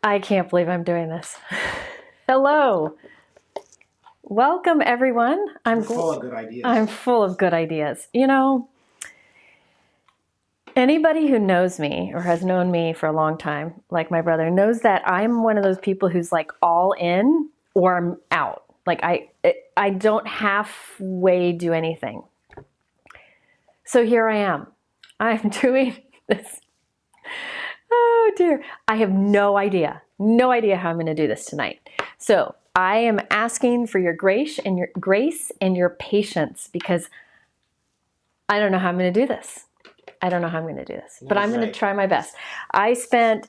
I can't believe I'm doing this. Hello. Welcome, everyone. I'm full of good ideas. I'm full of good ideas. You know, anybody who knows me or has known me for a long time, like my brother, knows that I'm one of those people who's like all in or I'm out. Like I don't halfway do anything. So here I am. I'm doing this. Oh dear. I have no idea how I'm going to do this tonight. So I am asking for your grace and your patience because I don't know how I'm going to do this. But I'm going to try my best. I spent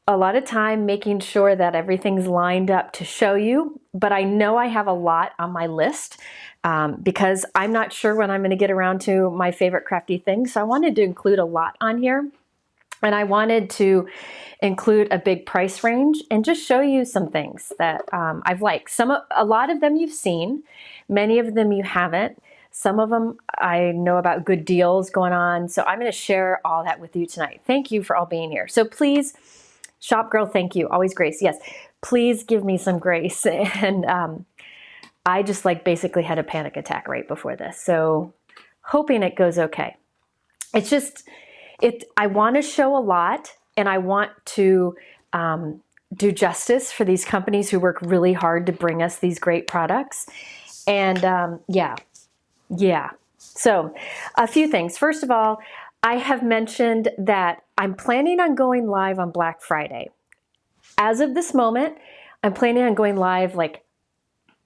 a lot of time making sure that everything's lined up to show you, but I know I have a lot on my list because I'm not sure when I'm going to get around to my favorite crafty things. So I wanted to include a lot on here. And I wanted to include a big price range and just show you some things that I've liked. A lot of them you've seen, many of them you haven't. Some of them I know about good deals going on. So I'm going to share all that with you tonight. Thank you for all being here. So please, Shop Girl, thank you. Always grace. Yes, please give me some grace. And I just basically had a panic attack right before this. So hoping it goes okay. It's just... I want to show a lot and I want to do justice for these companies who work really hard to bring us these great products. And yeah. So a few things. First of all, I have mentioned that I'm planning on going live on Black Friday. As of this moment, I'm planning on going live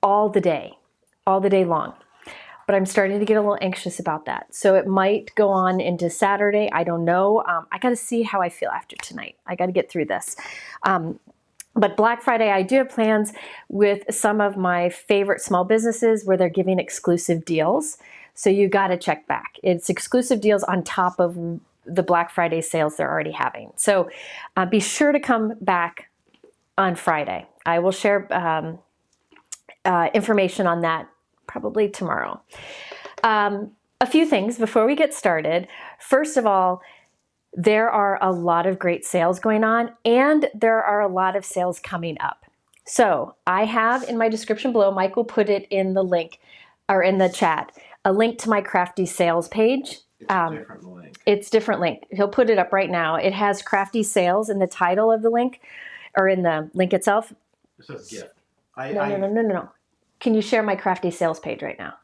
all the day long. But I'm starting to get a little anxious about that. So it might go on into Saturday. I don't know. I got to see how I feel after tonight. I got to get through this. But Black Friday, I do have plans with some of my favorite small businesses where they're giving exclusive deals. So you got to check back. It's exclusive deals on top of the Black Friday sales they're already having. So be sure to come back on Friday. I will share information on that probably tomorrow. A few things before we get started. First of all, there are a lot of great sales going on and there are a lot of sales coming up. So I have in my description below, Mike will put it in the link or in the chat, a link to my Crafty sales page. It's a different link. It's different link. He'll put it up right now. It has Crafty sales in the title of the link or in the link itself. It says gift. No. Can you share my Crafty sales page right now?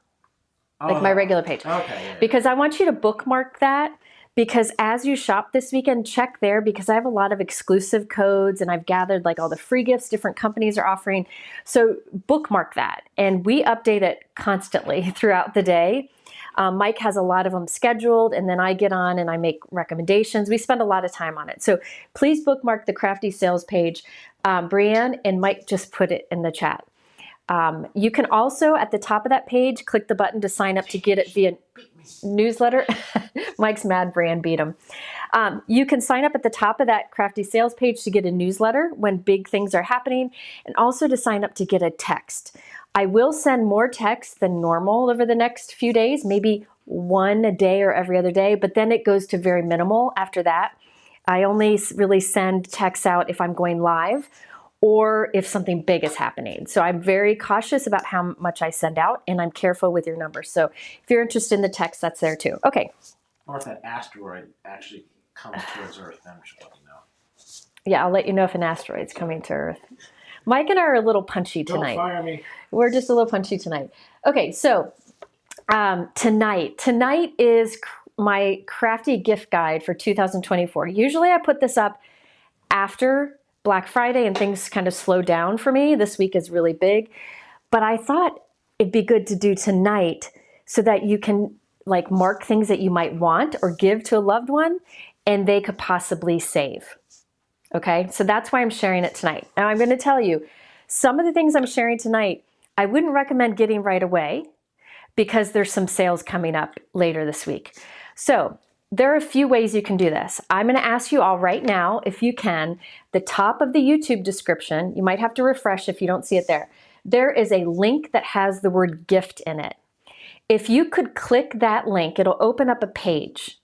My regular page. Okay. Yeah. Because I want you to bookmark that because as you shop this weekend, check there because I have a lot of exclusive codes and I've gathered all the free gifts different companies are offering. So bookmark that and we update it constantly throughout the day. Mike has a lot of them scheduled and then I get on and I make recommendations. We spend a lot of time on it. So please bookmark the Crafty sales page. Brianne and Mike just put it in the chat. You can also, at the top of that page, click the button to sign up to get it via newsletter. Mike's mad, Brian beat him. You can sign up at the top of that Crafty sales page to get a newsletter when big things are happening, and also to sign up to get a text. I will send more texts than normal over the next few days, maybe one a day or every other day, but then it goes to very minimal after that. I only really send texts out if I'm going live or if something big is happening. So I'm very cautious about how much I send out and I'm careful with your numbers. So if you're interested in the text, that's there too. Okay. Or if that asteroid actually comes towards Earth, then we should let you know. Yeah, I'll let you know if an asteroid's coming to Earth. Mike and I are a little punchy tonight. Don't fire me. We're just a little punchy tonight. Okay, so tonight is my Crafty gift guide for 2024. Usually I put this up after Black Friday and things kind of slow down for me. This week is really big, but I thought it'd be good to do tonight so that you can mark things that you might want or give to a loved one and they could possibly save. Okay, so that's why I'm sharing it tonight. Now I'm going to tell you some of the things I'm sharing tonight, I wouldn't recommend getting right away because there's some sales coming up later this week. So there are a few ways you can do this. I'm going to ask you all right now, if you can, the top of the YouTube description, you might have to refresh if you don't see it there. There is a link that has the word gift in it. If you could click that link, it'll open up a page.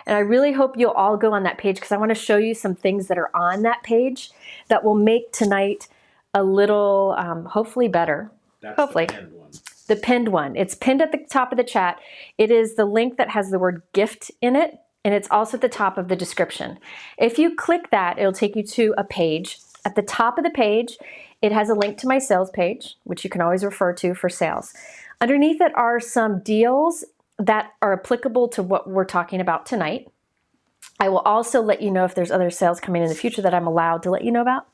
And I really hope you'll all go on that page because I want to show you some things that are on that page that will make tonight a little, hopefully better. That's hopefully. the pinned one. The pinned one. It's pinned at the top of the chat. It is the link that has the word gift in it, and it's also at the top of the description. If you click that, it'll take you to a page. At the top of the page, it has a link to my sales page, which you can always refer to for sales. Underneath it are some deals that are applicable to what we're talking about tonight. I will also let you know if there's other sales coming in the future that I'm allowed to let you know about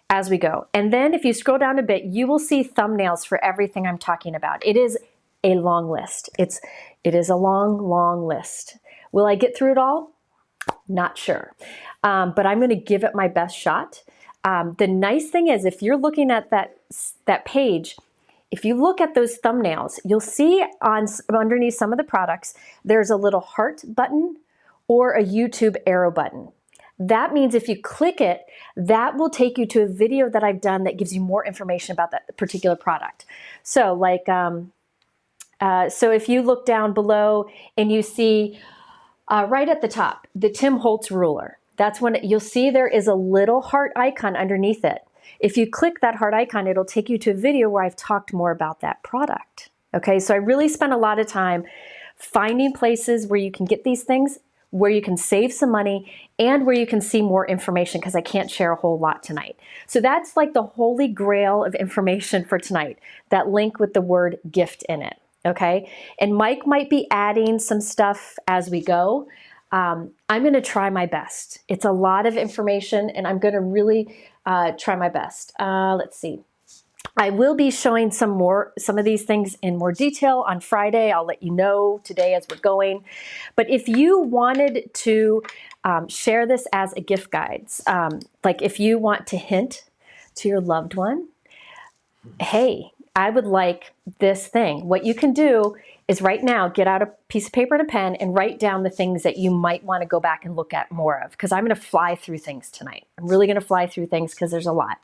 as we go. And then if you scroll down a bit, you will see thumbnails for everything I'm talking about. It is a long list. It is a long list. Will I get through it all? Not sure. But I'm going to give it my best shot. The nice thing is if you're looking at that page, if you look at those thumbnails, you'll see underneath some of the products, there's a little heart button or a YouTube arrow button. That means if you click it, that will take you to a video that I've done that gives you more information about that particular product. So like, so if you look down below and you see right at the top, the Tim Holtz ruler, that's when you'll see there is a little heart icon underneath it. If you click that heart icon, it'll take you to a video where I've talked more about that product. Okay, so I really spent a lot of time finding places where you can get these things, where you can save some money, and where you can see more information because I can't share a whole lot tonight. So that's like the holy grail of information for tonight, that link with the word gift in it, okay? And Mike might be adding some stuff as we go. I'm gonna try my best. It's a lot of information and I'm gonna really try my best. Let's see. I will be showing some of these things in more detail on Friday. I'll let you know today as we're going. But if you wanted to share this as a gift guides, like if you want to hint to your loved one, hey, I would like this thing. What you can do is right now get out a piece of paper and a pen and write down the things that you might want to go back and look at more of, because I'm going to fly through things tonight. I'm really going to fly through things because there's a lot.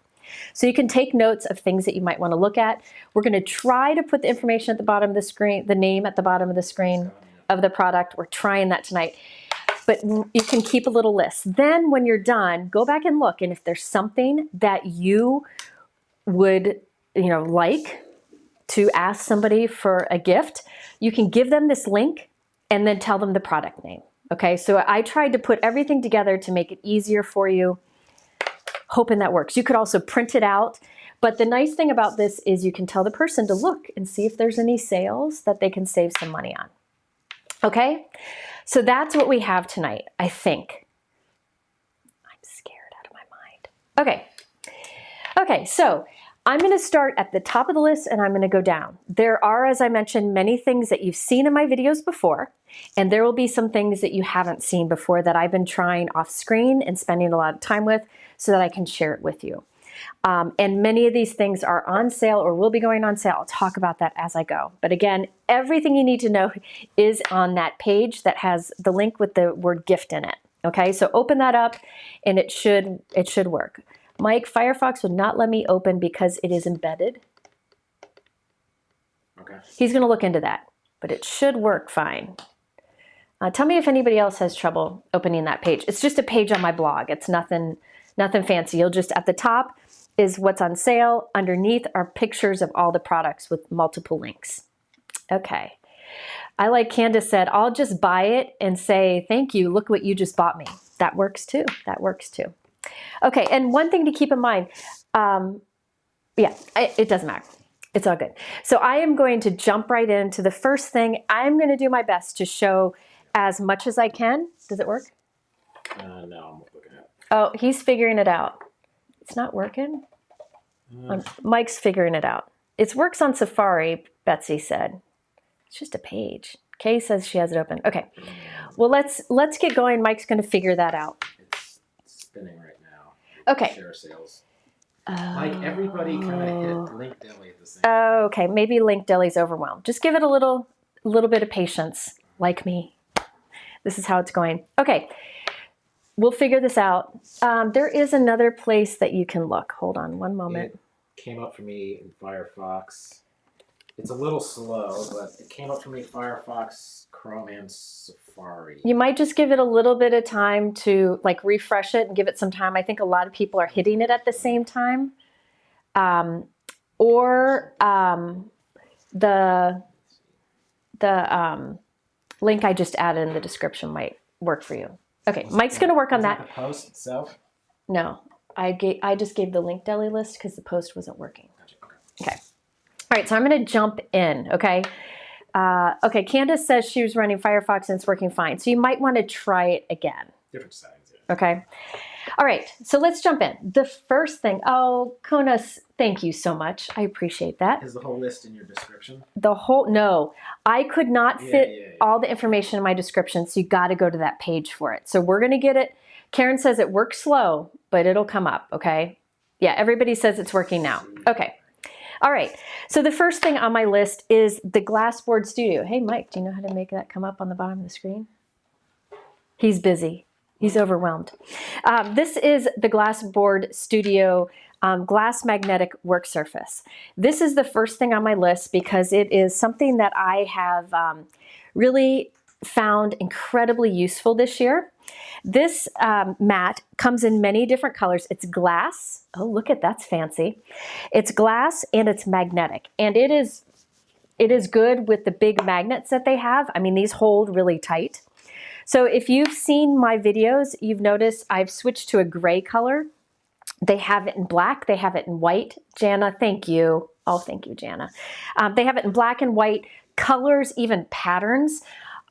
So you can take notes of things that you might want to look at. We're going to try to put the information at the bottom of the screen, the name at the bottom of the screen of the product. We're trying that tonight. But you can keep a little list. Then when you're done, go back and look. And if there's something that you would, like to ask somebody for a gift, you can give them this link and then tell them the product name. Okay, so I tried to put everything together to make it easier for you. Hoping that works. You could also print it out, but the nice thing about this is you can tell the person to look and see if there's any sales that they can save some money on. Okay, so that's what we have tonight, I think. I'm scared out of my mind. Okay, so I'm going to start at the top of the list and I'm going to go down. There are, as I mentioned, many things that you've seen in my videos before, and there will be some things that you haven't seen before that I've been trying off screen and spending a lot of time with so that I can share it with you. And many of these things are on sale or will be going on sale. I'll talk about that as I go. But again, everything you need to know is on that page that has the link with the word gift in it. Okay, so open that up and it should work. Mike, Firefox would not let me open because it is embedded. Okay. He's going to look into that, but it should work fine. Tell me if anybody else has trouble opening that page. It's just a page on my blog. It's nothing fancy. You'll just, at the top is what's on sale. Underneath are pictures of all the products with multiple links. Okay. I like Candace said, I'll just buy it and say, thank you, look what you just bought me. That works too. That works too. Okay, and one thing to keep in mind, it doesn't matter. It's all good. So I am going to jump right into the first thing. I'm going to do my best to show as much as I can. Does it work? No, I'm looking at it. Oh, he's figuring it out. It's not working? Mike's figuring it out. It works on Safari, Betsy said. It's just a page. Kay says she has it open. Okay. Well, let's get going. Mike's going to figure that out. It's spinning right now. Okay. Share sales. Like everybody kind of hit Link Deli at the same time. Oh, okay. Maybe Link Deli's overwhelmed. Just give it a little bit of patience, like me. This is how it's going. Okay. We'll figure this out. There is another place that you can look. Hold on one moment. It came up for me in Firefox. It's a little slow, but it came up for me Firefox, Chrome, and Safari. You might just give it a little bit of time to like refresh it and give it some time. I think a lot of people are hitting it at the same time. The link I just added in the description might work for you. Okay, Mike's going to work on that. The post itself? No, I just gave the link deli list because the post wasn't working. Gotcha. Okay. All right, so I'm going to jump in, okay? Okay, Candace says she was running Firefox and it's working fine. So you might want to try it again. Different settings, yeah. Okay. All right, so let's jump in. The first thing, oh, Konas, thank you so much. I appreciate that. Is the whole list in your description? No, I could not fit all the information in my description, so you got to go to that page for it. So we're going to get it. Karen says it works slow, but it'll come up, okay? Yeah, everybody says it's working now. Okay. All right, so the first thing on my list is the Glassboard Studio. Hey, Mike, do you know how to make that come up on the bottom of the screen? He's busy. He's overwhelmed. This is the Glassboard Studio glass magnetic work surface. This is the first thing on my list because it is something that I have really found incredibly useful this year. This mat comes in many different colors. It's glass. Oh, look at that's fancy. It's glass and it's magnetic. And it is good with the big magnets that they have. I mean, these hold really tight. So if you've seen my videos, you've noticed I've switched to a gray color. They have it in black. They have it in white. Jana, thank you. Oh, thank you, Jana. They have it in black and white, colors, even patterns.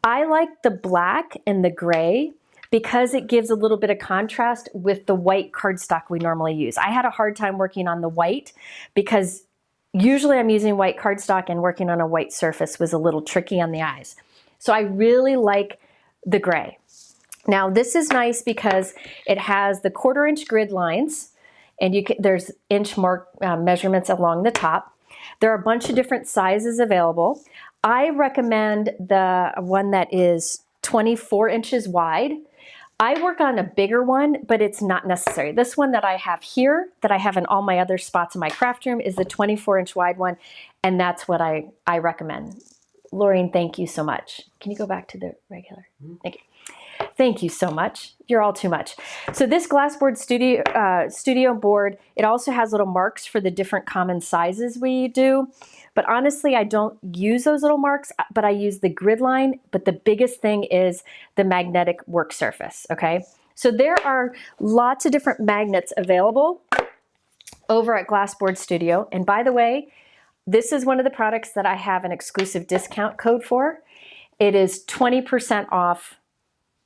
I like the black and the gray because it gives a little bit of contrast with the white cardstock we normally use. I had a hard time working on the white because usually I'm using white cardstock and working on a white surface was a little tricky on the eyes. So I really like the gray. Now this is nice because it has the 1/4 inch grid lines and there's inch mark measurements along the top. There are a bunch of different sizes available. I recommend the one that is 24 inches wide. I work on a bigger one, but it's not necessary. This one that I have here, that I have in all my other spots in my craft room, is the 24-inch wide one, and that's what I recommend. Laureen, thank you so much. Can you go back to the regular? Thank you. Thank you so much. You're all too much. So this Glassboard Studio board, it also has little marks for the different common sizes we do. But honestly, I don't use those little marks, but I use the grid line. But the biggest thing is the magnetic work surface, okay? So there are lots of different magnets available over at Glassboard Studio. And by the way, this is one of the products that I have an exclusive discount code for. It is 20% off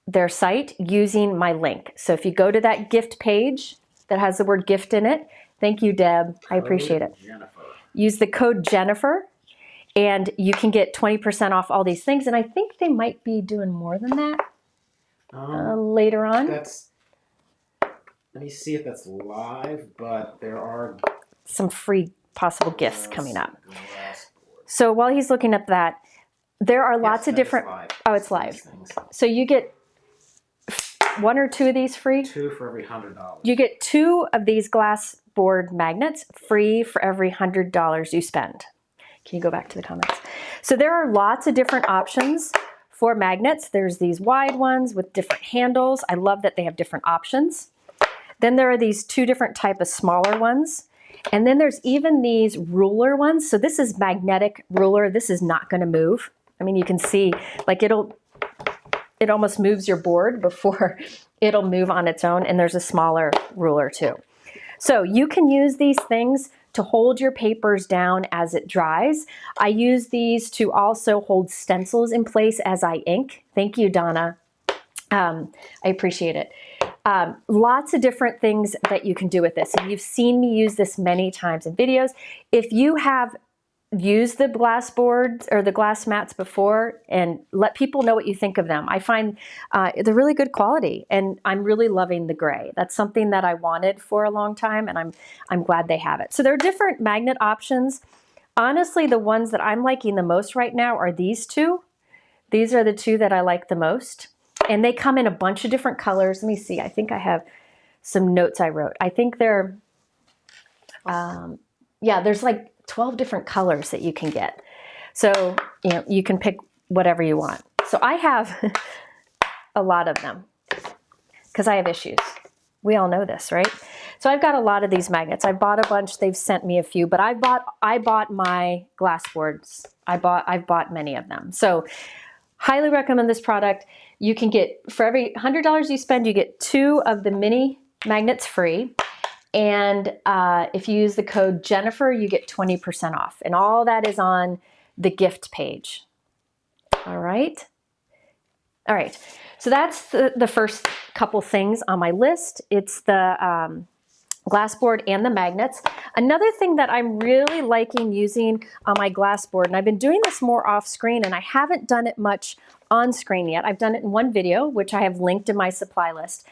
their site using my link. So if you go to that gift page that has the word gift in it, thank you, Deb. I appreciate it. Jennifer. Use the code Jennifer and you can get 20% off all these things. And I think they might be doing more than that later on. Let me see if that's live, but there are some free possible gifts coming up. So while he's looking up that, there are lots of different, oh, it's live. So you get 1 or 2 of these free? 2 for every $100. You get 2 of these Glassboard magnets free for every $100 you spend. Can you go back to the comments? So there are lots of different options for magnets. There's these wide ones with different handles. I love that they have different options. Then there are these 2 different type of smaller ones. And then there's even these ruler ones. So this is magnetic ruler. This is not going to move. I mean, you can see like it almost moves your board before it'll move on its own. And there's a smaller ruler too. So you can use these things to hold your papers down as it dries. I use these to also hold stencils in place as I ink. Thank you, Donna. I appreciate it. Lots of different things that you can do with this. And you've seen me use this many times in videos. If you have used the glass boards or the glass mats before, and let people know what you think of them. I find they're really good quality and I'm really loving the gray. That's something that I wanted for a long time and I'm glad they have it. So there are different magnet options. Honestly, the ones that I'm liking the most right now are these 2. These are the 2 that I like the most. And they come in a bunch of different colors. Let me see. I think I have some notes I wrote. I think they're, yeah, there's like 12 different colors that you can get. So, you know, you can pick whatever you want. So I have a lot of them because I have issues. We all know this, right? So I've got a lot of these magnets. I bought a bunch. They've sent me a few, but I bought my glass boards. I've bought many of them. So highly recommend this product. You can get, for every $100 you spend, you get 2 of the mini magnets free. And if you use the code Jennifer, you get 20% off. And all that is on the gift page. All right. All right. So that's the first couple things on my list. It's the glass board and the magnets. Another thing that I'm really liking using on my glass board, and I've been doing this more off screen and I haven't done it much on screen yet. I've done it in one video, which I have linked in my supply list,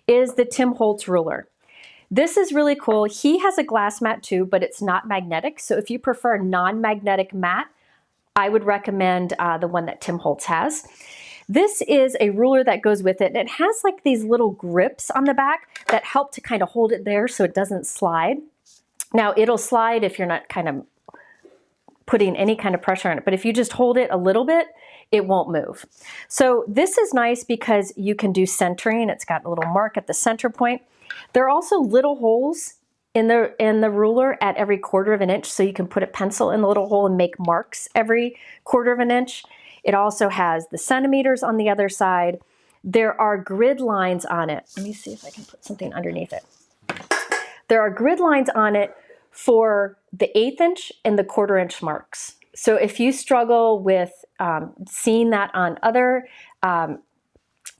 is the Tim Holtz ruler. This is really cool. He has a glass mat too, but it's not magnetic. So if you prefer a non-magnetic mat, I would recommend the one that Tim Holtz has. This is a ruler that goes with it, and it has like these little grips on the back that help to kind of hold it there so it doesn't slide. Now it'll slide if you're not kind of putting any kind of pressure on it, but if you just hold it a little bit, it won't move. So this is nice because you can do centering. It's got a little mark at the center point. There are also little holes in the ruler at every 1/4 of an inch, so you can put a pencil in the little hole and make marks every 1/4 of an inch. It also has the centimeters on the other side. There are grid lines on it. Let me see if I can put something underneath it. There are grid lines on it for the 1/8 inch and the 1/4 inch marks. So if you struggle with seeing that on other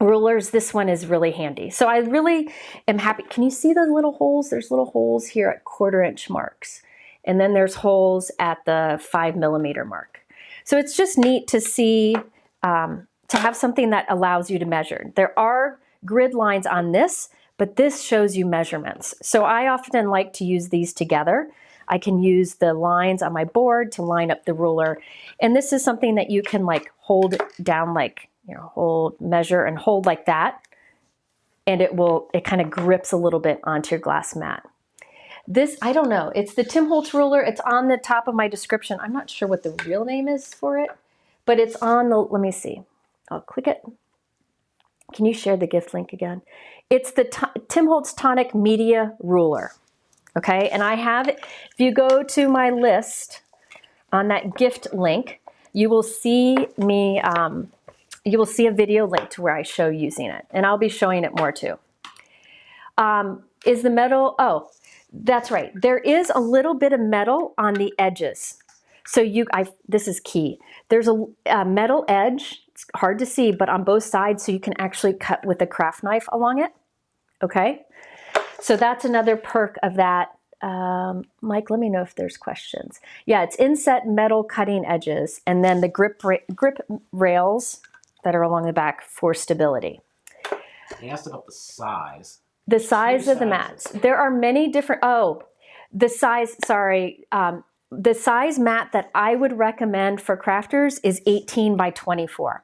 rulers, this one is really handy. So I really am happy. Can you see the little holes? There's little holes here at 1/4 inch marks. And then there's holes at the 5mm mark. So it's just neat to see, to have something that allows you to measure. There are grid lines on this, but this shows you measurements. So I often like to use these together. I can use the lines on my board to line up the ruler. And this is something that you can like hold down, like, you know, hold, measure and hold like that. And it kind of grips a little bit onto your glass mat. This, I don't know, it's the Tim Holtz ruler. It's on the top of my description. I'm not sure what the real name is for it, but it's on the, let me see. I'll click it. Can you share the gift link again? It's the Tim Holtz Tonic Media Ruler. Okay, and I have it. If you go to my list on that gift link, you will see me, you will see a video link to where I show using it, and I'll be showing it more too. Is the metal, oh, that's right. There is a little bit of metal on the edges. So this is key. There's a metal edge. It's hard to see, but on both sides, so you can actually cut with a craft knife along it. Okay. So that's another perk of that. Mike, let me know if there's questions. Yeah, it's inset metal cutting edges, and then the grip rails that are along the back for stability. He asked about the size. The size of the mats. There are many different, the size, sorry. The size mat that I would recommend for crafters is 18 by 24.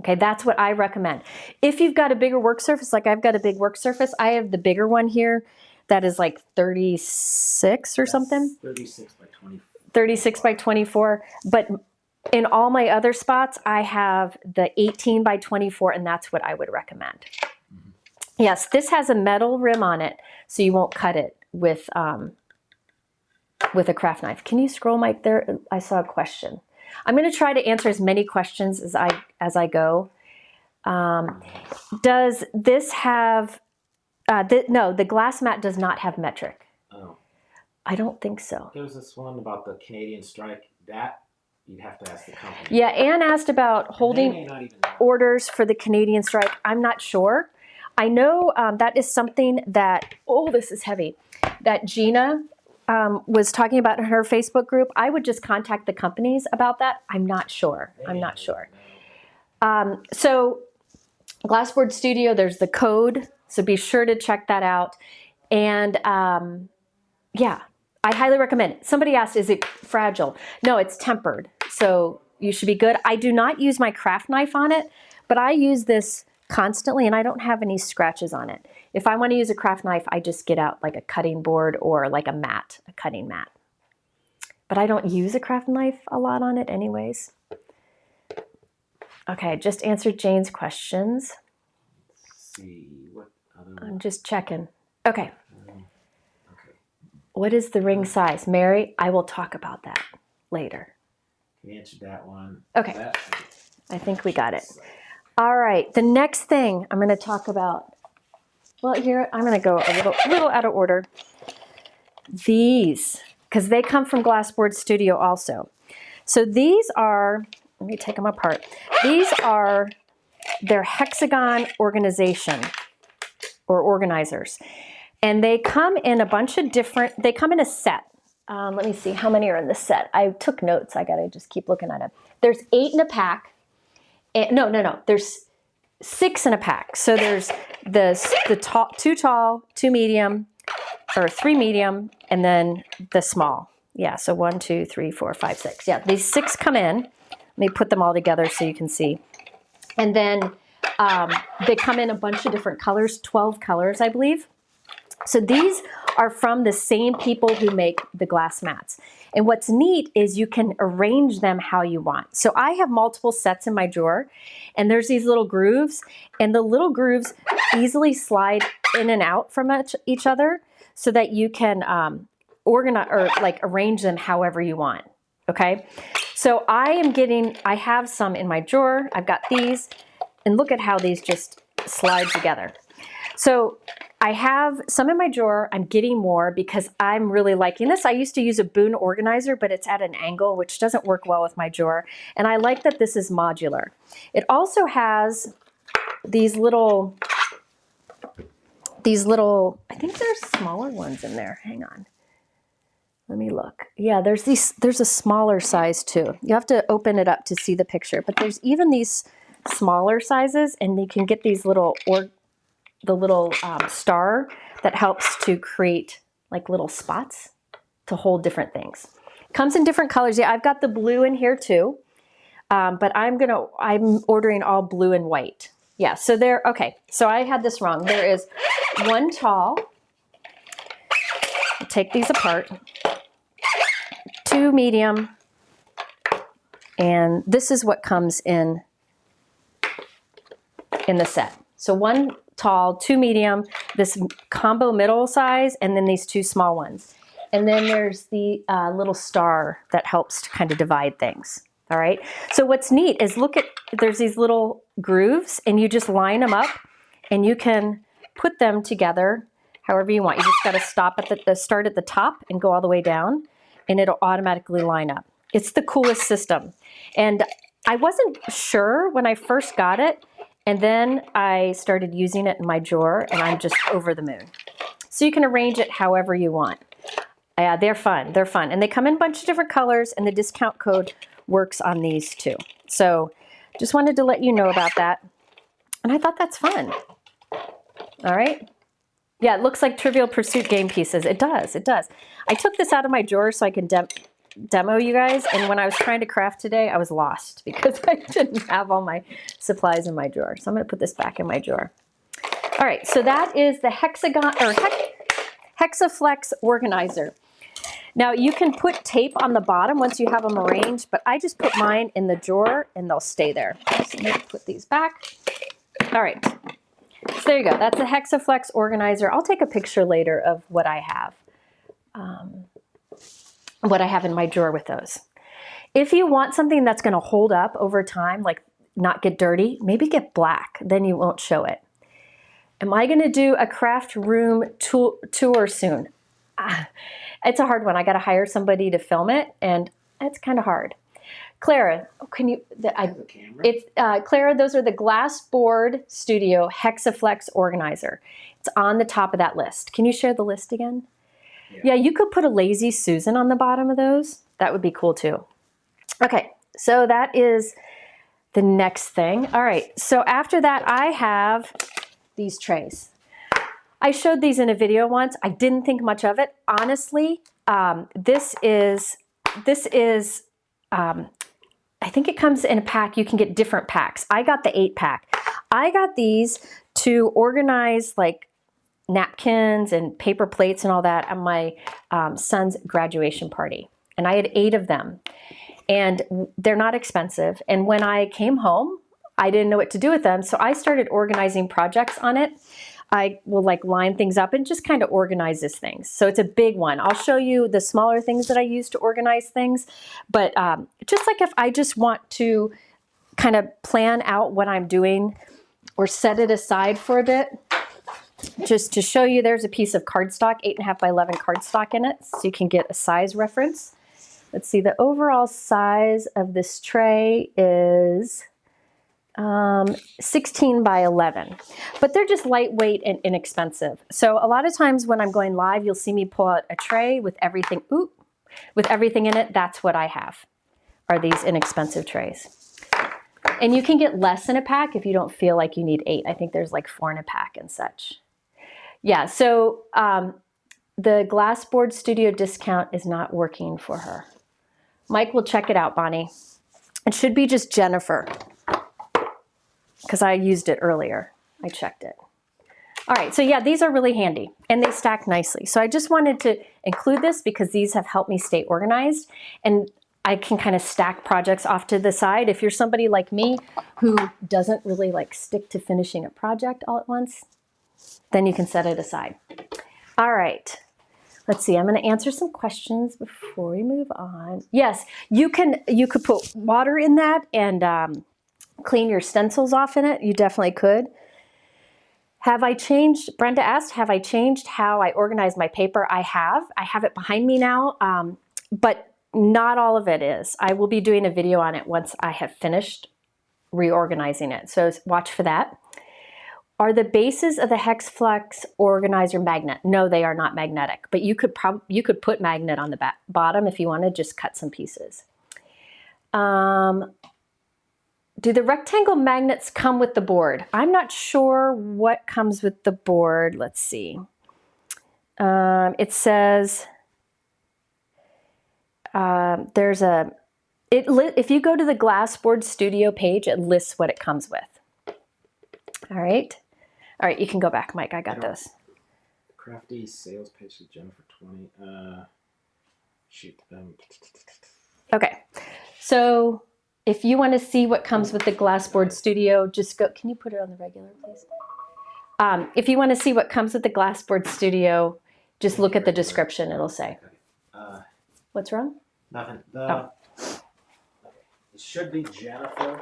Okay, that's what I recommend. If you've got a bigger work surface, like I've got a big work surface, I have the bigger one here that is like 36 or something. 36 by 24. 36 by 24. But in all my other spots, I have the 18 by 24, and that's what I would recommend. Yes, this has a metal rim on it, so you won't cut it with a craft knife. Can you scroll, Mike? There, I saw a question. I'm going to try to answer as many questions as I go. Does this have? No, the glass mat does not have metric. Oh, I don't think so. there was this one about the Canadian strike. That you'd have to ask the company. Yeah, Anne asked about And they holding may not even know. orders for the Canadian strike. I'm not sure. I know that is something that, oh, this is heavy, that Gina was talking about in her Facebook group. I would just contact the companies about that. I'm not sure. I'm not sure. So Glassboard Studio, there's the code, so be sure to check that out. And yeah, I highly recommend it. Somebody asked, is it fragile? No, it's tempered, so you should be good. I do not use my craft knife on it, but I use this constantly, and I don't have any scratches on it. If I want to use a craft knife, I just get out like a cutting board or like a mat, a cutting mat. but I don't use a craft knife a lot on it anyways. Okay, just answered Jane's questions. Let's see what other I'm just checking. Okay. What is the ring size? Mary, I will talk about that later. You answered that one. Okay. I think we got it. All right. The next thing I'm going to talk about. Well, here I'm going to go a little out of order. These, because they come from Glassboard Studio also. So these are, let me take them apart. These are their hexagon organization or organizers. And they come in a bunch of different, they come in a set. Let me see how many are in the set. I took notes. I got to just keep looking at it. There's 8 in a pack. No. There's 6 in a pack. So there's the tall, 2 tall, 2 medium, or 3 medium, and then the small. Yeah, so 1, 2, 3, 4, 5, 6. Yeah, these 6 come in. Let me put them all together so you can see. And then they come in a bunch of different colors, 12 colors, I believe. So these are from the same people who make the glass mats. And what's neat is you can arrange them how you want. So I have multiple sets in my drawer, and there's these little grooves, and the little grooves easily slide in and out from each other so that you can organize or like arrange them however you want. Okay. So I have some in my drawer. I've got these, and look at how these just slide together. So I have some in my drawer. I'm getting more because I'm really liking this. I used to use a Boone organizer, but it's at an angle, which doesn't work well with my drawer. And I like that this is modular. It also has these little, I think there's smaller ones in there. Hang on. Let me look. Yeah, there's a smaller size too. You have to open it up to see the picture, but there's even these smaller sizes, and you can get these little the little star that helps to create like little spots to hold different things. Comes in different colors. Yeah, I've got the blue in here too, but I'm ordering all blue and white. Yeah, so okay, so I had this wrong. There is 1 tall, I'll take these apart, 2 medium, and this is what comes in the set. So 1 tall, 2 medium, this combo middle size, and then these 2 small ones. And then there's the little star that helps to kind of divide things. All right. So what's neat is there's these little grooves, and you just line them up, and you can put them together however you want. You just got to stop at start at the top and go all the way down, and it'll automatically line up. It's the coolest system. And I wasn't sure when I first got it, and then I started using it in my drawer, and I'm just over the moon. So you can arrange it however you want. They're fun. They're fun. And they come in a bunch of different colors, and the discount code works on these too. So just wanted to let you know about that. And I thought that's fun. All right. Yeah, it looks like Trivial Pursuit game pieces. It does. It does. I took this out of my drawer so I can demo you guys, and when I was trying to craft today, I was lost because I didn't have all my supplies in my drawer. So I'm going to put this back in my drawer. All right, so that is the Hexaflex organizer. Now you can put tape on the bottom once you have them arranged, but I just put mine in the drawer and they'll stay there. So I'm going to put these back. All right, so there you go. That's a Hexaflex organizer. I'll take a picture later of what I have. What I have in my drawer with those. If you want something that's going to hold up over time, like not get dirty, maybe get black, then you won't show it. Am I going to do a craft room tour soon? It's a hard one. I got to hire somebody to film it, and it's kind of hard. Clara, can you? Clara. Those are the Glassboard Studio Hexaflex organizer. It's on the top of that list. Can you share the list again? Yeah, you could put a Lazy Susan on the bottom of those. That would be cool too. Okay, so that is the next thing. All right, so after that, I have these trays. I showed these in a video once. I didn't think much of it. Honestly, this is I think it comes in a pack. You can get different packs. I got the 8-pack. I got these to organize like napkins and paper plates and all that at my son's graduation party. and I had 8 of them, and they're not expensive. And when I came home, I didn't know what to do with them, so I started organizing projects on it. I will like line things up and just kind of organize these things. So it's a big one. I'll show you the smaller things that I use to organize things. But just like if I just want to kind of plan out what I'm doing or set it aside for a bit, just to show you, there's a piece of cardstock, 8.5 by 11 cardstock in it, so you can get a size reference. Let's see, the overall size of this tray is 16 by 11, but they're just lightweight and inexpensive. So a lot of times when I'm going live, you'll see me pull out a tray with everything, with everything in it. That's what I have, are these inexpensive trays. And you can get less in a pack if you don't feel like you need 8. I think there's like 4 in a pack and such. Yeah, so the Glassboard Studio discount is not working for her. Mike will check it out, Bonnie. It should be just Jennifer, because I used it earlier. I checked it. All right, so yeah, these are really handy and they stack nicely. So I just wanted to include this because these have helped me stay organized, and I can kind of stack projects off to the side. If you're somebody like me who doesn't really like stick to finishing a project all at once, then you can set it aside. All right, let's see. I'm going to answer some questions before we move on. Yes, you could put water in that and clean your stencils off in it. You definitely could. Have I changed, Brenda asked, have I changed how I organize my paper? I have it behind me now, but not all of it is. I will be doing a video on it once I have finished reorganizing it. So watch for that. Are the bases of the Hexaflex organizer magnet? No, they are not magnetic, but you could put magnet on the bottom if you want to just cut some pieces. Do the rectangle magnets come with the board? I'm not sure what comes with the board. Let's see. It says if you go to the Glassboard Studio page, it lists what it comes with. All right. All right, you can go back, Mike. I got those. Crafty sales page to Jennifer 20. Shoot. Okay. So if you want to see what comes with the Glassboard Studio, just go. Can you put it on the regular, please? If you want to see what comes with the Glassboard Studio, just look at the description. It'll say. What's wrong? Nothing. It should be Jennifer.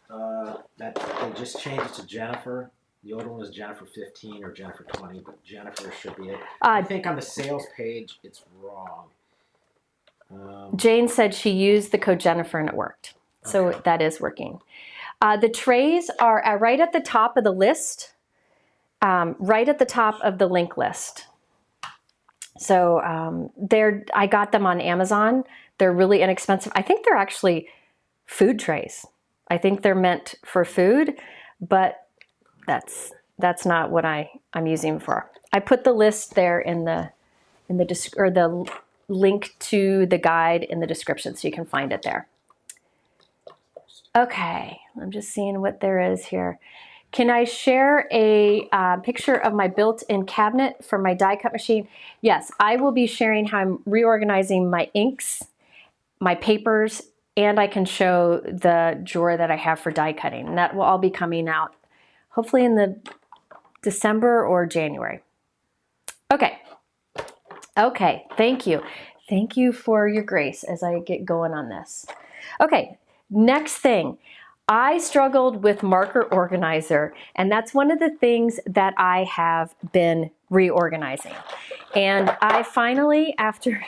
That they just changed it to Jennifer. The old one was Jennifer 15 or Jennifer 20, but Jennifer should be it. I think on the sales page it's wrong. Jane said she used the code Jennifer and it worked. So okay. That is working. The trays are right at the top of the list, right at the top of the link list. So I got them on Amazon. They're really inexpensive. I think they're actually food trays. I think they're meant for food, but that's not what I'm using for. I put the list there in the link to the guide in the description, so you can find it there. Okay, I'm just seeing what there is here. Can I share a picture of my built-in cabinet for my die cut machine? Yes, I will be sharing how I'm reorganizing my inks, my papers, and I can show the drawer that I have for die cutting. And that will all be coming out hopefully in the December or January. Okay. Okay, thank you. Thank you for your grace as I get going on this. Okay, next thing. I struggled with marker organizer, and that's one of the things that I have been reorganizing. And I finally, after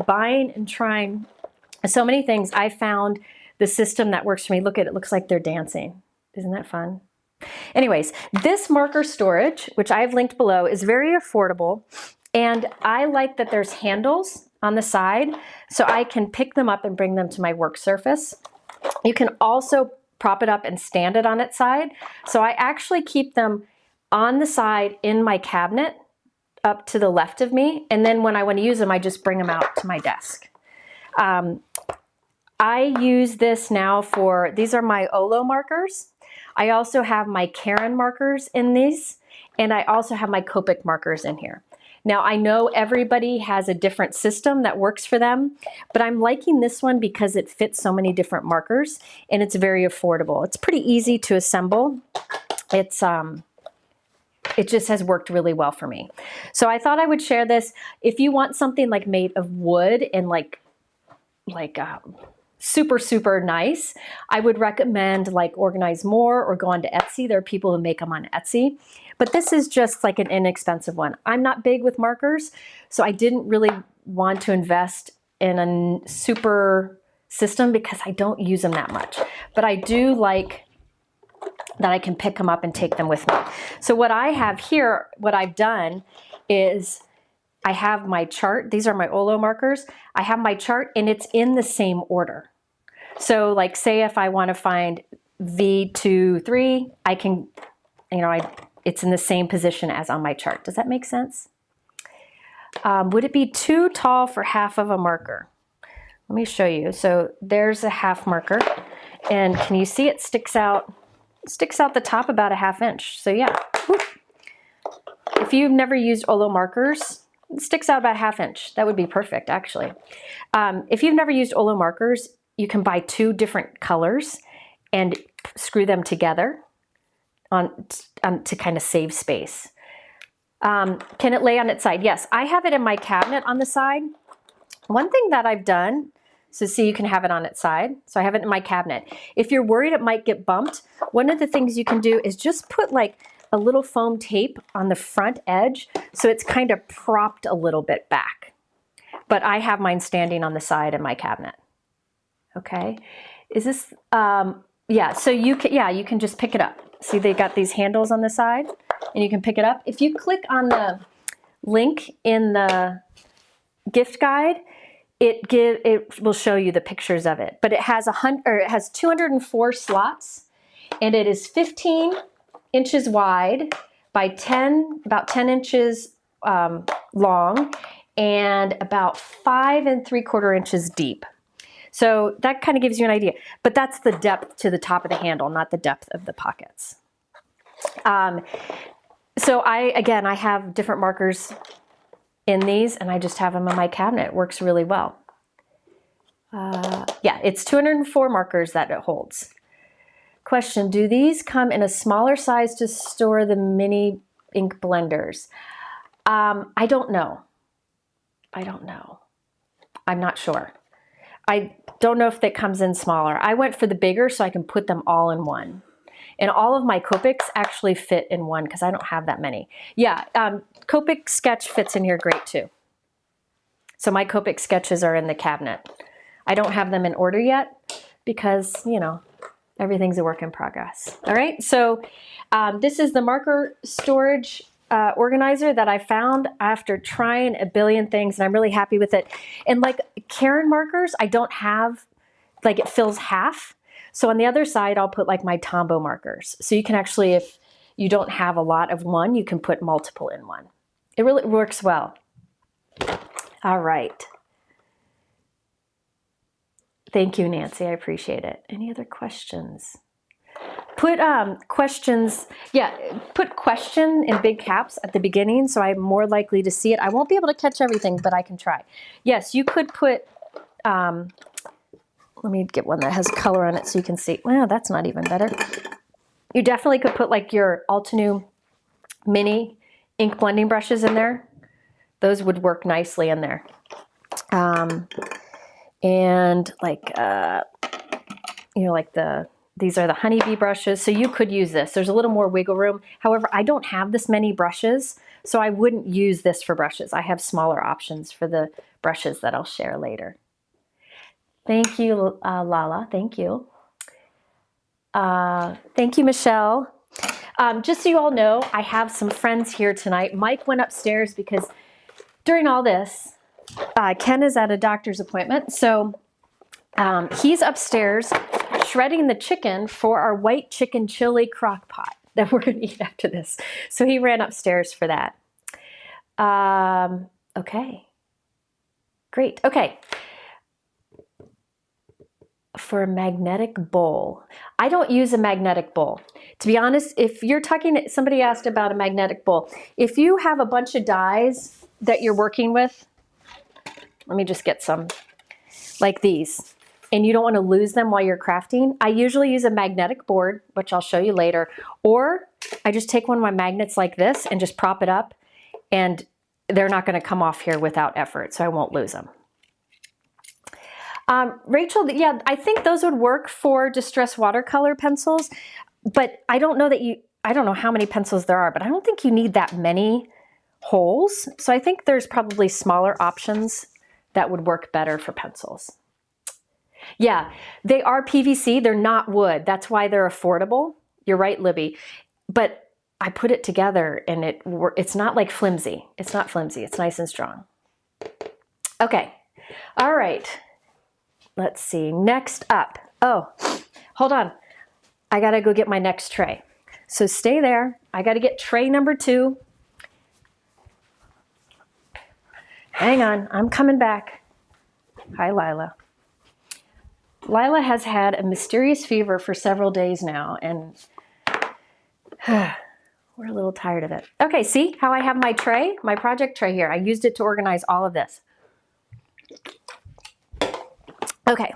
buying and trying so many things, I found the system that works for me. Look at it, looks like they're dancing. Isn't that fun? Anyways, this marker storage, which I've linked below, is very affordable. And I like that there's handles on the side, so I can pick them up and bring them to my work surface. You can also prop it up and stand it on its side. So I actually keep them on the side in my cabinet up to the left of me. And then when I want to use them, I just bring them out to my desk. I use this now for, these are my Olo markers. I also have my Karen markers in these, and I also have my Copic markers in here. Now I know everybody has a different system that works for them, but I'm liking this one because it fits so many different markers and it's very affordable. It's pretty easy to assemble. It's it just has worked really well for me. So I thought I would share this. If you want something like made of wood and like super, super nice, I would recommend like Organize More or go onto Etsy. There are people who make them on Etsy, but this is just like an inexpensive one. I'm not big with markers, so I didn't really want to invest in a super system because I don't use them that much, but I do like that I can pick them up and take them with me. So what I have here, what I've done is I have my chart. These are my Olo markers. I have my chart and it's in the same order. So like say if I want to find V23, I can, you know, it's in the same position as on my chart. Does that make sense? Would it be too tall for half of a marker? Let me show you. So there's a half marker and can you see it sticks out the top about a ½ inch. So yeah, whoop. If you've never used Olo markers, it sticks out about a ½ inch. That would be perfect actually. If you've never used Olo markers, you can buy 2 different colors and screw them together to kind of save space. Can it lay on its side? Yes, I have it in my cabinet on the side. One thing that I've done, so see you can have it on its side. So I have it in my cabinet. If you're worried it might get bumped, one of the things you can do is just put like a little foam tape on the front edge so it's kind of propped a little bit back. But I have mine standing on the side in my cabinet. Okay, is this, yeah, so you can just pick it up. See, they got these handles on the side and you can pick it up. If you click on the link in the gift guide, it will show you the pictures of it. But it has 204 slots and it is 15 inches wide by about 10 inches long and about 5 3/4 inches deep. So that kind of gives you an idea, but that's the depth to the top of the handle, not the depth of the pockets. So I have different markers in these and I just have them in my cabinet. It works really well. Yeah, it's 204 markers that it holds. Question, do these come in a smaller size to store the mini ink blenders? I don't know. I'm not sure. I don't know if that comes in smaller. I went for the bigger so I can put them all in one. And all of my Copics actually fit in one because I don't have that many. Yeah, Copic sketch fits in here great too. So my Copic sketches are in the cabinet. I don't have them in order yet because, you know, everything's a work in progress. All right, so this is the marker storage organizer that I found after trying a billion things, and I'm really happy with it. And like Karen markers, I don't have, like it fills half. So on the other side, I'll put like my Tombow markers. So you can actually, if you don't have a lot of one, you can put multiple in one. It really works well. All right. Thank you, Nancy. I appreciate it. Any other questions? Put questions, yeah, put question in big caps at the beginning so I'm more likely to see it. I won't be able to catch everything, but I can try. Yes, you could put, let me get one that has color on it so you can see. Well, that's not even better. You definitely could put like your Altenew mini ink blending brushes in there. Those would work nicely in there. And like, you know, like these are the honeybee brushes, so you could use this. There's a little more wiggle room. However, I don't have this many brushes, so I wouldn't use this for brushes. I have smaller options for the brushes that I'll share later. Thank you, Lala. Thank you. Thank you, Michelle. Just so you all know, I have some friends here tonight. Mike went upstairs because during all this, Ken is at a doctor's appointment, so he's upstairs shredding the chicken for our white chicken chili crock pot that we're going to eat after this. So he ran upstairs for that. Okay. Great. Okay. For a magnetic bowl. I don't use a magnetic bowl. To be honest, if you're talking, somebody asked about a magnetic bowl. If you have a bunch of dies that you're working with, let me just get some like these, and you don't want to lose them while you're crafting, I usually use a magnetic board, which I'll show you later, or I just take one of my magnets like this and just prop it up, and they're not going to come off here without effort, so I won't lose them. Rachel, yeah, I think those would work for distress watercolor pencils, but I don't know that I don't know how many pencils there are, but I don't think you need that many holes. So I think there's probably smaller options that would work better for pencils. Yeah, they are PVC, they're not wood. That's why they're affordable. You're right, Libby. But I put it together and it's not like flimsy. It's not flimsy, it's nice and strong. Okay, all right. Let's see, next up. Oh, hold on. I gotta go get my next tray. So stay there. I gotta get tray number 2. Hang on, I'm coming back. Hi, Lila. Lila has had a mysterious fever for several days now, and we're a little tired of it. Okay, see how I have my tray, my project tray here. I used it to organize all of this. Okay,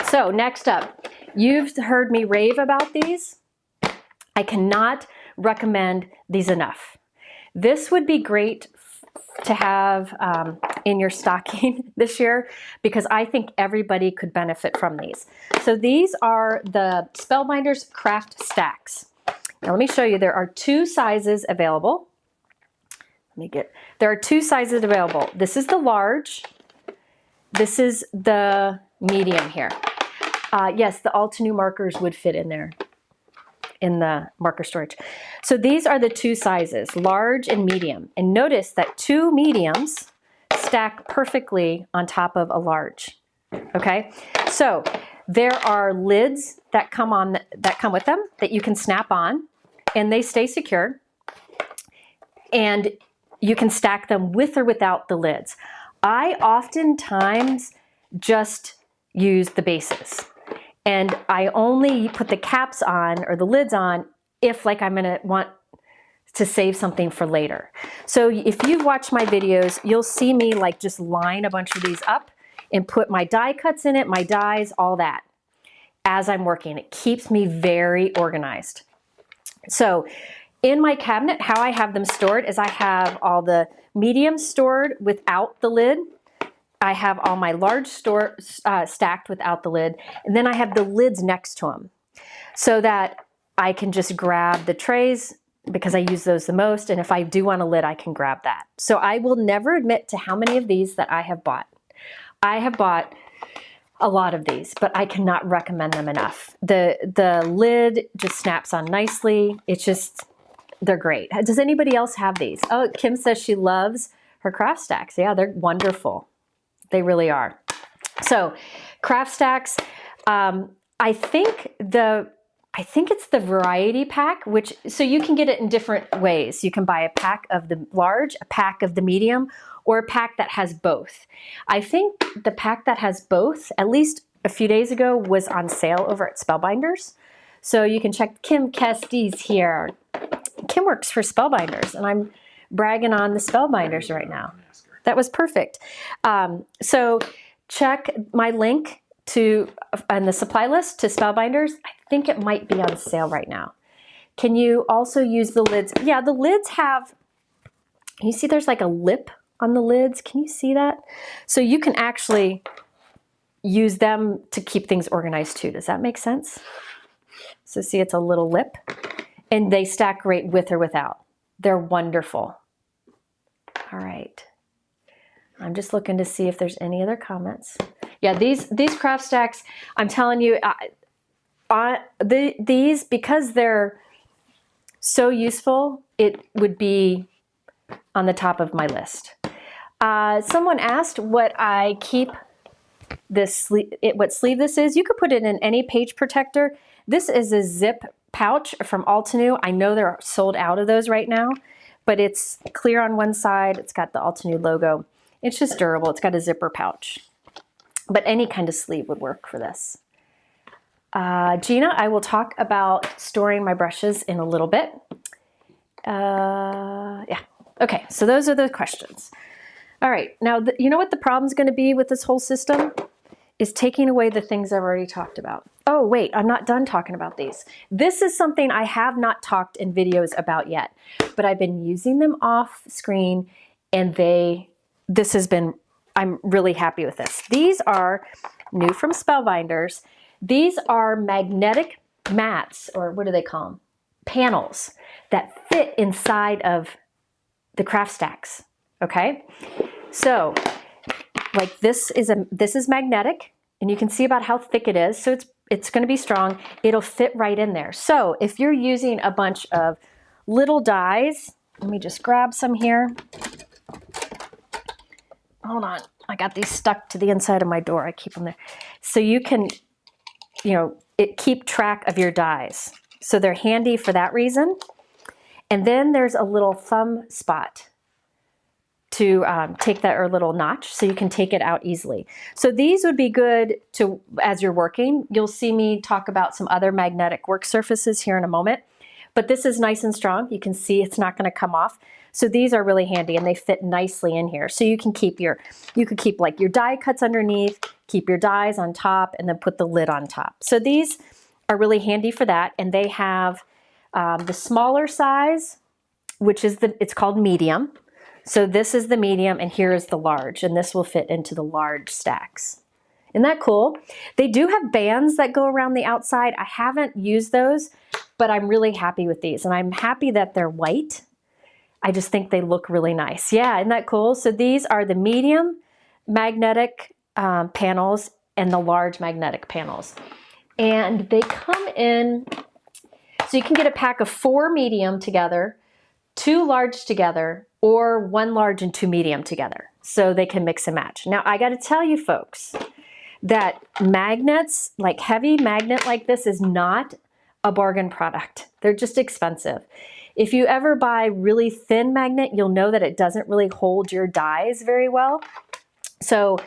so next up, you've heard me rave about these. I cannot recommend these enough. This would be great to have in your stocking this year, because I think everybody could benefit from these. So these are the Spellbinders Craft Stacks. Now let me show you, there are 2 sizes available. There are 2 sizes available. This is the large. This is the medium here. Yes, the Altenew markers would fit in there in the marker storage. So these are the 2 sizes, large and medium. And notice that 2 mediums stack perfectly on top of a large. Okay, so there are lids that come with them that you can snap on, and they stay secure. And you can stack them with or without the lids. I oftentimes just use the bases, and I only put the caps on or the lids on if like I'm gonna want to save something for later. So if you've watched my videos, you'll see me like just line a bunch of these up and put my die cuts in it, my dies, all that as I'm working. It keeps me very organized. So in my cabinet, how I have them stored is I have all the mediums stored without the lid. I have all my large stacked without the lid, and then I have the lids next to them so that I can just grab the trays because I use those the most, and if I do want a lid, I can grab that. So I will never admit to how many of these that I have bought. I have bought a lot of these, but I cannot recommend them enough. The lid just snaps on nicely. It's just, they're great. Does anybody else have these? Oh, Kim says she loves her craft stacks. Yeah, they're wonderful. They really are. So craft stacks, I think it's the variety pack, so you can get it in different ways. You can buy a pack of the large, a pack of the medium, or a pack that has both. I think the pack that has both, at least a few days ago, was on sale over at Spellbinders. So you can check Kim Kesties here. Kim works for Spellbinders, and I'm bragging on the Spellbinders right now. That was perfect. So check my link on the supply list to Spellbinders. I think it might be on sale right now. Can you also use the lids? Yeah, the lids have, you see there's like a lip on the lids. Can you see that? So you can actually use them to keep things organized too. Does that make sense? So see, it's a little lip, and they stack great with or without. They're wonderful. All right. I'm just looking to see if there's any other comments. Yeah, these craft stacks, I'm telling you, these, because they're so useful, it would be on the top of my list. Someone asked what I keep this what sleeve this is. You could put it in any page protector. This is a zip pouch from Altenew. I know they're sold out of those right now, but it's clear on one side. It's got the Altenew logo. It's just durable. It's got a zipper pouch. But any kind of sleeve would work for this. Gina, I will talk about storing my brushes in a little bit. Yeah. Okay, so those are the questions. All right, now you know what the problem's going to be with this whole system? Is taking away the things I've already talked about. Oh wait, I'm not done talking about these. This is something I have not talked in videos about yet, but I've been using them off screen and I'm really happy with this. These are new from Spellbinders. These are magnetic mats, or what do they call them? Panels that fit inside of the craft Stax, okay? So, like this is magnetic, and you can see about how thick it is, so it's going to be strong. It'll fit right in there. So if you're using a bunch of little dies, let me just grab some here. Hold on, I got these stuck to the inside of my door. I keep them there. So you can, keep track of your dies. So they're handy for that reason. And then there's a little thumb spot to take that, or little notch, so you can take it out easily. So these would be good to, as you're working. You'll see me talk about some other magnetic work surfaces here in a moment, but this is nice and strong. You can see it's not going to come off. So these are really handy, and they fit nicely in here. So you can keep like your die cuts underneath, keep your dies on top, and then put the lid on top. So these are really handy for that, and they have the smaller size, which is it's called medium. So this is the medium, and here is the large, and this will fit into the large Stax. Isn't that cool? They do have bands that go around the outside. I haven't used those, but I'm really happy with these, and I'm happy that they're white. I just think they look really nice. Yeah, isn't that cool? So these are the medium magnetic panels and the large magnetic panels. And they come in, so you can get a pack of 4 medium together, 2 large together, or 1 large and 2 medium together. So they can mix and match. Now I gotta tell you folks that magnets, like heavy magnet like this, is not a bargain product. They're just expensive. If you ever buy really thin magnet, you'll know that it doesn't really hold your dies very well. So,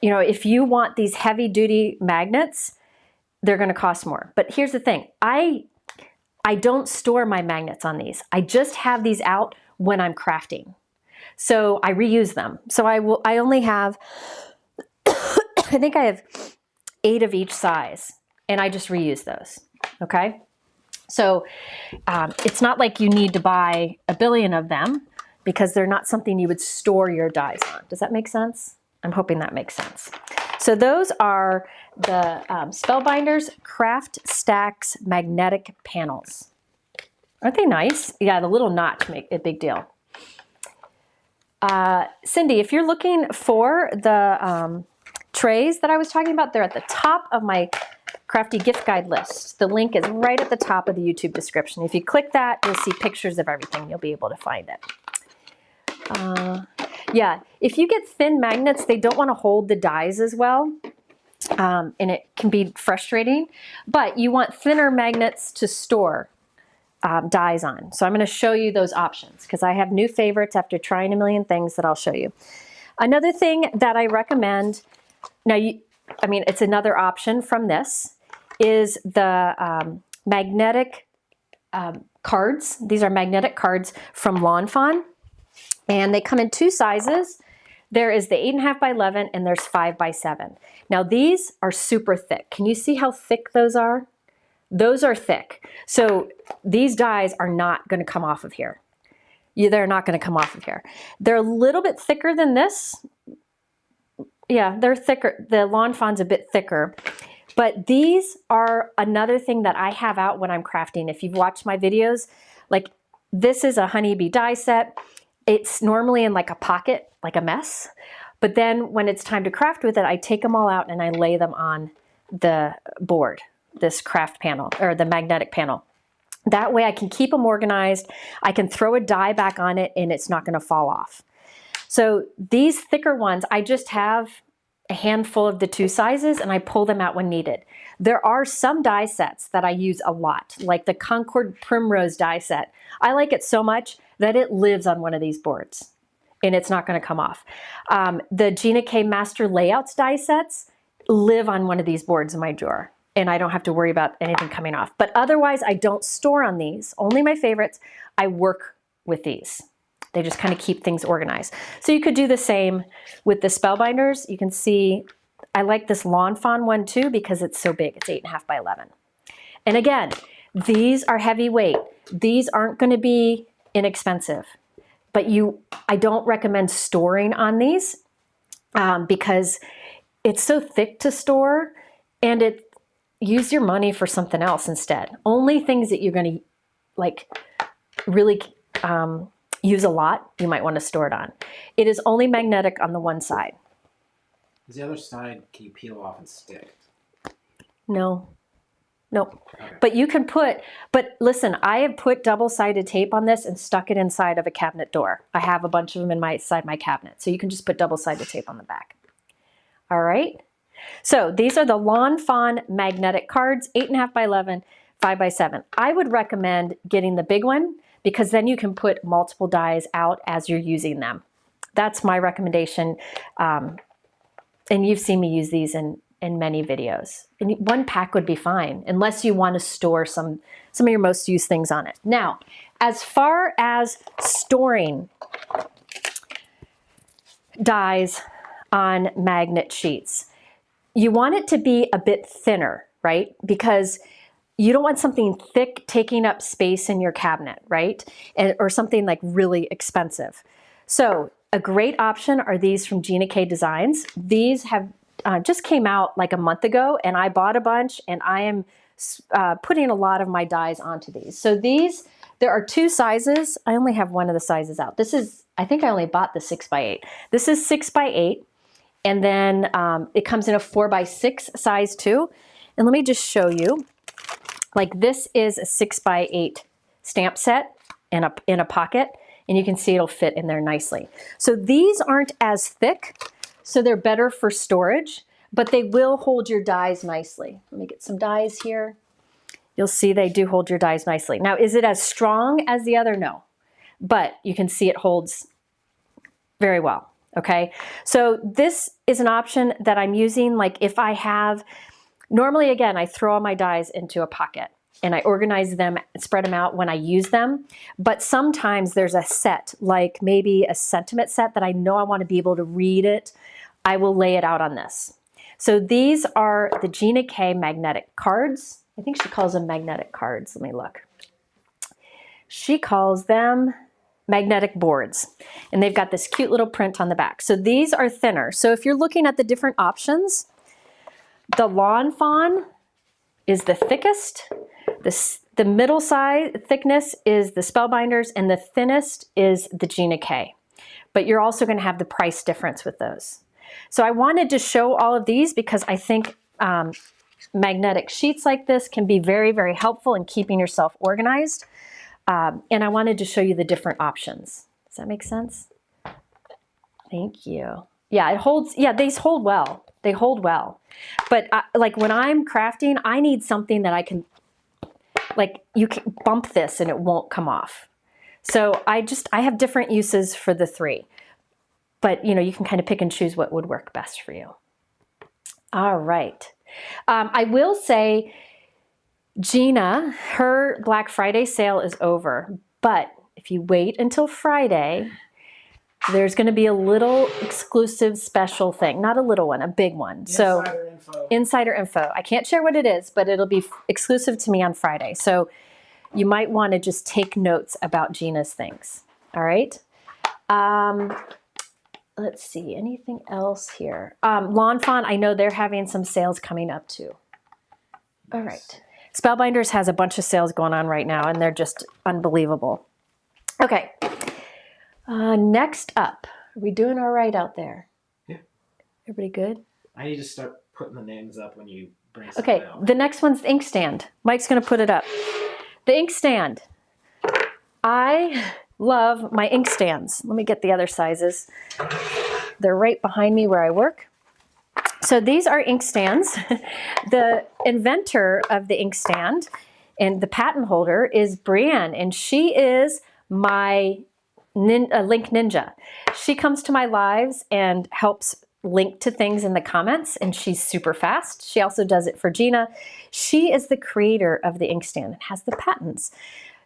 if you want these heavy duty magnets, they're gonna cost more. But here's the thing, I don't store my magnets on these. I just have these out when I'm crafting. So I reuse them. So I only have, I think I have 8 of each size, and I just reuse those, okay? So it's not like you need to buy a billion of them, because they're not something you would store your dies on. Does that make sense? I'm hoping that makes sense. So those are the Spellbinders Craft Stax magnetic panels. Aren't they nice? Yeah, the little notch make a big deal. Cindy, if you're looking for the trays that I was talking about, they're at the top of my Crafty gift guide list. The link is right at the top of the YouTube description. If you click that, you'll see pictures of everything. You'll be able to find it. Yeah, if you get thin magnets, they don't want to hold the dies as well, and it can be frustrating, but you want thinner magnets to store dies on. So I'm going to show you those options, because I have new favorites after trying a million things that I'll show you. Another thing that I recommend, now it's another option from this, is the magnetic cards. These are magnetic cards from Lawn Fawn. And they come in 2 sizes. There is the 8.5 by 11, and there's 5 by 7. Now these are super thick. Can you see how thick those are? Those are thick. So these dies are not going to come off of here. They're not going to come off of here. They're a little bit thicker than this. Yeah, they're thicker. The Lawn Fawn's a bit thicker. But these are another thing that I have out when I'm crafting. If you've watched my videos, like this is a honeybee die set. It's normally in like a pocket, like a mess. But then when it's time to craft with it, I take them all out and I lay them on the board, this craft panel, or the magnetic panel. That way I can keep them organized. I can throw a die back on it and it's not going to fall off. So these thicker ones, I just have a handful of the 2 sizes, and I pull them out when needed. There are some die sets that I use a lot, like the Concord Primrose die set. I like it so much that it lives on one of these boards, and it's not going to come off. The Gina K Master Layouts die sets live on one of these boards in my drawer, and I don't have to worry about anything coming off. But otherwise, I don't store on these, only my favorites. I work with these. They just kind of keep things organized. So you could do the same with the Spellbinders. You can see, I like this Lawn Fawn one too because it's so big. It's 8.5 by 11. And again, these are heavyweight. These aren't going to be inexpensive, but I don't recommend storing on these because it's so thick to store, and use your money for something else instead. Only things that you're going to like really use a lot, you might want to store it on. It is only magnetic on the one side. Is the other side, can you peel off and stick? No. Nope. Okay. But you can but listen, I have put double-sided tape on this and stuck it inside of a cabinet door. I have a bunch of them inside my cabinet. So you can just put double-sided tape on the back. All right. So these are the Lawn Fawn magnetic cards, 8.5 by 11, 5 by 7. I would recommend getting the big one because then you can put multiple dies out as you're using them. That's my recommendation. And you've seen me use these in many videos. And one pack would be fine, unless you want to store some of your most used things on it. Now, as far as storing dies on magnet sheets, you want it to be a bit thinner, right? Because you don't want something thick taking up space in your cabinet, right? Or something like really expensive. So a great option are these from Gina K Designs. These have just came out like a month ago, and I bought a bunch, and I am putting a lot of my dies onto these. So these, there are two sizes. I only have one of the sizes out. This is, I think I only bought the 6 by 8. This is 6 by 8, and then it comes in a 4 by 6 size too. And let me just show you. Like this is a 6 by 8 stamp set in a pocket, and you can see it'll fit in there nicely. So these aren't as thick, so they're better for storage, but they will hold your dies nicely. Let me get some dies here. You'll see they do hold your dies nicely. Now, is it as strong as the other? No, but you can see it holds very well, okay? So this is an option that I'm using, like if I have, normally again, I throw all my dies into a pocket and I organize them, spread them out when I use them. But sometimes there's a set, like maybe a sentiment set that I know I want to be able to read it. I will lay it out on this. So these are the Gina K magnetic cards. I think she calls them magnetic cards. Let me look. She calls them magnetic boards, and they've got this cute little print on the back. So these are thinner. So if you're looking at the different options, the Lawn Fawn is the thickest. The middle size thickness is the Spellbinders, and the thinnest is the Gina K. But you're also going to have the price difference with those. So I wanted to show all of these because I think magnetic sheets like this can be very, very helpful in keeping yourself organized. And I wanted to show you the different options. Does that make sense? Thank you. Yeah, it holds, yeah, these hold well. They hold well. But like when I'm crafting, I need something that I can, like you can bump this and it won't come off. So I have different uses for the three. But you know, you can kind of pick and choose what would work best for you. All right. I will say, Gina, her Black Friday sale is over, but if you wait until Friday, there's going to be a little exclusive special thing. Not a little one, a big one. Insider info. Insider info. I can't share what it is, but it'll be exclusive to me on Friday. So you might want to just take notes about Gina's things. All right. Let's see, anything else here? Lawn Fawn, I know they're having some sales coming up too. All right. Spellbinders has a bunch of sales going on right now, and they're just unbelievable. Okay. Next up, are we doing all right out there? Yeah. Everybody good? I need to start putting the names up when you bring something Okay, out. the next one's the inkstand. Mike's going to put it up. The inkstand. I love my inkstands. Let me get the other sizes. They're right behind me where I work. So these are inkstands. The inventor of the inkstand and the patent holder is Brienne, and she is my link ninja. She comes to my lives and helps link to things in the comments, and she's super fast. She also does it for Gina. She is the creator of the inkstand and has the patents.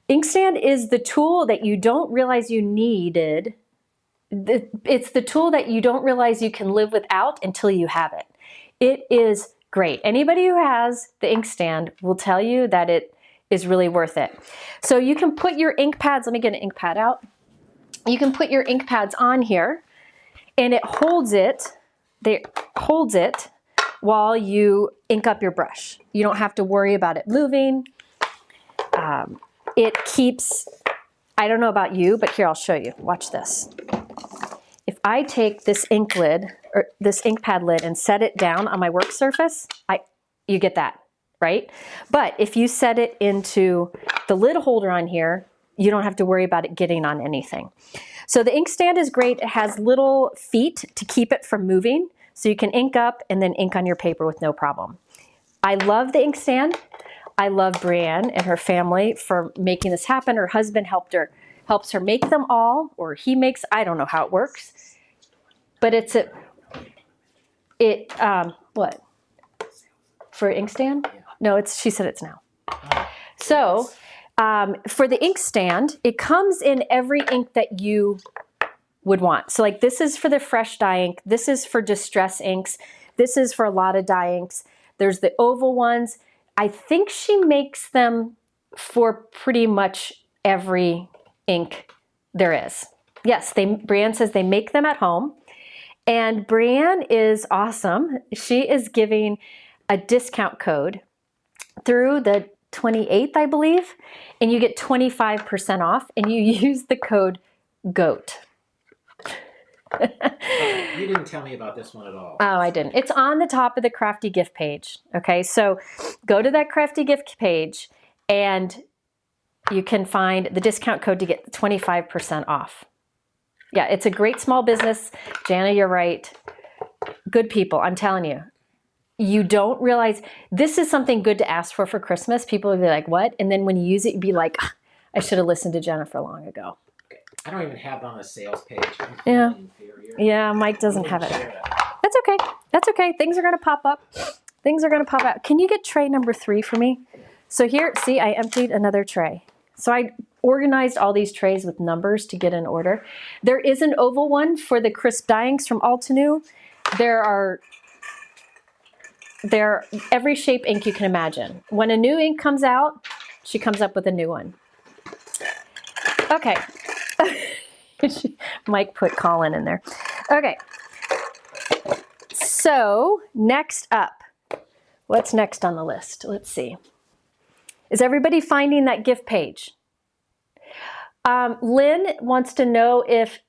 Inkstand is the tool that you don't realize you needed. It's the tool that you don't realize you can live without until you have it. It is great. Anybody who has the inkstand will tell you that it is really worth it. So you can put your ink pads, let me get an ink pad out. You can put your ink pads on here and it holds it, while you ink up your brush. You don't have to worry about it moving. It keeps, I don't know about you, but here I'll show you. Watch this. If I take this ink lid, or this ink pad lid, and set it down on my work surface, you get that, right? But if you set it into the lid holder on here, you don't have to worry about it getting on anything. So the inkstand is great. It has little feet to keep it from moving, so you can ink up and then ink on your paper with no problem. I love the inkstand. I love Brianne and her family for making this happen. Her husband helps her make them all, or he makes, I don't know how it works. But what? For inkstand? No, she said it's now. So for the inkstand, it comes in every ink that you would want. So like this is for the fresh dye ink. This is for distress inks. This is for a lot of dye inks. There's the oval ones. I think she makes them for pretty much every ink there is. Yes, Brianne says they make them at home. And Brianne is awesome. She is giving a discount code through the 28th, I believe, and you get 25% off, and you use the code GOAT. You didn't tell me about this one at all. Oh, I didn't. It's on the top of the Crafty gift page. Okay, so go to that Crafty gift page and you can find the discount code to get 25% off. Yeah, it's a great small business. Jana, you're right. Good people, I'm telling you. You don't realize this is something good to ask for Christmas. People will be like, what? And then when you use it, you'd be like, I should have listened to Jennifer long ago. I don't even have it on the sales page. Yeah. Yeah, Mike doesn't have it. That's okay. That's okay. Things are going to pop up. Things are going to pop out. Can you get tray number 3 for me? So here, see, I emptied another tray. So I organized all these trays with numbers to get in order. There is an oval one for the crisp dye inks from Altenew. They're every shape ink you can imagine. When a new ink comes out, she comes up with a new one. Okay. Mike put Colin in there. Okay. So next up, what's next on the list? Let's see. Is everybody finding that gift page? Lynn wants to know if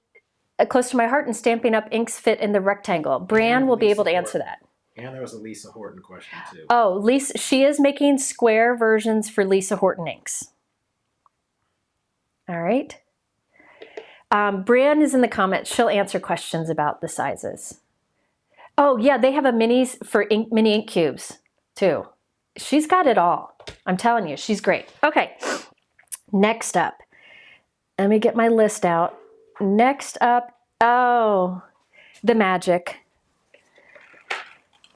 Close to My Heart and Stamping Up inks fit in the rectangle. Brianne will be able to answer that. And there was a Lisa Horton question too. Oh, Lisa, she is making square versions for Lisa Horton inks. All right. Brianne is in the comments. She'll answer questions about the sizes. Oh yeah, they have a minis for mini ink cubes too. She's got it all. I'm telling you, she's great. Okay, next up. Let me get my list out. Next up, oh, the magic.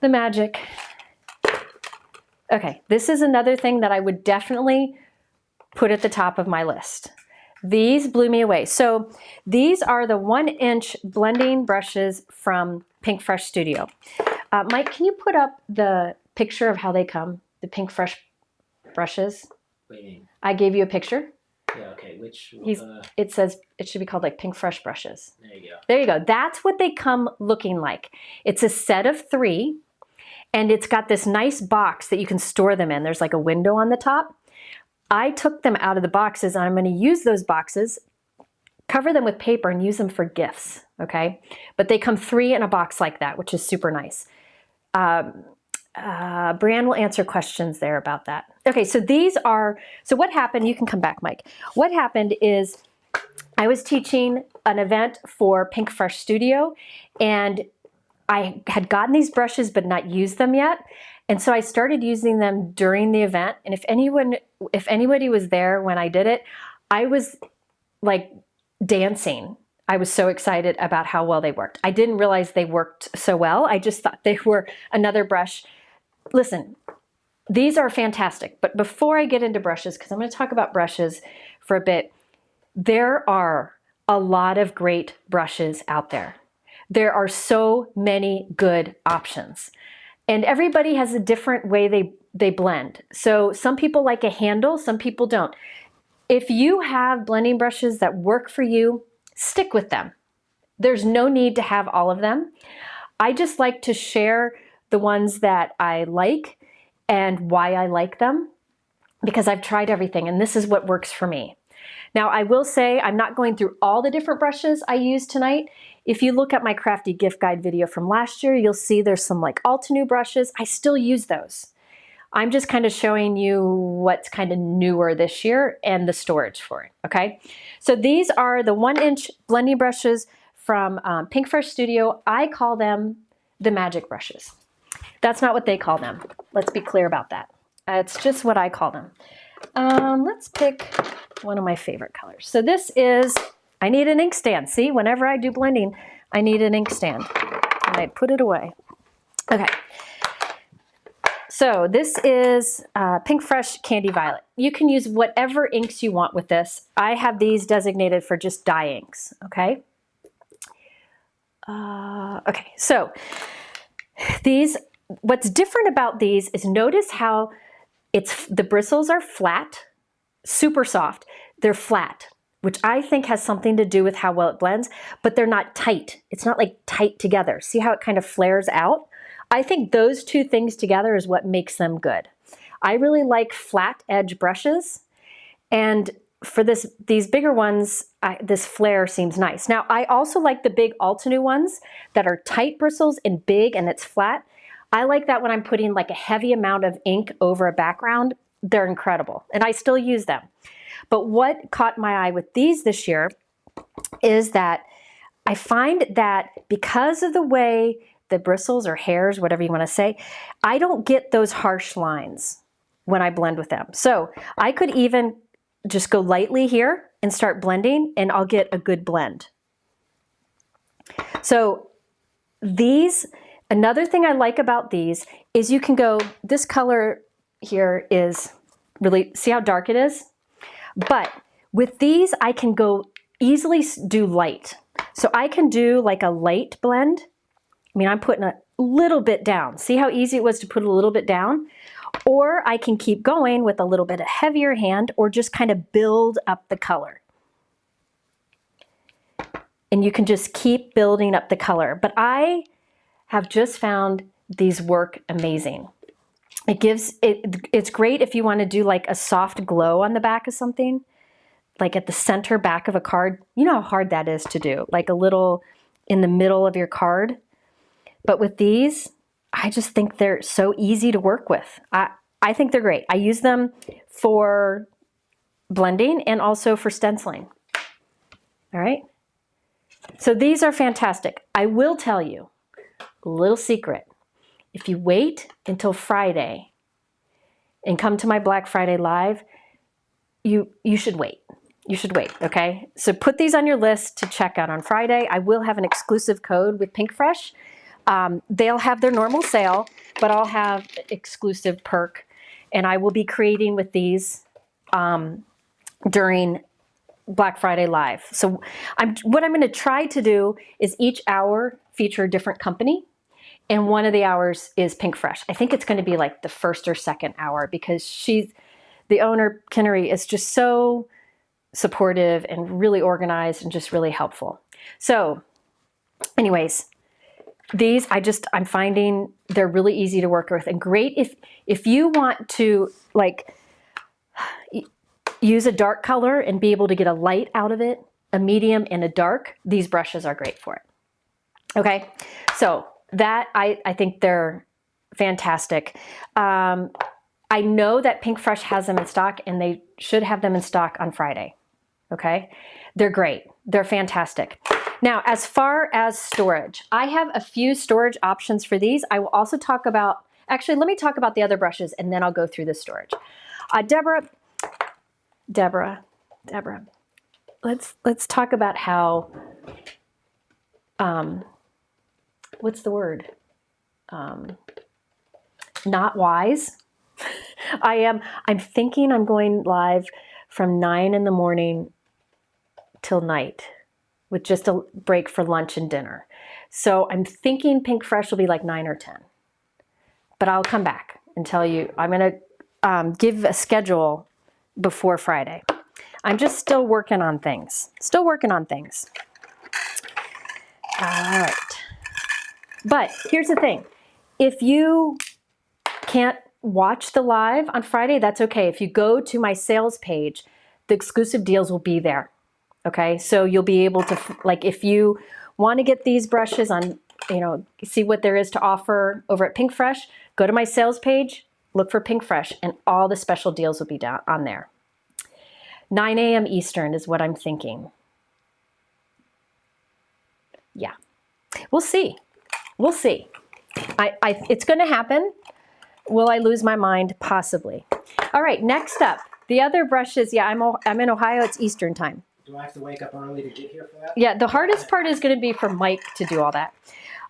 The magic. Okay, this is another thing that I would definitely put at the top of my list. These blew me away. So these are the 1-inch blending brushes from Pinkfresh Studio. Mike, can you put up the picture of how they come? The Pinkfresh brushes? What do you mean? I gave you a picture. Yeah, okay. Which? It says it should be called like Pinkfresh brushes. There you go. There you go. That's what they come looking like. It's a set of 3, and it's got this nice box that you can store them in. There's like a window on the top. I took them out of the boxes, and I'm going to use those boxes, cover them with paper, and use them for gifts, okay? But they come 3 in a box like that, which is super nice. Brianne will answer questions there about that. Okay, so these are, so what happened, you can come back, Mike. What happened is I was teaching an event for Pinkfresh Studio, and I had gotten these brushes but not used them yet. And so I started using them during the event. And if anybody was there when I did it, I was like dancing. I was so excited about how well they worked. I didn't realize they worked so well. I just thought they were another brush. Listen, these are fantastic. But before I get into brushes, because I'm going to talk about brushes, for a bit, there are a lot of great brushes out there. There are so many good options. And everybody has a different way they blend. So some people like a handle, some people don't. If you have blending brushes that work for you, stick with them. There's no need to have all of them. I just like to share the ones that I like and why I like them, because I've tried everything and this is what works for me. Now I will say I'm not going through all the different brushes I use tonight. If you look at my Crafty gift guide video from last year, you'll see there's some like Altenew brushes. I still use those. I'm just kind of showing you what's kind of newer this year and the storage for it, okay? So these are the 1-inch blending brushes from Pinkfresh Studio. I call them the magic brushes. That's not what they call them. Let's be clear about that. It's just what I call them. Let's pick one of my favorite colors. So this is, I need an ink stand. See, whenever I do blending, I need an ink stand. And I put it away. Okay. So this is Pinkfresh Candy Violet. You can use whatever inks you want with this. I have these designated for just dye inks, okay? Okay, so these, what's different about these is notice how the bristles are flat, super soft. They're flat, which I think has something to do with how well it blends, but they're not tight. It's not like tight together. See how it kind of flares out? I think those two things together is what makes them good. I really like flat edge brushes, and for these bigger ones, this flare seems nice. Now, I also like the big Altenew ones that are tight bristles and big and it's flat. I like that when I'm putting like a heavy amount of ink over a background. They're incredible, and I still use them. But what caught my eye with these this year is that I find that because of the way the bristles or hairs, whatever you want to say, I don't get those harsh lines when I blend with them. So I could even just go lightly here and start blending and I'll get a good blend. So these, another thing I like about these is you can go, this color here is really, see how dark it is? But with these, I can go easily do light. So I can do like a light blend. I mean, I'm putting a little bit down. See how easy it was to put a little bit down? Or I can keep going with a little bit of heavier hand or just kind of build up the color. And you can just keep building up the color. But I have just found these work amazing. It gives, it's great if you want to do like a soft glow on the back of something, like at the center back of a card. You know how hard that is to do, like a little in the middle of your card. But with these, I just think they're so easy to work with. I think they're great. I use them for blending and also for stenciling. All right. So these are fantastic. I will tell you a little secret. If you wait until Friday and come to my Black Friday Live, you should wait. You should wait, okay? So put these on your list to check out on Friday. I will have an exclusive code with Pinkfresh. They'll have their normal sale, but I'll have exclusive perk, and I will be creating with these during Black Friday Live. So what I'm going to try to do is each hour feature a different company, and one of the hours is Pinkfresh. I think it's going to be like the first or second hour because the owner, Kinnery, is just so supportive and really organized and just really helpful. So anyways, these I'm finding they're really easy to work with and great if you want to like use a dark color and be able to get a light out of it, a medium and a dark, these brushes are great for it. Okay, so that I think they're fantastic. I know that Pinkfresh has them in stock and they should have them in stock on Friday. Okay, they're great. They're fantastic. Now, as far as storage, I have a few storage options for these. I will also talk about, actually, let me talk about the other brushes and then I'll go through the storage. Deborah, let's talk about how, what's the word? Not wise. I'm thinking I'm going live from 9 in the morning till night, with just a break for lunch and dinner. So I'm thinking Pink Fresh will be like 9 or 10. But I'll come back and tell you. I'm going to give a schedule before Friday. I'm just still working on things. Still working on things. All right. But here's the thing. If you can't watch the live on Friday, that's okay. If you go to my sales page, the exclusive deals will be there. Okay, so you'll be able to, like, if you want to get these brushes on, you know, see what there is to offer over at Pink Fresh, go to my sales page, look for Pink Fresh, and all the special deals will be down on there. 9 a.m. Eastern is what I'm thinking. Yeah, we'll see. We'll see. It's going to happen. Will I lose my mind? Possibly. All right, next up, the other brushes. Yeah, I'm in Ohio. It's Eastern time. Do I have to wake up early to get here for that? Yeah, the hardest part is going to be for Mike to do all that.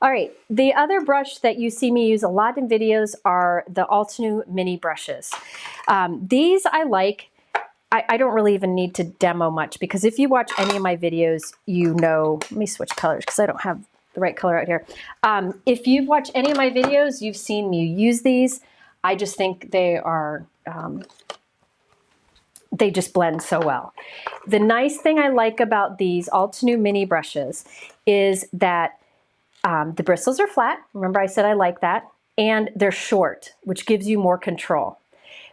All right, the other brush that you see me use a lot in videos are the Altenew mini brushes. These I like. I don't really even need to demo much, because if you watch any of my videos, you know, let me switch colors because I don't have the right color out here. If you've watched any of my videos, you've seen me use these. I just think they are, they just blend so well. The nice thing I like about these Altenew mini brushes is that the bristles are flat. Remember I said I like that. And they're short, which gives you more control.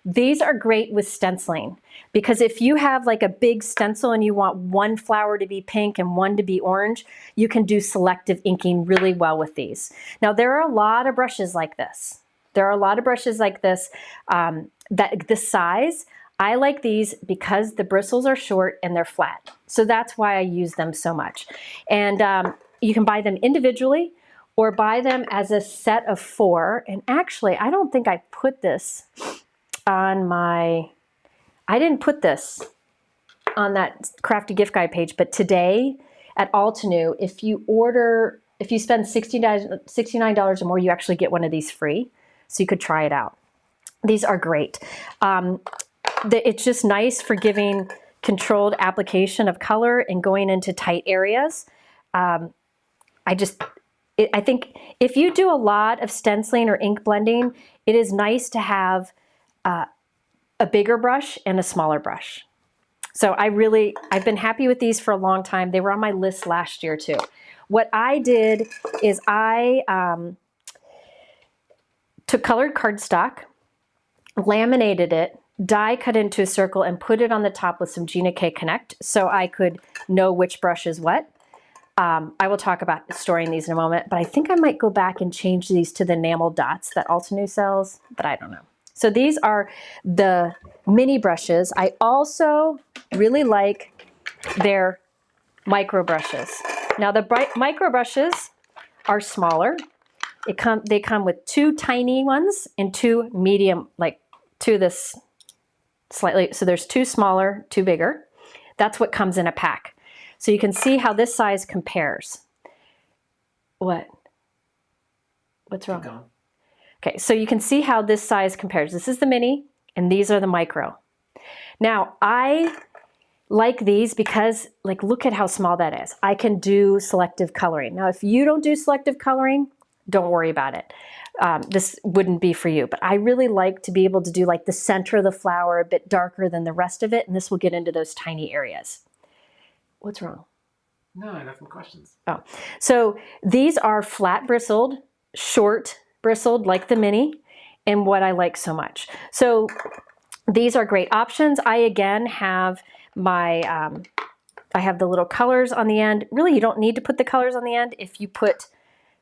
These are great with stenciling, because if you have like a big stencil and you want one flower to be pink and one to be orange, you can do selective inking really well with these. Now, there are a lot of brushes like this. There are a lot of brushes like this, that this size. I like these because the bristles are short and they're flat. So that's why I use them so much. And you can buy them individually or buy them as a set of 4. And actually, I don't think I put this on my, I didn't put this on that Crafty gift guide page, but today at Altenew, if you spend $69 or more, you actually get one of these free. So you could try it out. These are great. It's just nice for giving controlled application of color and going into tight areas. I think if you do a lot of stenciling or ink blending, it is nice to have a bigger brush and a smaller brush. So I've been happy with these for a long time. They were on my list last year too. What I did is I took colored cardstock, laminated it, die cut into a circle, and put it on the top with some Gina K Designs so I could know which brush is what. I will talk about storing these in a moment, but I think I might go back and change these to the enamel dots that Altenew sells, but I don't know. So these are the mini brushes. I also really like their micro brushes. Now the micro brushes are smaller. They come with 2 tiny ones and 2 medium, like 2 this slightly. So there's 2 smaller, 2 bigger. That's what comes in a pack. So you can see how this size compares. What's wrong? Okay, so you can see how this size compares. This is the mini, and these are the micro. Now, I like these because, like, look at how small that is. I can do selective coloring. Now, if you don't do selective coloring, don't worry about it. This wouldn't be for you, but I really like to be able to do like the center of the flower a bit darker than the rest of it, and this will get into those tiny areas. What's wrong? No, I got some questions. Oh, so these are flat bristled, short bristled like the mini, and what I like so much. So these are great options. I again have my, I have the little colors on the end. Really, you don't need to put the colors on the end if you put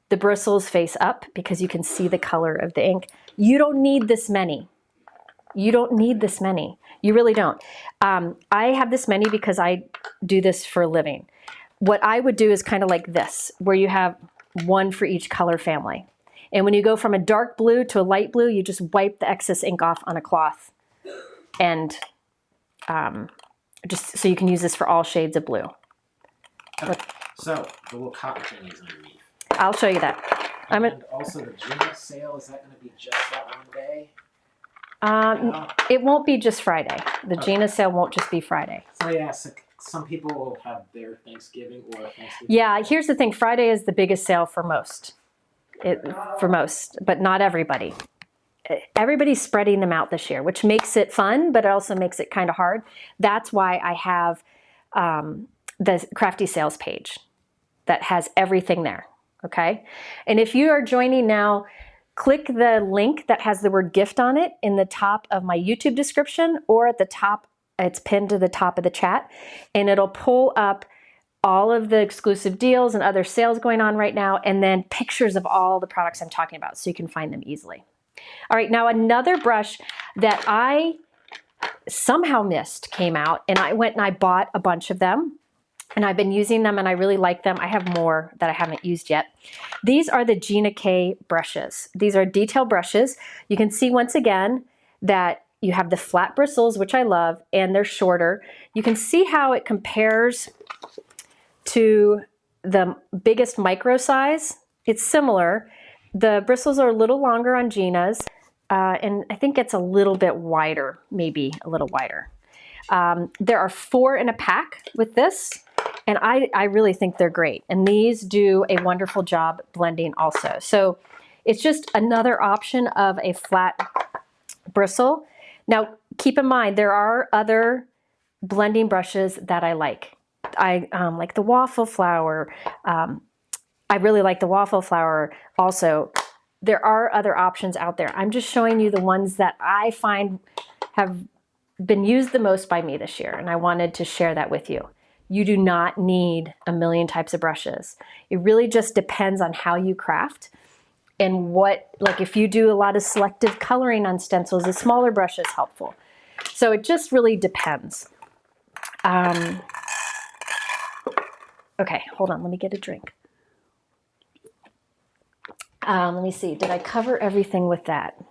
the bristles face up, because you can see the color of the ink. You don't need this many. You don't need this many. You really don't. I have this many because I do this for a living. What I would do is kind of like this, where you have one for each color family. And when you go from a dark blue to a light blue, you just wipe the excess ink off on a cloth. And just so you can use this for all shades of blue. Okay. So the little copper thing is underneath. I'll show you that. And also the Gina sale, is that going to be just that one day? It won't be just Friday. The Gina sale won't just be Friday. So yeah, some people will have their Thanksgiving or Thanksgiving. Yeah, here's the thing. Friday is the biggest sale for most. For most, but not everybody. Everybody's spreading them out this year, which makes it fun, but it also makes it kind of hard. That's why I have the Crafty sales page that has everything there, okay? And if you are joining now, click the link that has the word gift on it in the top of my YouTube description, or at the top, it's pinned to the top of the chat, and it'll pull up all of the exclusive deals and other sales going on right now, and then pictures of all the products I'm talking about so you can find them easily. All right, now another brush that I somehow missed came out, and I went and I bought a bunch of them, and I've been using them and I really like them. I have more that I haven't used yet. These are the Gina K brushes. These are detail brushes. You can see once again that you have the flat bristles, which I love, and they're shorter. You can see how it compares to the biggest micro size. It's similar. The bristles are a little longer on Gina's, and I think it's a little bit wider, maybe a little wider. There are 4 in a pack with this, and I really think they're great. And these do a wonderful job blending also. So it's just another option of a flat bristle. Now, keep in mind, there are other blending brushes that I like. I like the waffle flower. I really like the waffle flower also. There are other options out there. I'm just showing you the ones that I find have been used the most by me this year, and I wanted to share that with you. You do not need a million types of brushes. It really just depends on how you craft and what, like if you do a lot of selective coloring on stencils, a smaller brush is helpful. So it just really depends. Okay, hold on, let me get a drink. Let me see, did I cover everything with that?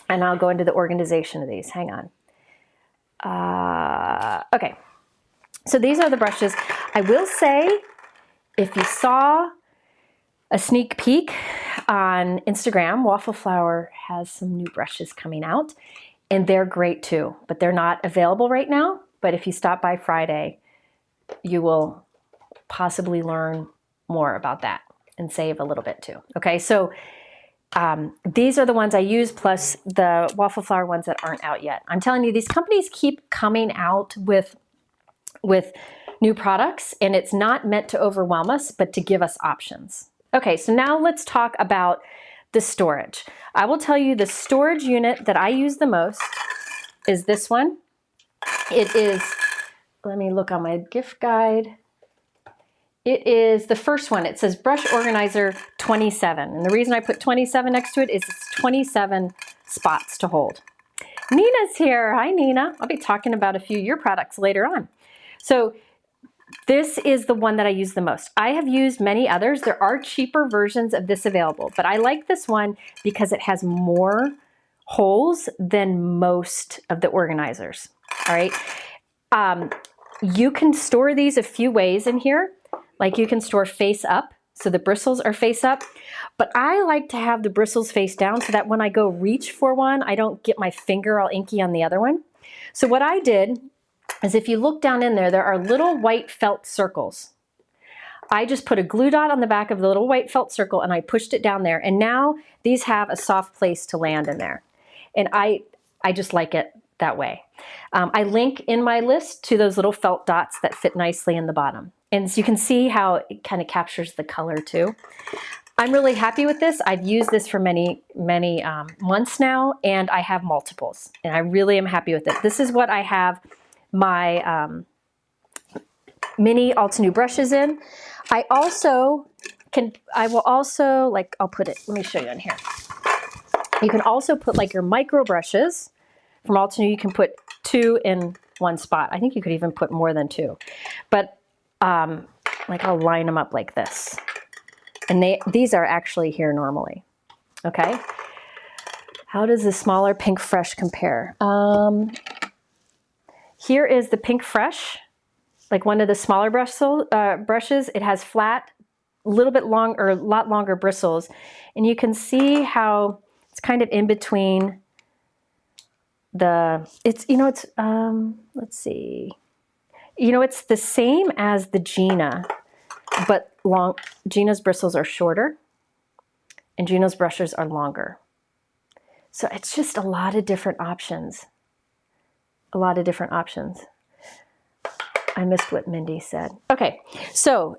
And I'll go into the organization of these, hang on. Okay, so these are the brushes. I will say, if you saw a sneak peek on Instagram, Waffle Flower has some new brushes coming out, and they're great too, but they're not available right now. But if you stop by Friday, you will possibly learn more about that and save a little bit too. Okay, so these are the ones I use, plus the Waffle Flower ones that aren't out yet. I'm telling you, these companies keep coming out with new products, and it's not meant to overwhelm us, but to give us options. Okay, so now let's talk about the storage. I will tell you the storage unit that I use the most is this one. It is, let me look on my gift guide. It is the first one. It says Brush Organizer 27. And the reason I put 27 next to it is it's 27 spots to hold. Nina's here. Hi, Nina. I'll be talking about a few of your products later on. So this is the one that I use the most. I have used many others. There are cheaper versions of this available, but I like this one because it has more holes than most of the organizers. All right. You can store these a few ways in here. Like you can store face up, so the bristles are face up, but I like to have the bristles face down so that when I go reach for one, I don't get my finger all inky on the other one. So what I did is, if you look down in there, there are little white felt circles. I just put a glue dot on the back of the little white felt circle and I pushed it down there, and now these have a soft place to land in there. And I just like it that way. I link in my list to those little felt dots that fit nicely in the bottom. And so you can see how it kind of captures the color too. I'm really happy with this. I've used this for many months now, and I have multiples, and I really am happy with it. This is what I have my mini Altenew brushes in. I will also, like, I'll put it, let me show you in here. You can also put like your micro brushes from Altenew. You can put 2 in one spot. I think you could even put more than 2. But like I'll line them up like this. And these are actually here normally. Okay. How does the smaller Pink Fresh compare? Here is the Pink Fresh, like one of the smaller brushes. It has flat, a little bit long, or a lot longer bristles. And you can see how it's kind of in between it's, you know, it's, let's see. You know, it's the same as the Gina, but Gina's bristles are shorter and Gina's brushes are longer. So it's just a lot of different options. A lot of different options. I missed what Mindy said. Okay, so,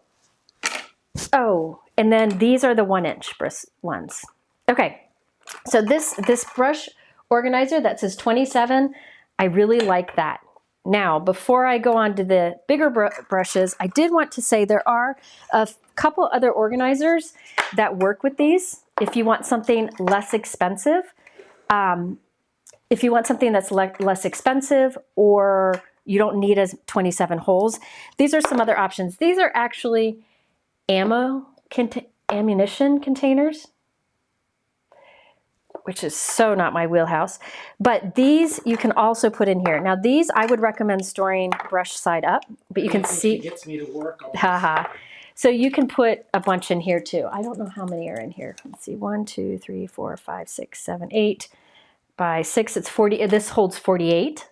oh, and then these are the 1-inch ones. Okay, so this brush organizer that says 27, I really like that. Now, before I go on to the bigger brushes, I did want to say there are a couple other organizers that work with these. If you want something less expensive, if you want something that's less expensive, or you don't need as 27 holes, these are some other options. These are actually ammunition containers, which is so not my wheelhouse. But these you can also put in here. Now these I would recommend storing brush side up, but you can see. It gets me to work. Haha. So you can put a bunch in here too. I don't know how many are in here. Let's see, 1, 2, 3, 4, 5, 6, 7, 8. By 6, it's 40. This holds 48.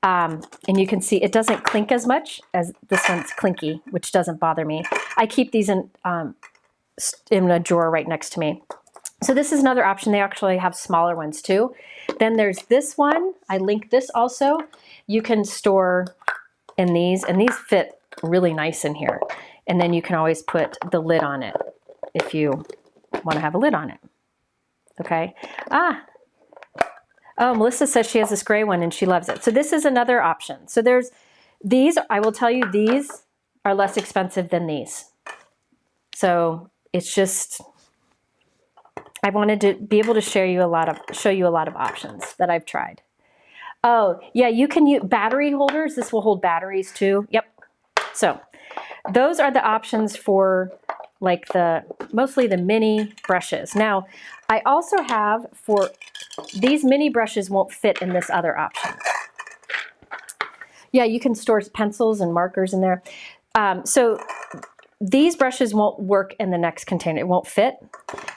And you can see it doesn't clink as much as this one's clinky, which doesn't bother me. I keep these in a drawer right next to me. So this is another option. They actually have smaller ones too. Then there's this one. I linked this also. You can store in these, and these fit really nice in here. And then you can always put the lid on it if you want to have a lid on it. Okay. Oh, Melissa says she has this gray one and she loves it. So this is another option. So there's these, I will tell you, these are less expensive than these. So it's just, I wanted to be able to show you a lot of options that I've tried. Oh, yeah, you can use battery holders. This will hold batteries too. Yep. So those are the options for like mostly the mini brushes. Now, I also have these mini brushes won't fit in this other option. Yeah, you can store pencils and markers in there. So these brushes won't work in the next container. It won't fit.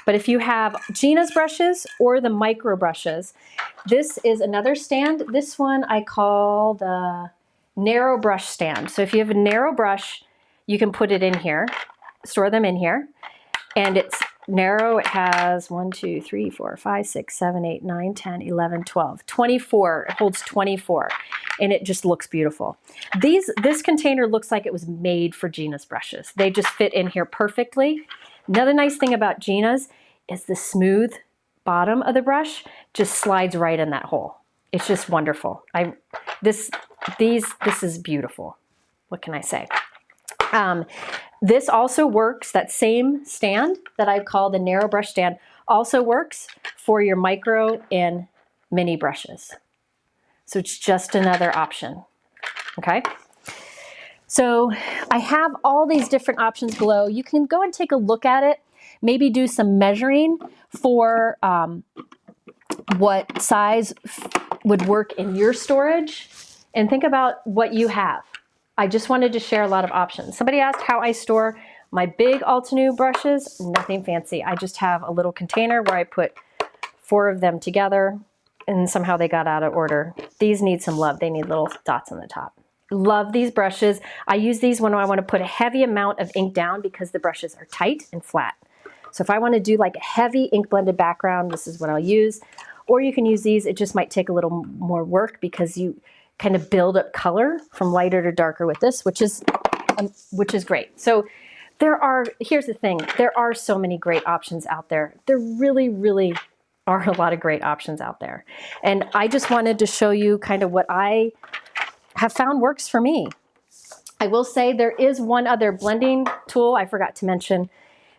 But if you have Gina's brushes or the micro brushes, this is another stand. This one I call the narrow brush stand. So if you have a narrow brush, you can put it in here, store them in here. And it's narrow. It has 1, 2, 3, 4, 5, 6, 7, 8, 9, 10, 11, 12, 24. It holds 24. And it just looks beautiful. This container looks like it was made for Gina's brushes. They just fit in here perfectly. Another nice thing about Gina's is the smooth bottom of the brush just slides right in that hole. It's just wonderful. This is beautiful. What can I say? This also works, that same stand that I call the narrow brush stand also works for your micro and mini brushes. So it's just another option, okay? So I have all these different options below. You can go and take a look at it, maybe do some measuring for what size would work in your storage, and think about what you have. I just wanted to share a lot of options. Somebody asked how I store my big Altenew brushes. Nothing fancy. I just have a little container where I put 4 of them together, and somehow they got out of order. These need some love. They need little dots on the top. Love these brushes. I use these when I want to put a heavy amount of ink down because the brushes are tight and flat. So if I want to do like a heavy ink blended background, this is what I'll use. Or you can use these. It just might take a little more work because you kind of build up color from lighter to darker with this, which is great. So here's the thing, there are so many great options out there. There really, really are a lot of great options out there. And I just wanted to show you kind of what I have found works for me. I will say there is one other blending tool I forgot to mention,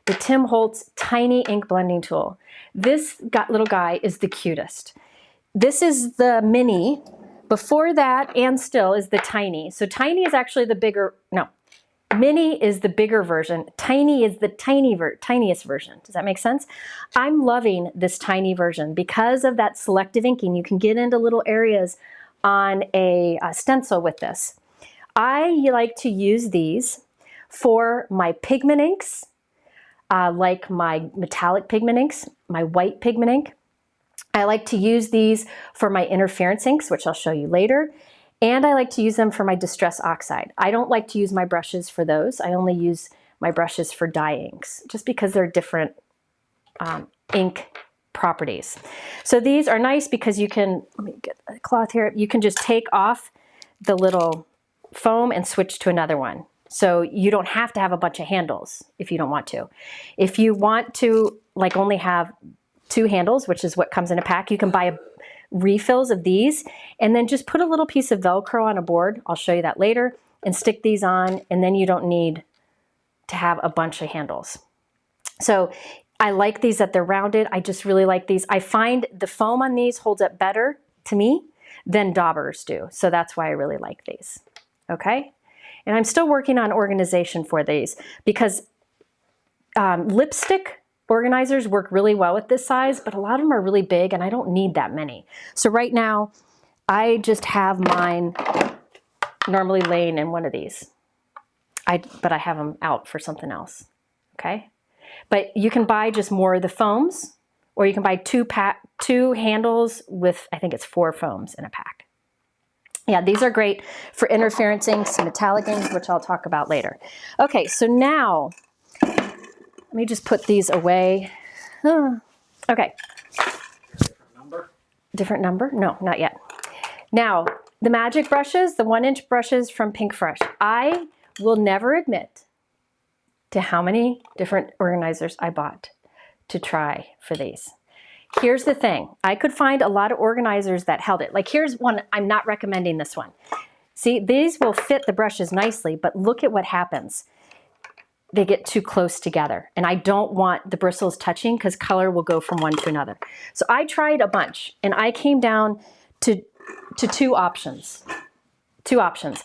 the Holtz Tiny ink blending tool. This little guy is the cutest. This is the mini. Before that, and still, is the Tiny. So Tiny is actually the bigger, no, Mini is the bigger version. Tiny is the tiniest version. Does that make sense? I'm loving this tiny version because of that selective inking. You can get into little areas on a stencil with this. I like to use these for my pigment inks, like my metallic pigment inks, my white pigment ink. I like to use these for my interference inks, which I'll show you later. And I like to use them for my distress oxide. I don't like to use my brushes for those. I only use my brushes for dye inks, just because they're different ink properties. So these are nice because you can, let me get a cloth here, you can just take off the little foam and switch to another one. So you don't have to have a bunch of handles if you don't want to. If you want to like only have 2 handles, which is what comes in a pack, you can buy refills of these and then just put a little piece of Velcro on a board. I'll show you that later, and stick these on, and then you don't need to have a bunch of handles. So I like these that they're rounded. I just really like these. I find the foam on these holds up better to me than daubers do. So that's why I really like these. Okay. And I'm still working on organization for these because lipstick organizers work really well with this size, but a lot of them are really big and I don't need that many. So right now I just have mine normally laying in one of these. But I have them out for something else. Okay. But you can buy just more of the foams, or you can buy 2 handles with, I think it's 4 foams in a pack. Yeah, these are great for interference inks, metallic inks, which I'll talk about later. Okay, so now, let me just put these away. Okay. Different number? Different number? No, not yet. Now, the magic brushes, the 1-inch brushes from Pink Fresh. I will never admit to how many different organizers I bought to try for these. Here's the thing. I could find a lot of organizers that held it. Like here's one, I'm not recommending this one. See, these will fit the brushes nicely, but look at what happens. They get too close together, and I don't want the bristles touching because color will go from one to another. So I tried a bunch, and I came down to 2 options. 2 options.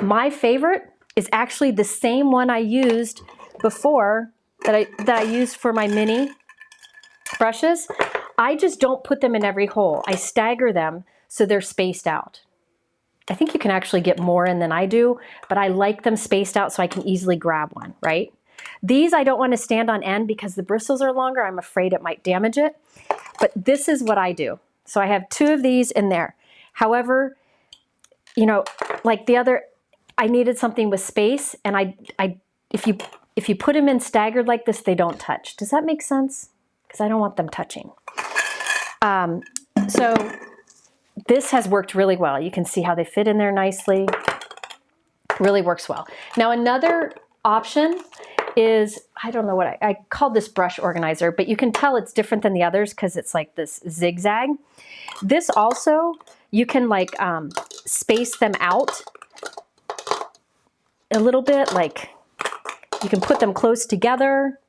My favorite is actually the same one I used before that I used for my mini brushes. I just don't put them in every hole. I stagger them so they're spaced out. I think you can actually get more in than I do, but I like them spaced out so I can easily grab one, right? These I don't want to stand on end because the bristles are longer. I'm afraid it might damage it, but this is what I do. So I have 2 of these in there. However, you know, like the other, I needed something with space, and if you put them in staggered like this, they don't touch. Does that make sense? Because I don't want them touching. So this has worked really well. You can see how they fit in there nicely. Really works well. Now another option is, I don't know what I called this brush organizer, but you can tell it's different than the others because it's like this zigzag. This also, you can like space them out a little bit, like you can put them close together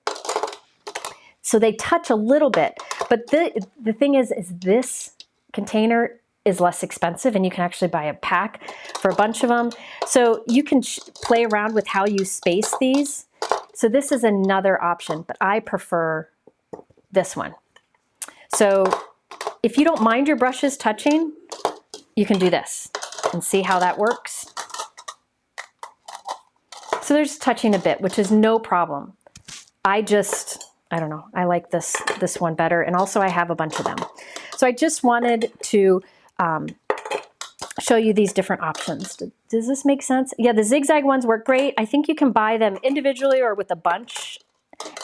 so they touch a little bit. But the thing is this container is less expensive, and you can actually buy a pack for a bunch of them. So you can play around with how you space these. So this is another option, but I prefer this one. So if you don't mind your brushes touching, you can do this and see how that works. So there's touching a bit, which is no problem. I don't know, I like this one better. And also I have a bunch of them. So I just wanted to show you these different options. Does this make sense? Yeah, the zigzag ones work great. I think you can buy them individually or with a bunch,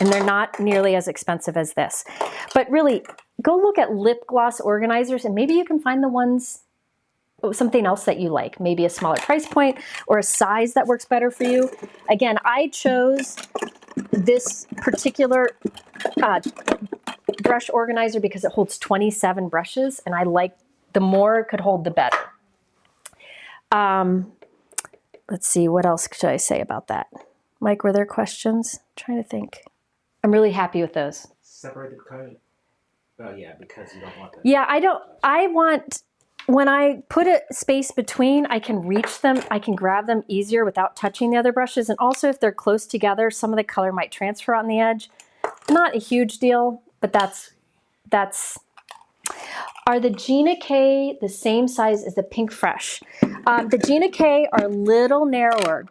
and they're not nearly as expensive as this. But really, go look at lip gloss organizers, and maybe you can find the ones, something else that you like, maybe a smaller price point or a size that works better for you. Again, I chose this particular brush organizer because it holds 27 brushes, and I like the more it could hold, the better. Let's see, what else should I say about that? Mike, were there questions? I'm trying to think. I'm really happy with those. Separated color? Oh yeah, because you don't want that. Yeah, I want, when I put a space between, I can reach them, I can grab them easier without touching the other brushes. And also if they're close together, some of the color might transfer on the edge. Not a huge deal, but that's. Are the Gina K the same size as the Pink Fresh? The Gina K are a little narrower.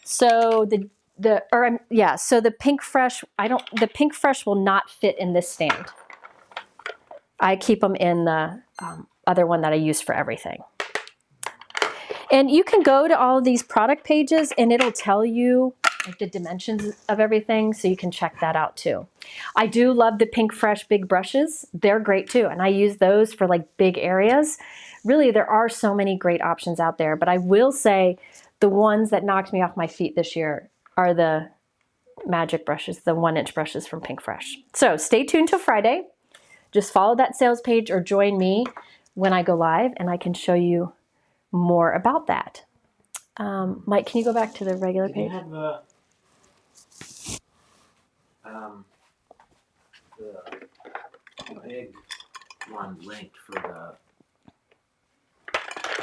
So so the Pink Fresh, the Pink Fresh will not fit in this stand. I keep them in the other one that I use for everything. And you can go to all of these product pages and it'll tell you like the dimensions of everything, so you can check that out too. I do love the Pink Fresh big brushes. They're great too, and I use those for like big areas. Really, there are so many great options out there, but I will say the ones that knocked me off my feet this year are the magic brushes, the 1-inch brushes from Pink Fresh. So stay tuned till Friday. Just follow that sales page or join me when I go live and I can show you more about that. Mike, can you go back to the regular page? You have the big one linked for the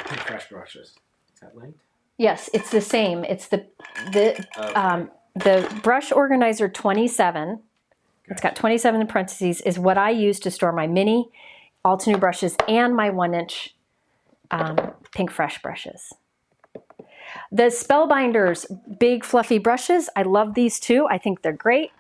Pink Fresh brushes. Is that linked? Yes, it's the same. It's the brush organizer 27. Gotcha. It's got 27 in parentheses, is what I use to store my mini Altenew brushes and my 1-inch Pink Fresh brushes. The Spellbinders big fluffy brushes, I love these too. I think they're great.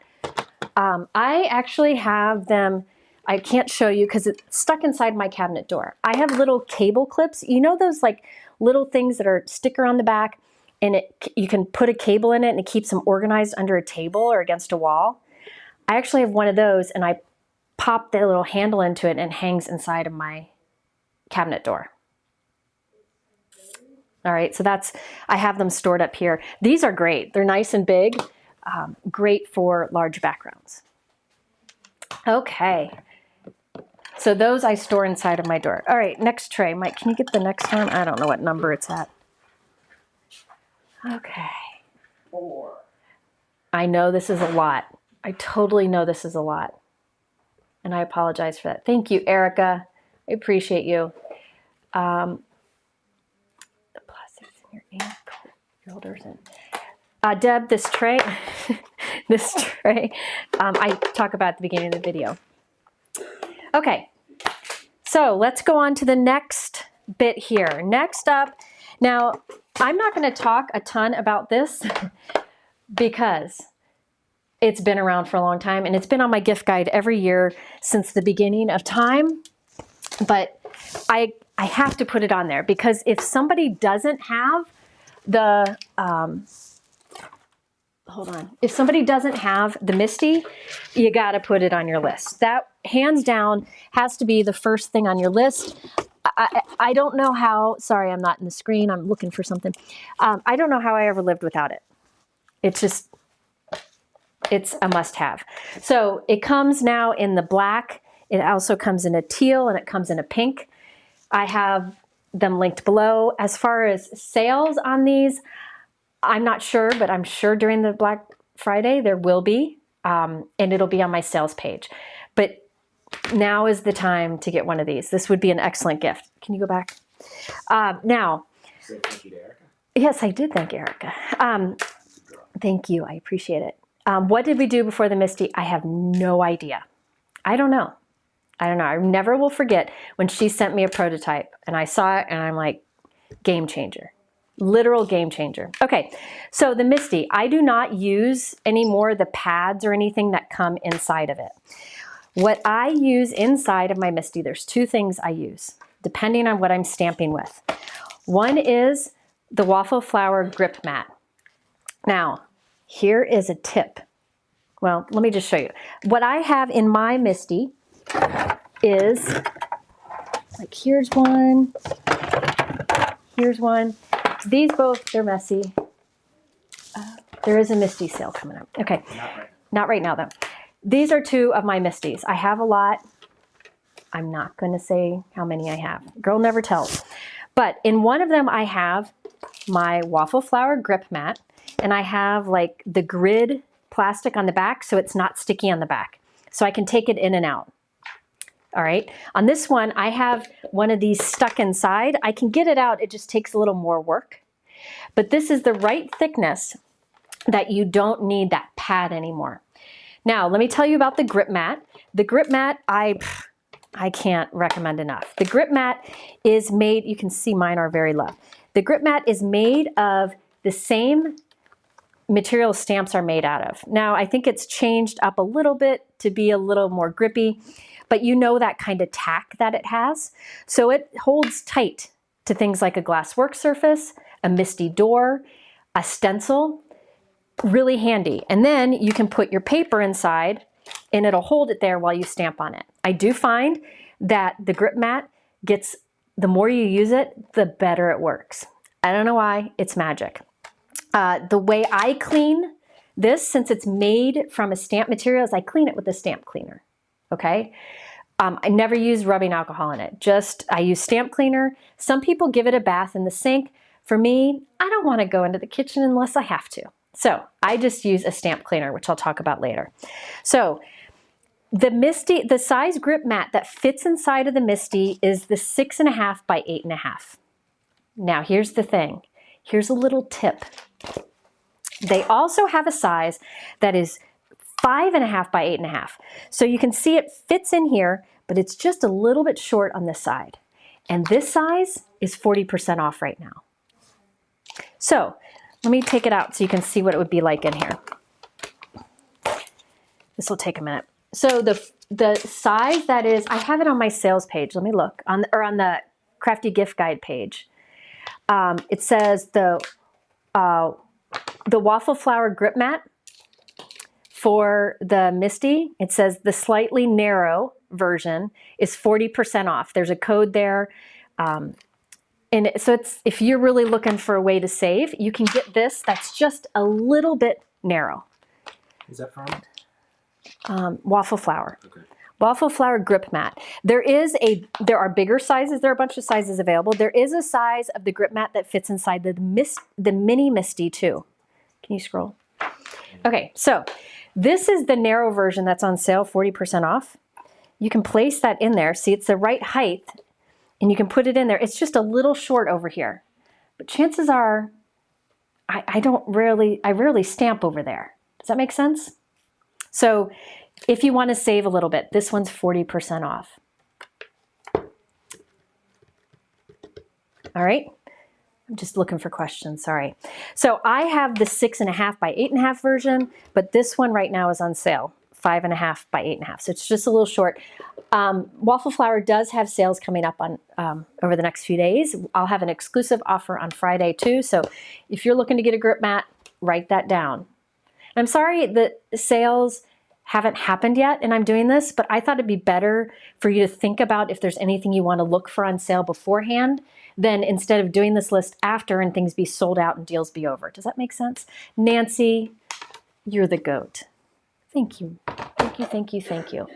I actually have them, I can't show you because it's stuck inside my cabinet door. I have little cable clips. You know those like little things that are sticker on the back, and you can put a cable in it and it keeps them organized under a table or against a wall. I actually have one of those, and I pop the little handle into it and it hangs inside of my cabinet door. All right, so I have them stored up here. These are great. They're nice and big, great for large backgrounds. Okay, so those I store inside of my door. All right, next tray. Mike, can you get the next one? I don't know what number it's at. Okay. 4. I know this is a lot. I totally know this is a lot. And I apologize for that. Thank you, Erica. I appreciate you. The plastic's in your ink holders. Deb, this tray, I talk about at the beginning of the video. Okay, so let's go on to the next bit here. Next up, now I'm not going to talk a ton about this because it's been around for a long time and it's been on my gift guide every year since the beginning of time. But I have to put it on there because if somebody doesn't have the, if somebody doesn't have the MISTI, you got to put it on your list. That hands down has to be the first thing on your list. I don't know how, sorry, I'm not in the screen. I'm looking for something. I don't know how I ever lived without it. It's a must-have. So it comes now in the black. It also comes in a teal and it comes in a pink. I have them linked below. As far as sales on these, I'm not sure, but I'm sure during the Black Friday there will be, and it'll be on my sales page. But now is the time to get one of these. This would be an excellent gift. Can you go back? Now, say thank you to Erica. Yes, I did thank Erica. Thank you. I appreciate it. What did we do before the MISTI? I have no idea. I don't know. I never will forget when she sent me a prototype and I saw it and I'm like, game changer. Literal game changer. Okay, so the MISTI, I do not use anymore the pads or anything that come inside of it. What I use inside of my MISTI, there's two things I use, depending on what I'm stamping with. One is the waffle flower grip mat. Now, here is a tip. Well, let me just show you. What I have in my MISTI is, like, here's one. These both, they're messy. There is a MISTI sale coming up. Okay, not right now though. These are two of my MISTIs. I have a lot. I'm not going to say how many I have. Girl never tells. But in one of them I have my waffle flower grip mat, and I have like the grid plastic on the back so it's not sticky on the back. So I can take it in and out. All right. On this one, I have one of these stuck inside. I can get it out. It just takes a little more work. But this is the right thickness that you don't need that pad anymore. Now, let me tell you about the grip mat. The grip mat, I can't recommend enough. The grip mat is made, you can see mine are very low. The grip mat is made of the same material stamps are made out of. Now, I think it's changed up a little bit to be a little more grippy, but you know that kind of tack that it has. So it holds tight to things like a glass work surface, a MISTI door, a stencil, really handy. And then you can put your paper inside and it'll hold it there while you stamp on it. I do find that the grip mat gets, the more you use it, the better it works. I don't know why, it's magic. The way I clean this, since it's made from a stamp material, is I clean it with a stamp cleaner, okay? I never use rubbing alcohol in it, just I use stamp cleaner. Some people give it a bath in the sink. For me, I don't want to go into the kitchen unless I have to. So I just use a stamp cleaner, which I'll talk about later. So the MISTI, the size grip mat that fits inside of the MISTI is the 6.5 by 8.5. Now here's the thing. Here's a little tip. They also have a size that is 5.5 by 8.5. So you can see it fits in here, but it's just a little bit short on this side. And this size is 40% off right now. So let me take it out so you can see what it would be like in here. This will take a minute. So the size that is, I have it on my sales page. Let me look on the Crafty gift guide page. It says the waffle flower grip mat for the MISTI. It says the slightly narrow version is 40% off. There's a code there. And so it's, if you're really looking for a way to save, you can get this that's just a little bit narrow. Is that from? Waffle flower. Okay. Waffle flower grip mat. There are bigger sizes. There are a bunch of sizes available. There is a size of the grip mat that fits inside the mini MISTI too. Can you scroll? Okay, so this is the narrow version that's on sale, 40% off. You can place that in there. See, it's the right height, and you can put it in there. It's just a little short over here, but chances are, I rarely stamp over there. Does that make sense? So if you want to save a little bit, this one's 40% off. All right. I'm just looking for questions, sorry. So I have the 6.5 by 8.5 version, but this one right now is on sale, 5.5 by 8.5. So it's just a little short. Waffle Flower does have sales coming up on over the next few days. I'll have an exclusive offer on Friday too. So if you're looking to get a grip mat, write that down. I'm sorry the sales haven't happened yet and I'm doing this, but I thought it'd be better for you to think about if there's anything you want to look for on sale beforehand, than instead of doing this list after and things be sold out and deals be over. Does that make sense? Nancy, you're the GOAT. Thank you. Thank you, thank you, thank you.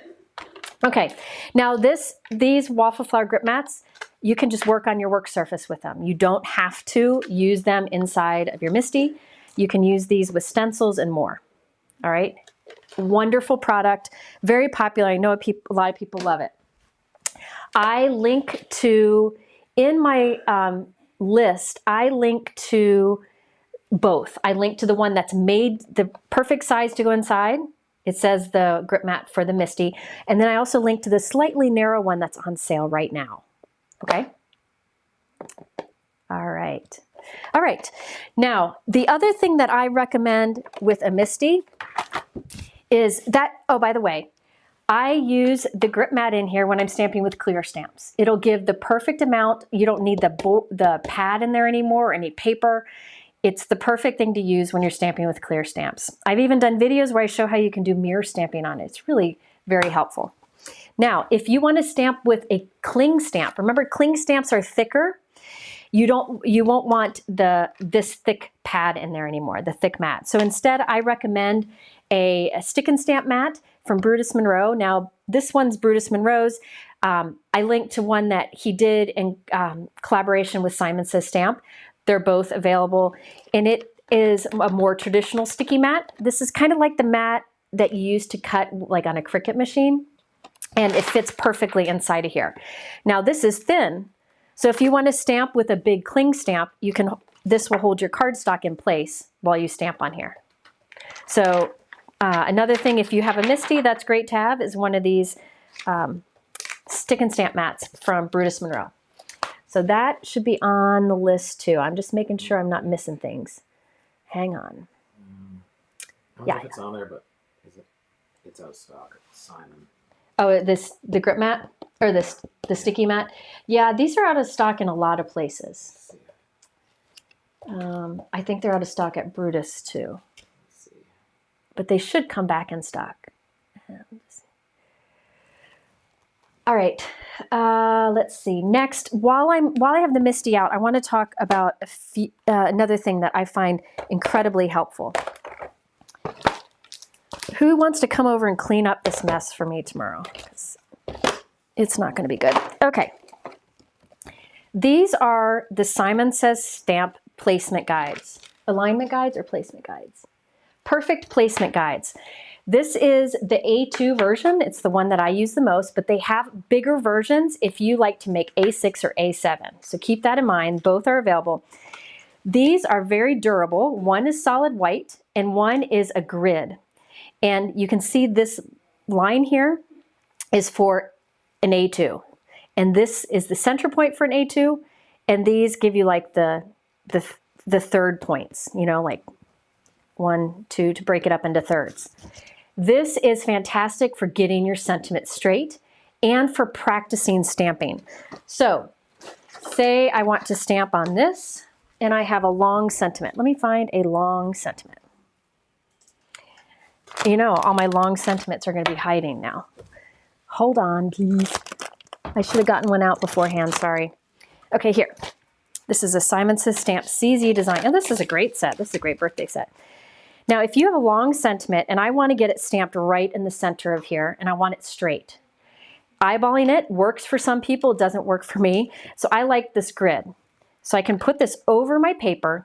Okay, now these waffle flower grip mats, you can just work on your work surface with them. You don't have to use them inside of your MISTI. You can use these with stencils and more. All right, wonderful product, very popular. I know a lot of people love it. I link to, in my list, I link to both. I link to the one that's made the perfect size to go inside. It says the grip mat for the MISTI. And then I also link to the slightly narrow one that's on sale right now. Okay? All right. All right. Now, the other thing that I recommend with a MISTI is that, oh, by the way, I use the grip mat in here when I'm stamping with clear stamps. It'll give the perfect amount. You don't need the pad in there anymore or any paper. It's the perfect thing to use when you're stamping with clear stamps. I've even done videos where I show how you can do mirror stamping on it. It's really very helpful. Now, if you want to stamp with a cling stamp, remember cling stamps are thicker. You won't want this thick pad in there anymore, the thick mat. So instead, I recommend a stick and stamp mat from Brutus Monroe. Now, this one's Brutus Monroe's. I linked to one that he did in collaboration with Simon Says Stamp. They're both available, and it is a more traditional sticky mat. This is kind of like the mat that you use to cut like on a Cricut machine, and it fits perfectly inside of here. Now, this is thin, so if you want to stamp with a big cling stamp, this will hold your cardstock in place while you stamp on here. So another thing, if you have a MISTI, that's great to have, is one of these stick and stamp mats from Brutus Monroe. So that should be on the list too. I'm just making sure I'm not missing things. Hang on. I don't know if it's on there, but it's out of stock. Simon. Oh, the grip mat or the sticky mat. Yeah, these are out of stock in a lot of places. I think they're out of stock at Brutus too. But they should come back in stock. All right, let's see. Next, while I have the MISTI out, I want to talk about another thing that I find incredibly helpful. Who wants to come over and clean up this mess for me tomorrow? 'Cause it's not going to be good. Okay. These are the Simon Says Stamp placement guides. Alignment guides or placement guides? Perfect placement guides. This is the A2 version. It's the one that I use the most, but they have bigger versions if you like to make A6 or A7. So keep that in mind. Both are available. These are very durable. One is solid white and one is a grid. And you can see this line here is for an A2. And this is the center point for an A2. And these give you like the third points, you know, like 1, 2 to break it up into thirds. This is fantastic for getting your sentiment straight and for practicing stamping. So say I want to stamp on this and I have a long sentiment. Let me find a long sentiment. You know, all my long sentiments are going to be hiding now. Hold on, please. I should have gotten one out beforehand, sorry. Okay, here. This is a Simon Says Stamp CZ design. And this is a great set. This is a great birthday set. Now, if you have a long sentiment and I want to get it stamped right in the center of here and I want it straight, eyeballing it works for some people, it doesn't work for me. So I like this grid. So I can put this over my paper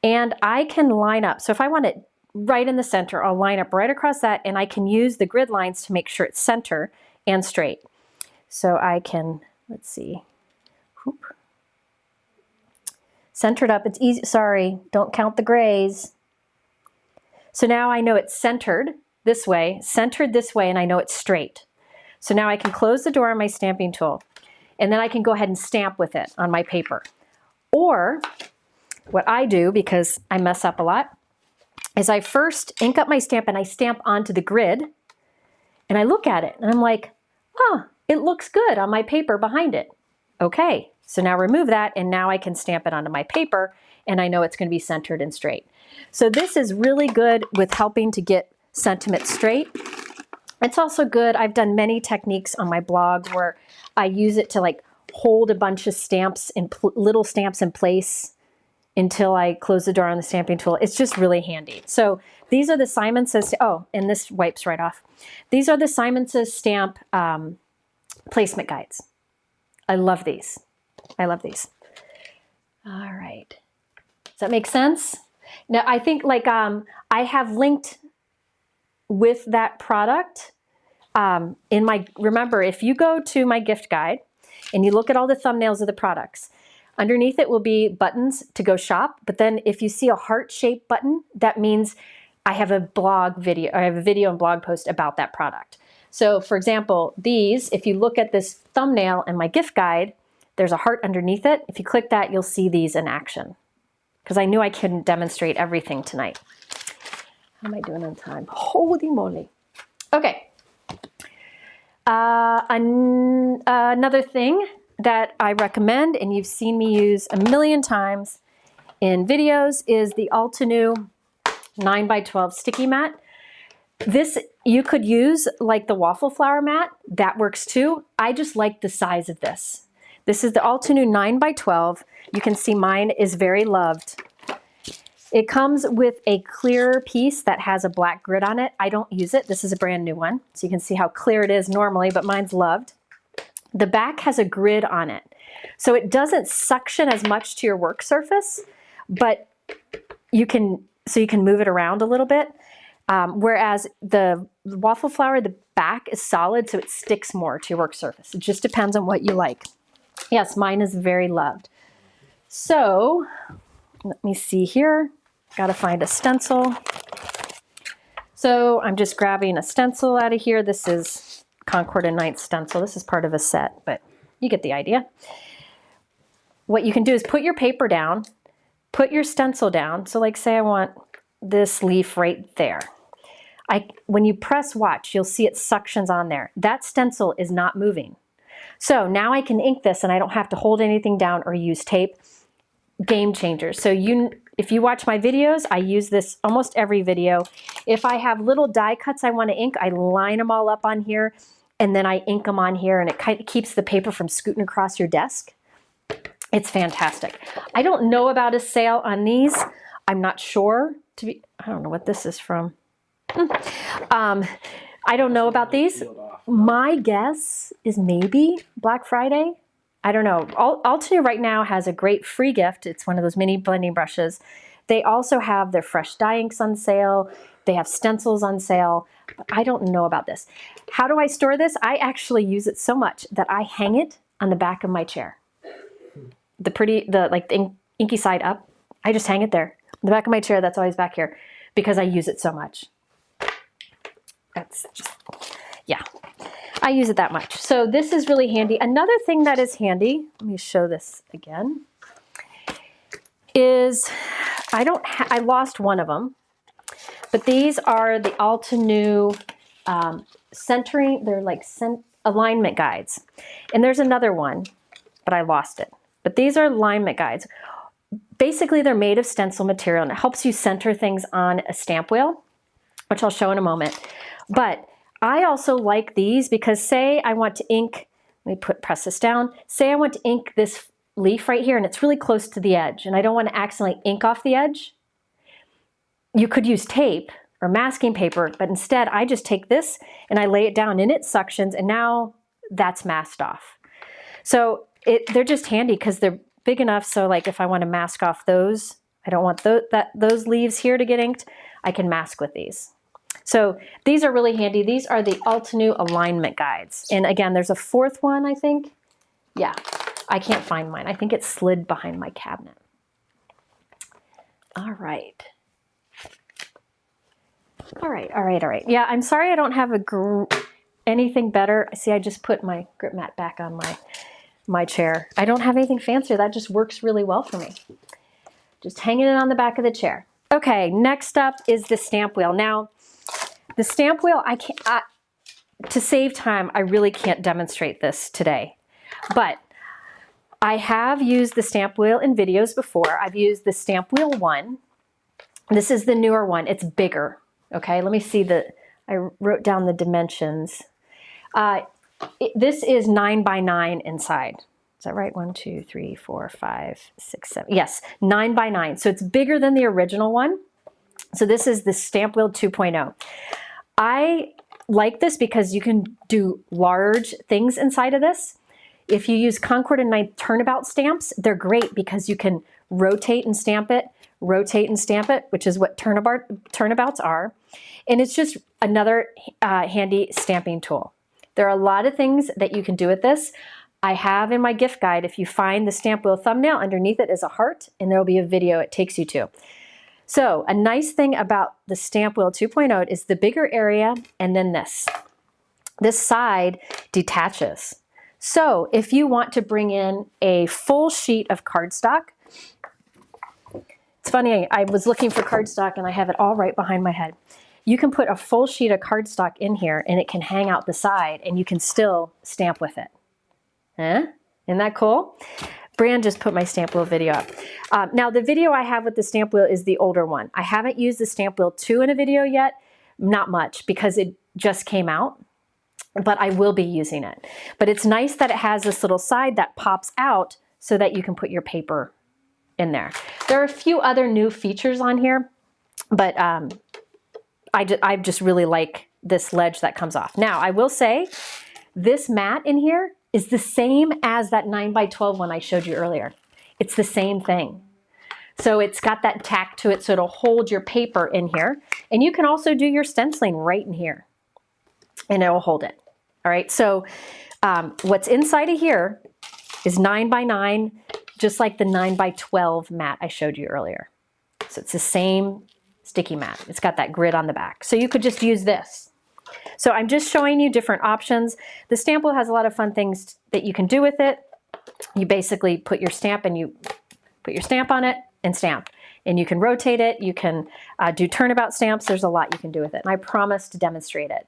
and I can line up. So if I want it right in the center, I'll line up right across that and I can use the grid lines to make sure it's center and straight. So I can, let's see, whoop. Centered up, it's easy, sorry, don't count the grays. So now I know it's centered this way, and I know it's straight. So now I can close the door on my stamping tool, and then I can go ahead and stamp with it on my paper. Or what I do, because I mess up a lot, is I first ink up my stamp and I stamp onto the grid, and I look at it, and I'm like, oh, it looks good on my paper behind it. Okay, so now remove that, and now I can stamp it onto my paper, and I know it's going to be centered and straight. So this is really good with helping to get sentiment straight. It's also good, I've done many techniques on my blog where I use it to like hold a bunch of stamps in little stamps in place until I close the door on the stamping tool. It's just really handy. So these are the Simon Says, oh, and this wipes right off. These are the Simon Says Stamp placement guides. I love these. I love these. All right. Does that make sense? Now, I think like I have linked with that product in my, remember, if you go to my gift guide and you look at all the thumbnails of the products, underneath it will be buttons to go shop. But then if you see a heart-shaped button, that means I have a blog video, or I have a video and blog post about that product. So for example, these, if you look at this thumbnail in my gift guide, there's a heart underneath it. If you click that, you'll see these in action. Because I knew I couldn't demonstrate everything tonight. How am I doing on time? Holy moly. Okay. Another thing that I recommend, and you've seen me use a million times in videos, is the Altenew 9x12 sticky mat. This you could use like the waffle flower mat. That works too. I just like the size of this. This is the Altenew 9x12. You can see mine is very loved. It comes with a clear piece that has a black grid on it. I don't use it. This is a brand new one. So you can see how clear it is normally, but mine's loved. The back has a grid on it. So it doesn't suction as much to your work surface, but you can move it around a little bit. Whereas the waffle flower, the back is solid, so it sticks more to your work surface. It just depends on what you like. Yes, mine is very loved. So let me see here. Got to find a stencil. So I'm just grabbing a stencil out of here. This is Concord and Ninth stencil. This is part of a set, but you get the idea. What you can do is put your paper down, put your stencil down. So like say I want this leaf right there. when you press watch, you'll see it suctions on there. That stencil is not moving. So now I can ink this and I don't have to hold anything down or use tape. Game changer. So if you watch my videos, I use this almost every video. If I have little die cuts I want to ink, I line them all up on here and then I ink them on here, and it kind of keeps the paper from scooting across your desk. It's fantastic. I don't know about a sale on these. I'm not sure. I don't know what this is from. I don't know about these. My guess is maybe Black Friday. I don't know. Altenew right now has a great free gift. It's one of those mini blending brushes. They also have their fresh dye inks on sale. They have stencils on sale. But I don't know about this. How do I store this? I actually use it so much that I hang it on the back of my chair. The inky side up. I just hang it there. On the back of my chair, that's always back here because I use it so much. That's just, yeah. I use it that much. So this is really handy. Another thing that is handy, let me show this again, is I lost one of them, but these are the Altenew centering, they're like alignment guides. And there's another one, but I lost it. But these are alignment guides. Basically, they're made of stencil material and it helps you center things on a stamp wheel, which I'll show in a moment. But I also like these because say I want to ink, let me press this down. Say I want to ink this leaf right here and it's really close to the edge and I don't want to accidentally ink off the edge. You could use tape or masking paper, but instead I just take this and I lay it down and it suctions and now that's masked off. So they're just handy because they're big enough so like if I want to mask off those, I don't want those leaves here to get inked, I can mask with these. So these are really handy. These are the Altenew alignment guides. And again, there's a fourth one, I think. Yeah, I can't find mine. I think it slid behind my cabinet. All right. All right. Yeah, I'm sorry I don't have anything better. See, I just put my grip mat back on my chair. I don't have anything fancier. That just works really well for me. Just hanging it on the back of the chair. Okay, next up is the stamp wheel. Now, the stamp wheel, to save time, I really can't demonstrate this today. But I have used the stamp wheel in videos before. I've used the stamp wheel 1. This is the newer one. It's bigger. Okay, let me see I wrote down the dimensions. This is 9 by 9 inside. Is that right? 1, 2, 3, 4, 5, 6, 7. Yes, 9 by 9. So it's bigger than the original one. So this is the Stamp Wheel 2.0. I like this because you can do large things inside of this. If you use Concord and 9 turnabout stamps, they're great because you can rotate and stamp it, which is what turnabouts are. And it's just another handy stamping tool. There are a lot of things that you can do with this. I have in my gift guide, if you find the stamp wheel thumbnail, underneath it is a heart, and there'll be a video it takes you to. So a nice thing about the Stamp Wheel 2.0 is the bigger area and then this. This side detaches. So if you want to bring in a full sheet of cardstock, it's funny, I was looking for cardstock and I have it all right behind my head. You can put a full sheet of cardstock in here and it can hang out the side and you can still stamp with it. Huh? Isn't that cool? Brand just put my stamp wheel video up. Now the video I have with the stamp wheel is the older one. I haven't used the stamp wheel 2 in a video yet, not much because it just came out, but I will be using it. But it's nice that it has this little side that pops out so that you can put your paper in there. There are a few other new features on here, but I just really like this ledge that comes off. Now I will say this mat in here is the same as that 9 by 12 one I showed you earlier. It's the same thing. So it's got that tack to it so it'll hold your paper in here. And you can also do your stenciling right in here and it'll hold it. All right, so what's inside of here is 9 by 9, just like the 9 by 12 mat I showed you earlier. So it's the same sticky mat. It's got that grid on the back. So you could just use this. So I'm just showing you different options. The stamp wheel has a lot of fun things that you can do with it. You basically put your stamp and you put your stamp on it and stamp. And you can rotate it. You can do turnabout stamps. There's a lot you can do with it. And I promise to demonstrate it.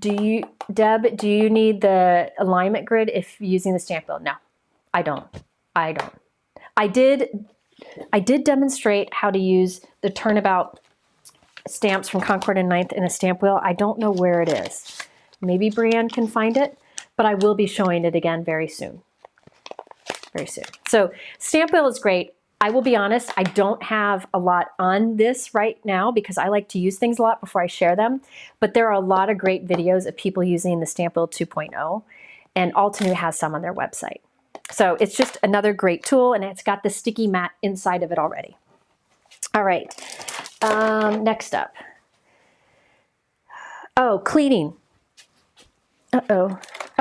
Deb, do you need the alignment grid if using the stamp wheel? No, I don't. I did demonstrate how to use the turnabout stamps from Concord and Ninth in a stamp wheel. I don't know where it is. Maybe Brianne can find it, but I will be showing it again very soon. Very soon. So stamp wheel is great. I will be honest, I don't have a lot on this right now because I like to use things a lot before I share them, but there are a lot of great videos of people using the Stamp Wheel 2.0, and Altenew has some on their website. So it's just another great tool, and it's got the sticky mat inside of it already. All right, next up. Oh, cleaning. Uh-oh.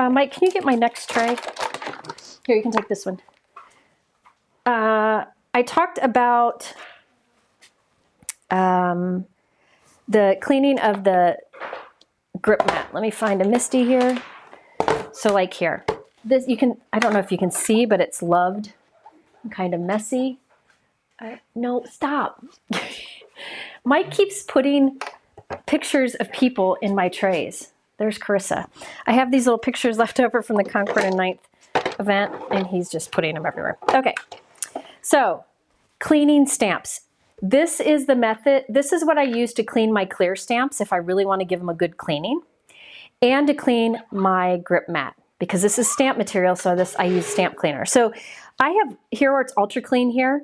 Mike, can you get my next tray? Here, you can take this one. I talked about the cleaning of the grip mat. Let me find a MISTI here. So like here, this you can, I don't know if you can see, but it's loved and kind of messy. No, stop. Mike keeps putting pictures of people in my trays. There's Carissa. I have these little pictures left over from the Concord and Ninth event, and he's just putting them everywhere. Okay. So, cleaning stamps. This is the method, this is what I use to clean my clear stamps if I really want to give them a good cleaning, and to clean my grip mat, because this is stamp material, so I use stamp cleaner. So I have Hortz Ultra Clean here.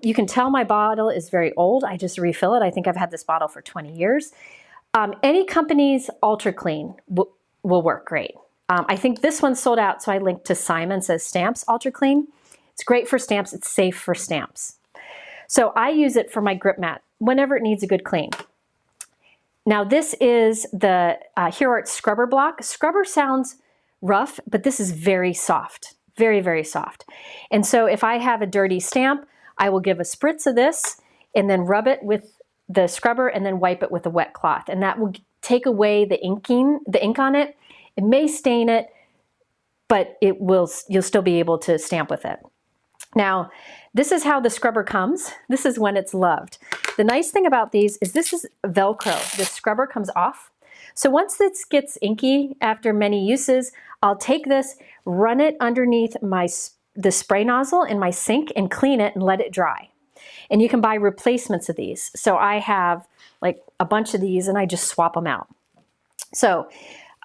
You can tell my bottle is very old. I just refill it. I think I've had this bottle for 20 years. Any company's Ultra Clean will work great. I think this one's sold out, so I linked to Simon Says Stamps Ultra Clean. It's great for stamps. It's safe for stamps. So I use it for my grip mat whenever it needs a good clean. Now this is the Hortz Scrubber Block. Scrubber sounds rough, but this is very soft. Very, very soft. And so if I have a dirty stamp, I will give a spritz of this and then rub it with the scrubber and then wipe it with a wet cloth. And that will take away the ink on it. It may stain it, but you'll still be able to stamp with it. Now, this is how the scrubber comes. This is when it's loved. The nice thing about these is this is Velcro. The scrubber comes off. So once this gets inky after many uses, I'll take this, run it underneath the spray nozzle in my sink and clean it and let it dry. And you can buy replacements of these. So I have like a bunch of these and I just swap them out. So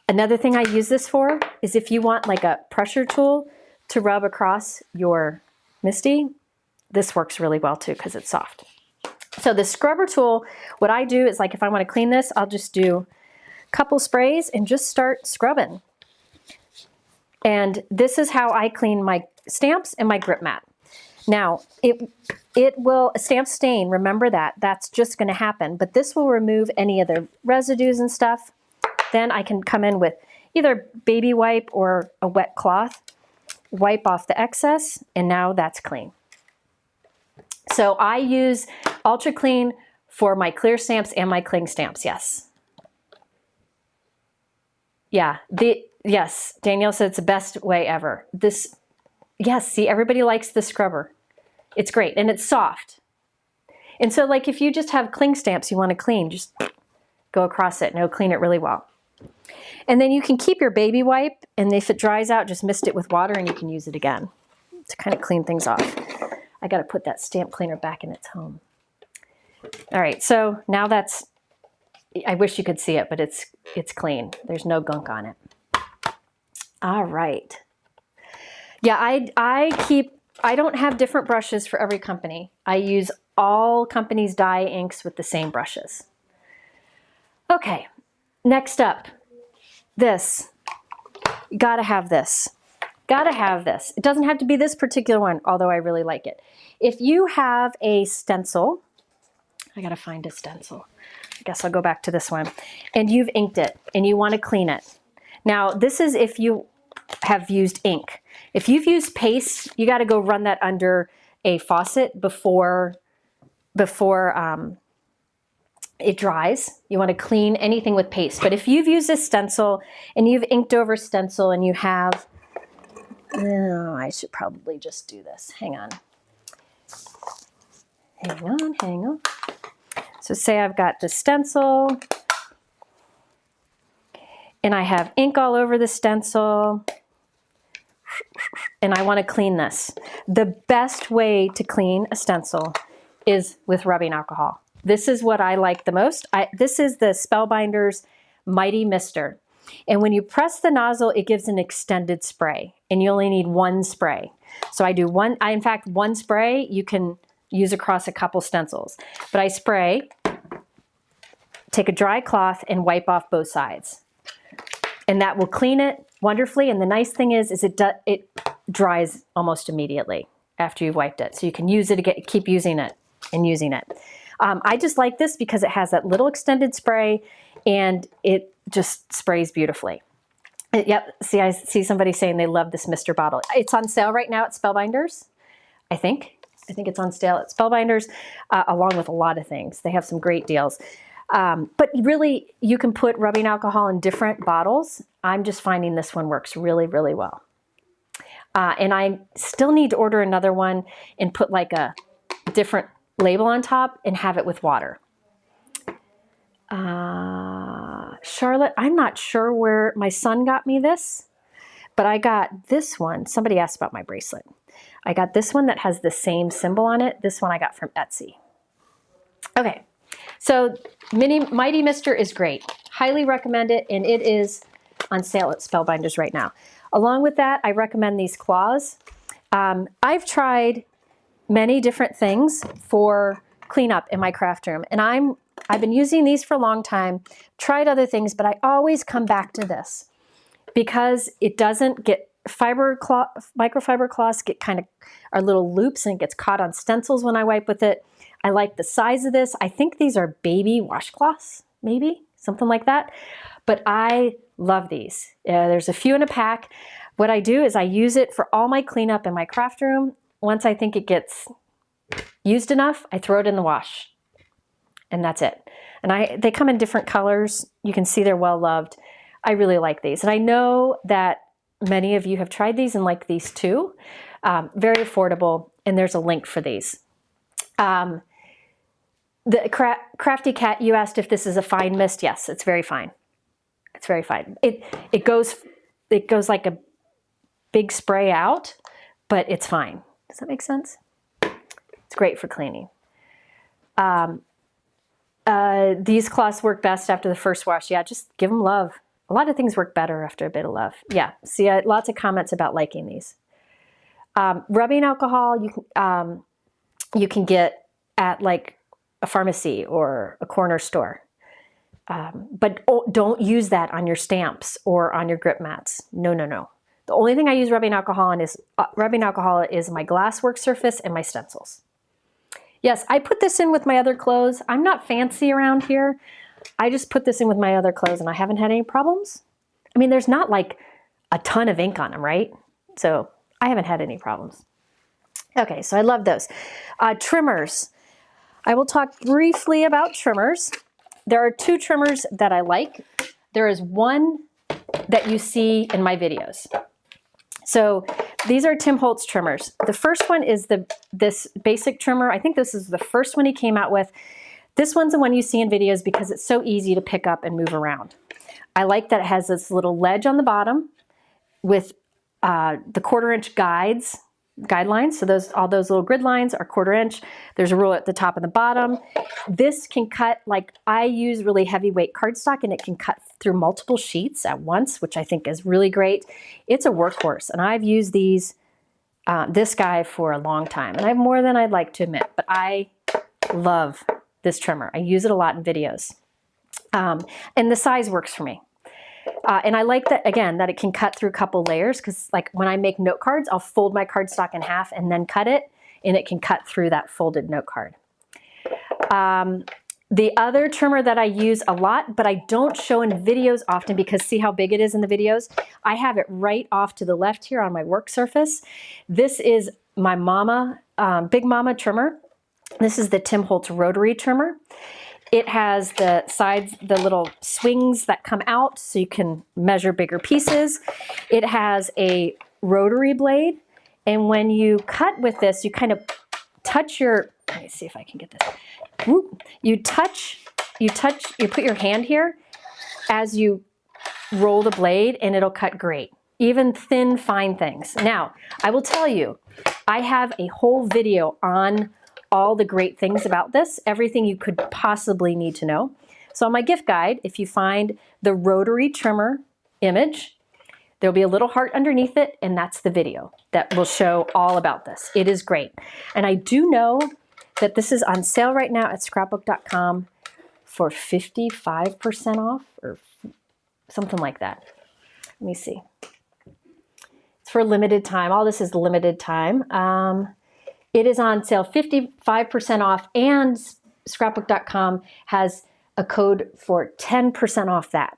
another thing I use this for is if you want like a pressure tool to rub across your MISTI, this works really well too because it's soft. So the scrubber tool, what I do is like if I want to clean this, I'll just do a couple sprays and just start scrubbing. And this is how I clean my stamps and my grip mat. Now, it will, a stamp stain, remember that, that's just going to happen, but this will remove any of the residues and stuff. Then I can come in with either baby wipe or a wet cloth, wipe off the excess, and now that's clean. So I use Ultra Clean for my clear stamps and my cling stamps, yes. Yeah, yes, Danielle said it's the best way ever. Yes, see, everybody likes the scrubber. It's great, and it's soft. And so like if you just have cling stamps you want to clean, just go across it and it'll clean it really well. And then you can keep your baby wipe, and if it dries out, just mist it with water and you can use it again to kind of clean things off. I got to put that stamp cleaner back in its home. All right, so now that's, I wish you could see it, but it's clean. There's no gunk on it. All right. Yeah, I don't have different brushes for every company. I use all companies' dye inks with the same brushes. Okay, next up, this. You gotta have this. Gotta have this. It doesn't have to be this particular one, although I really like it. If you have a stencil, I gotta find a stencil. I guess I'll go back to this one. And you've inked it and you want to clean it. Now, this is if you have used ink. If you've used paste, you got to go run that under a faucet before it dries. You want to clean anything with paste. But if you've used a stencil and you've inked over stencil and you have, oh, I should probably just do this. Hang on. Hang on, hang on. So say I've got the stencil and I have ink all over the stencil and I want to clean this. The best way to clean a stencil is with rubbing alcohol. This is what I like the most. This is the Spellbinders Mighty Mister. And when you press the nozzle, it gives an extended spray and you only need one spray. So I do one, in fact, one spray you can use across a couple stencils. But I spray, take a dry cloth and wipe off both sides. And that will clean it wonderfully. And the nice thing is it dries almost immediately after you've wiped it. So you can use it again, keep using it and using it. I just like this because it has that little extended spray and it just sprays beautifully. Yep, see, I see somebody saying they love this Mister bottle. It's on sale right now at Spellbinders, I think. I think it's on sale at Spellbinders, along with a lot of things. They have some great deals. But really, you can put rubbing alcohol in different bottles. I'm just finding this one works really, really well. And I still need to order another one and put like a different label on top and have it with water. Charlotte, I'm not sure where my son got me this, but I got this one. Somebody asked about my bracelet. I got this one that has the same symbol on it. This one I got from Etsy. Okay, so Mighty Mister is great. Highly recommend it, and it is on sale at Spellbinders right now. Along with that, I recommend these claws. I've tried many different things for cleanup in my craft room, and I've been using these for a long time, tried other things, but I always come back to this because it doesn't get microfiber cloths get kind of are little loops and it gets caught on stencils when I wipe with it. I like the size of this. I think these are baby washcloths, maybe something like that, but I love these. There's a few in a pack. What I do is I use it for all my cleanup in my craft room. Once I think it gets used enough, I throw it in the wash. And that's it. And they come in different colors. You can see they're well loved. I really like these. And I know that many of you have tried these and like these too. Very affordable. And there's a link for these. The Crafty Cat, you asked if this is a fine mist. Yes, it's very fine. It's very fine. It goes like a big spray out, but it's fine. Does that make sense? It's great for cleaning. These cloths work best after the first wash. Yeah, just give them love. A lot of things work better after a bit of love. Yeah, see, lots of comments about liking these. Rubbing alcohol, you can get at like a pharmacy or a corner store. But don't use that on your stamps or on your grip mats. No, no, no. The only thing I use rubbing alcohol on is my glass work surface and my stencils. Yes, I put this in with my other clothes. I'm not fancy around here. I just put this in with my other clothes and I haven't had any problems. I mean, there's not like a ton of ink on them, right? So I haven't had any problems. Okay, so I love those. Trimmers. I will talk briefly about trimmers. There are two trimmers that I like. There is one that you see in my videos. So these are Tim Holtz trimmers. The first one is this basic trimmer. I think this is the first one he came out with. This one's the one you see in videos because it's so easy to pick up and move around. I like that it has this little ledge on the bottom with the 1/4 inch guidelines. So all those little grid lines are 1/4 inch. There's a rule at the top and the bottom. This can cut, like I use really heavyweight cardstock and it can cut through multiple sheets at once, which I think is really great. It's a workhorse and I've used this guy for a long time and I have more than I'd like to admit, but I love this trimmer. I use it a lot in videos. And the size works for me. And I like that, again, that it can cut through a couple layers because like when I make note cards, I'll fold my cardstock in half and then cut it and it can cut through that folded note card. The other trimmer that I use a lot, but I don't show in videos often because see how big it is in the videos? I have it right off to the left here on my work surface. This is my Big Mama trimmer. This is the Tim Holtz rotary trimmer. It has the sides, the little swings that come out so you can measure bigger pieces. It has a rotary blade. And when you cut with this, you kind of touch your, let me see if I can get this. Whoop. You put your hand here as you roll the blade and it'll cut great. Even thin, fine things. Now, I will tell you, I have a whole video on all the great things about this, everything you could possibly need to know. So on my gift guide, if you find the rotary trimmer image, there'll be a little heart underneath it, and that's the video that will show all about this. It is great. And I do know that this is on sale right now at scrapbook.com for 55% off or something like that. Let me see. It's for a limited time. All this is limited time. It is on sale 55% off, and scrapbook.com has a code for 10% off that.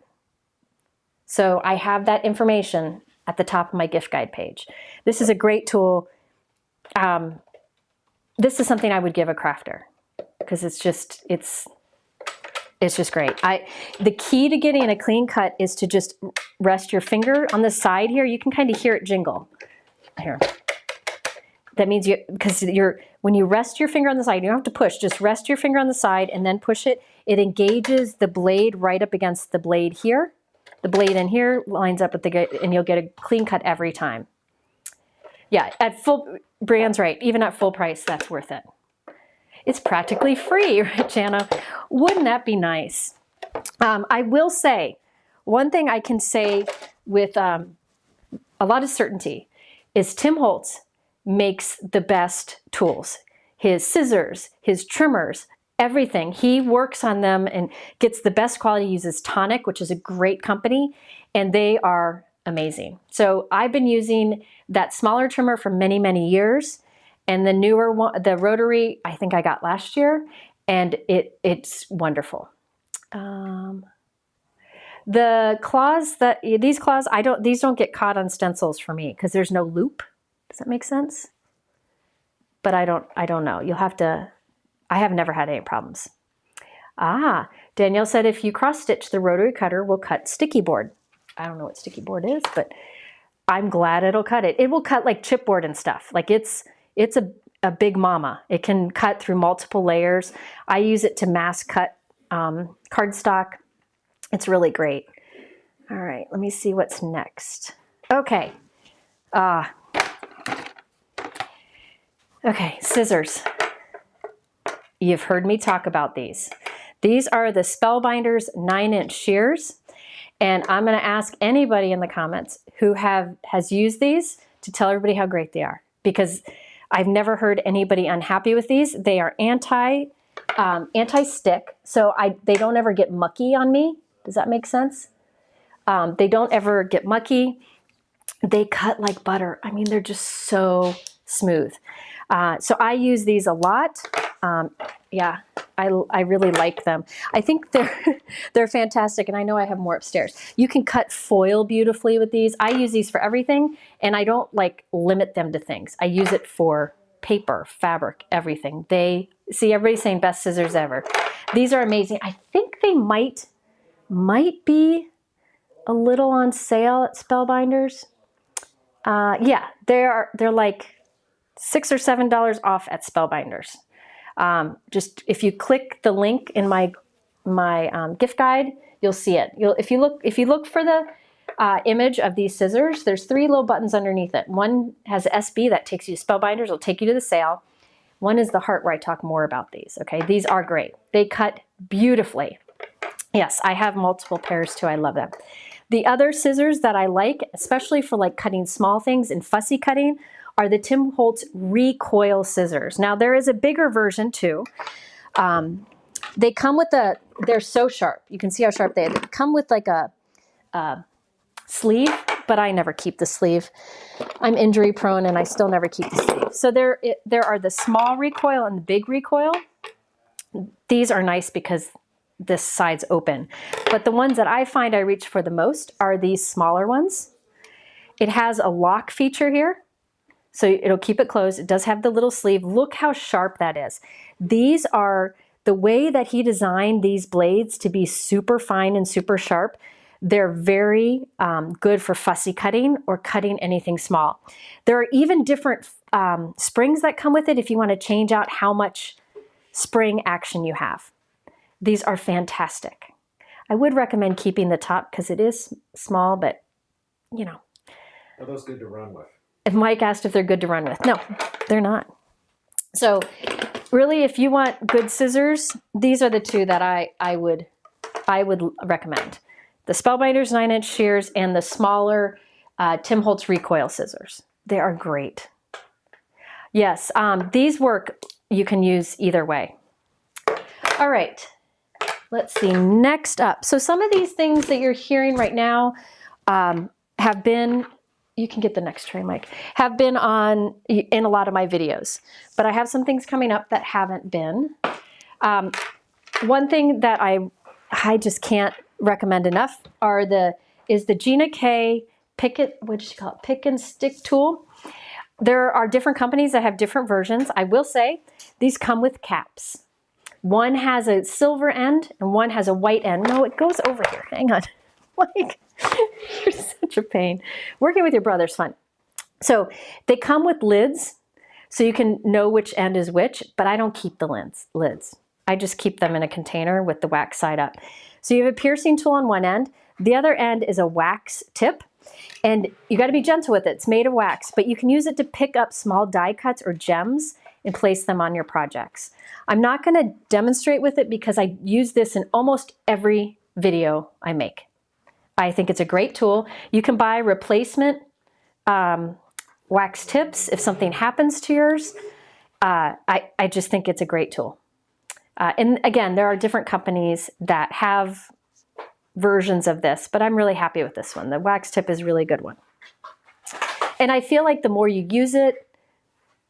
So I have that information at the top of my gift guide page. This is a great tool. This is something I would give a crafter because it's just great. The key to getting a clean cut is to just rest your finger on the side here. You can kind of hear it jingle. Here. That means when you rest your finger on the side, you don't have to push, just rest your finger on the side and then push it. It engages the blade right up against the blade here. The blade in here lines up with and you'll get a clean cut every time. Yeah, at full, Brianne's right, even at full price, that's worth it. It's practically free, right, Jana? Wouldn't that be nice? I will say, one thing I can say with a lot of certainty is Tim Holtz makes the best tools. His scissors, his trimmers, everything. He works on them and gets the best quality. He uses Tonic, which is a great company, and they are amazing. So I've been using that smaller trimmer for many, many years. And the newer one, the rotary, I think I got last year, and it's wonderful. The claws these claws, these don't get caught on stencils for me because there's no loop. Does that make sense? But I don't know. You'll have to, I have never had any problems. Danielle said if you cross stitch, the rotary cutter will cut sticky board. I don't know what sticky board is, but I'm glad it'll cut it. It will cut like chipboard and stuff. Like it's a big mama. It can cut through multiple layers. I use it to mass cut cardstock. It's really great. All right, let me see what's next. Okay. Okay, scissors. You've heard me talk about these. These are the Spellbinders 9-inch shears. And I'm going to ask anybody in the comments who has used these to tell everybody how great they are, because I've never heard anybody unhappy with these. They are anti-stick, so they don't ever get mucky on me. Does that make sense? They don't ever get mucky. They cut like butter. I mean, they're just so smooth. So I use these a lot. Yeah, I really like them. I think they're fantastic, and I know I have more upstairs. You can cut foil beautifully with these. I use these for everything, and I don't like limit them to things. I use it for paper, fabric, everything. See, everybody's saying best scissors ever. These are amazing. I think they might be a little on sale at Spellbinders. Yeah, they're like $6 or $7 off at Spellbinders. Just if you click the link in my gift guide, you'll see it. If you look for the image of these scissors, there's 3 little buttons underneath it. One has SB that takes you to Spellbinders. It'll take you to the sale. One is the heart where I talk more about these. Okay, these are great. They cut beautifully. Yes, I have multiple pairs too. I love them. The other scissors that I like, especially for like cutting small things and fussy cutting, are the Tim Holtz recoil scissors. Now there is a bigger version too. They come with they're so sharp. You can see how sharp they are. They come with like a sleeve, but I never keep the sleeve. I'm injury prone and I still never keep the sleeve. So there are the small recoil and the big recoil. These are nice because this side's open. But the ones that I find I reach for the most are these smaller ones. It has a lock feature here, so it'll keep it closed. It does have the little sleeve. Look how sharp that is. These are the way that he designed these blades to be super fine and super sharp. They're very good for fussy cutting or cutting anything small. There are even different springs that come with it if you want to change out how much spring action you have. These are fantastic. I would recommend keeping the top because it is small, but you know. Are those good to run with? If Mike asked if they're good to run with. No, they're not. So really, if you want good scissors, these are the two that I would recommend. The Spellbinders 9-inch shears and the smaller Tim Holtz recoil scissors. They are great. Yes, these work, you can use either way. All right, let's see, next up. So some of these things that you're hearing right now have been, you can get the next tray, Mike, have been in a lot of my videos. But I have some things coming up that haven't been. One thing that I just can't recommend enough is the Gina K pick and stick tool. There are different companies that have different versions. I will say these come with caps. One has a silver end and one has a white end. No, it goes over here. Hang on. Like, you're such a pain. Working with your brother's fun. So they come with lids so you can know which end is which, but I don't keep the lids. I just keep them in a container with the wax side up. So you have a piercing tool on one end. The other end is a wax tip. And you got to be gentle with it. It's made of wax, but you can use it to pick up small die cuts or gems and place them on your projects. I'm not going to demonstrate with it because I use this in almost every video I make. I think it's a great tool. You can buy replacement wax tips if something happens to yours. I just think it's a great tool. And again, there are different companies that have versions of this, but I'm really happy with this one. The wax tip is a really good one. And I feel like the more you use it,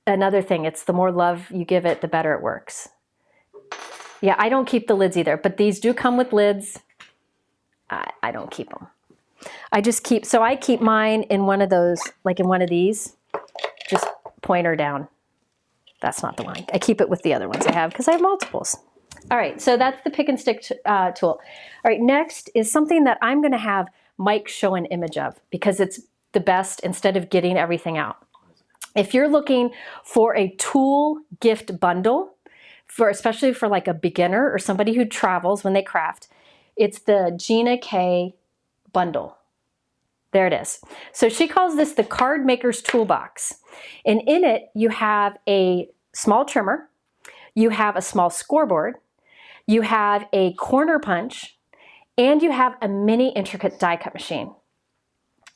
another thing, it's the more love you give it, the better it works. Yeah, I don't keep the lids either, but these do come with lids. I don't keep them. I keep mine in one of those, like in one of these, just pointer down. That's not the one. I keep it with the other ones I have because I have multiples. All right, so that's the pick and stick tool. All right, next is something that I'm going to have Mike show an image of because it's the best instead of getting everything out. If you're looking for a tool gift bundle, especially for like a beginner or somebody who travels when they craft, it's the Gina K bundle. There it is. So she calls this the Card Maker's Toolbox. And in it, you have a small trimmer, you have a small scoreboard, you have a corner punch, and you have a mini intricate die cut machine.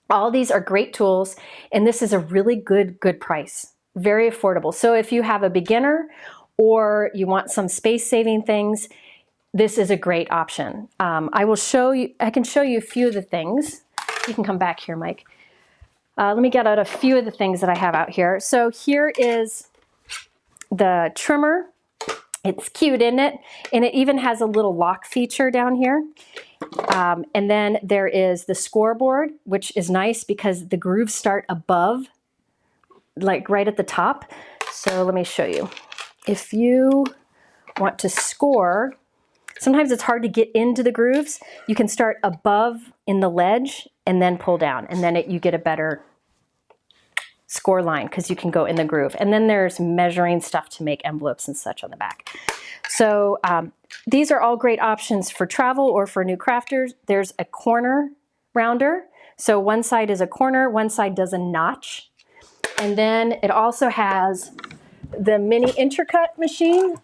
All these are great tools, and this is a really good price. Very affordable. So if you have a beginner or you want some space-saving things, this is a great option. I can show you a few of the things. You can come back here, Mike. Let me get out a few of the things that I have out here. So here is the trimmer. It's cute, isn't it? And it even has a little lock feature down here. And then there is the scoreboard, which is nice because the grooves start above, like right at the top. So let me show you. If you want to score, sometimes it's hard to get into the grooves. You can start above in the ledge and then pull down, and then you get a better score line because you can go in the groove. And then there's measuring stuff to make envelopes and such on the back. So these are all great options for travel or for new crafters. There's a corner rounder. So one side is a corner, one side does a notch. And then it also has the mini intricate machine,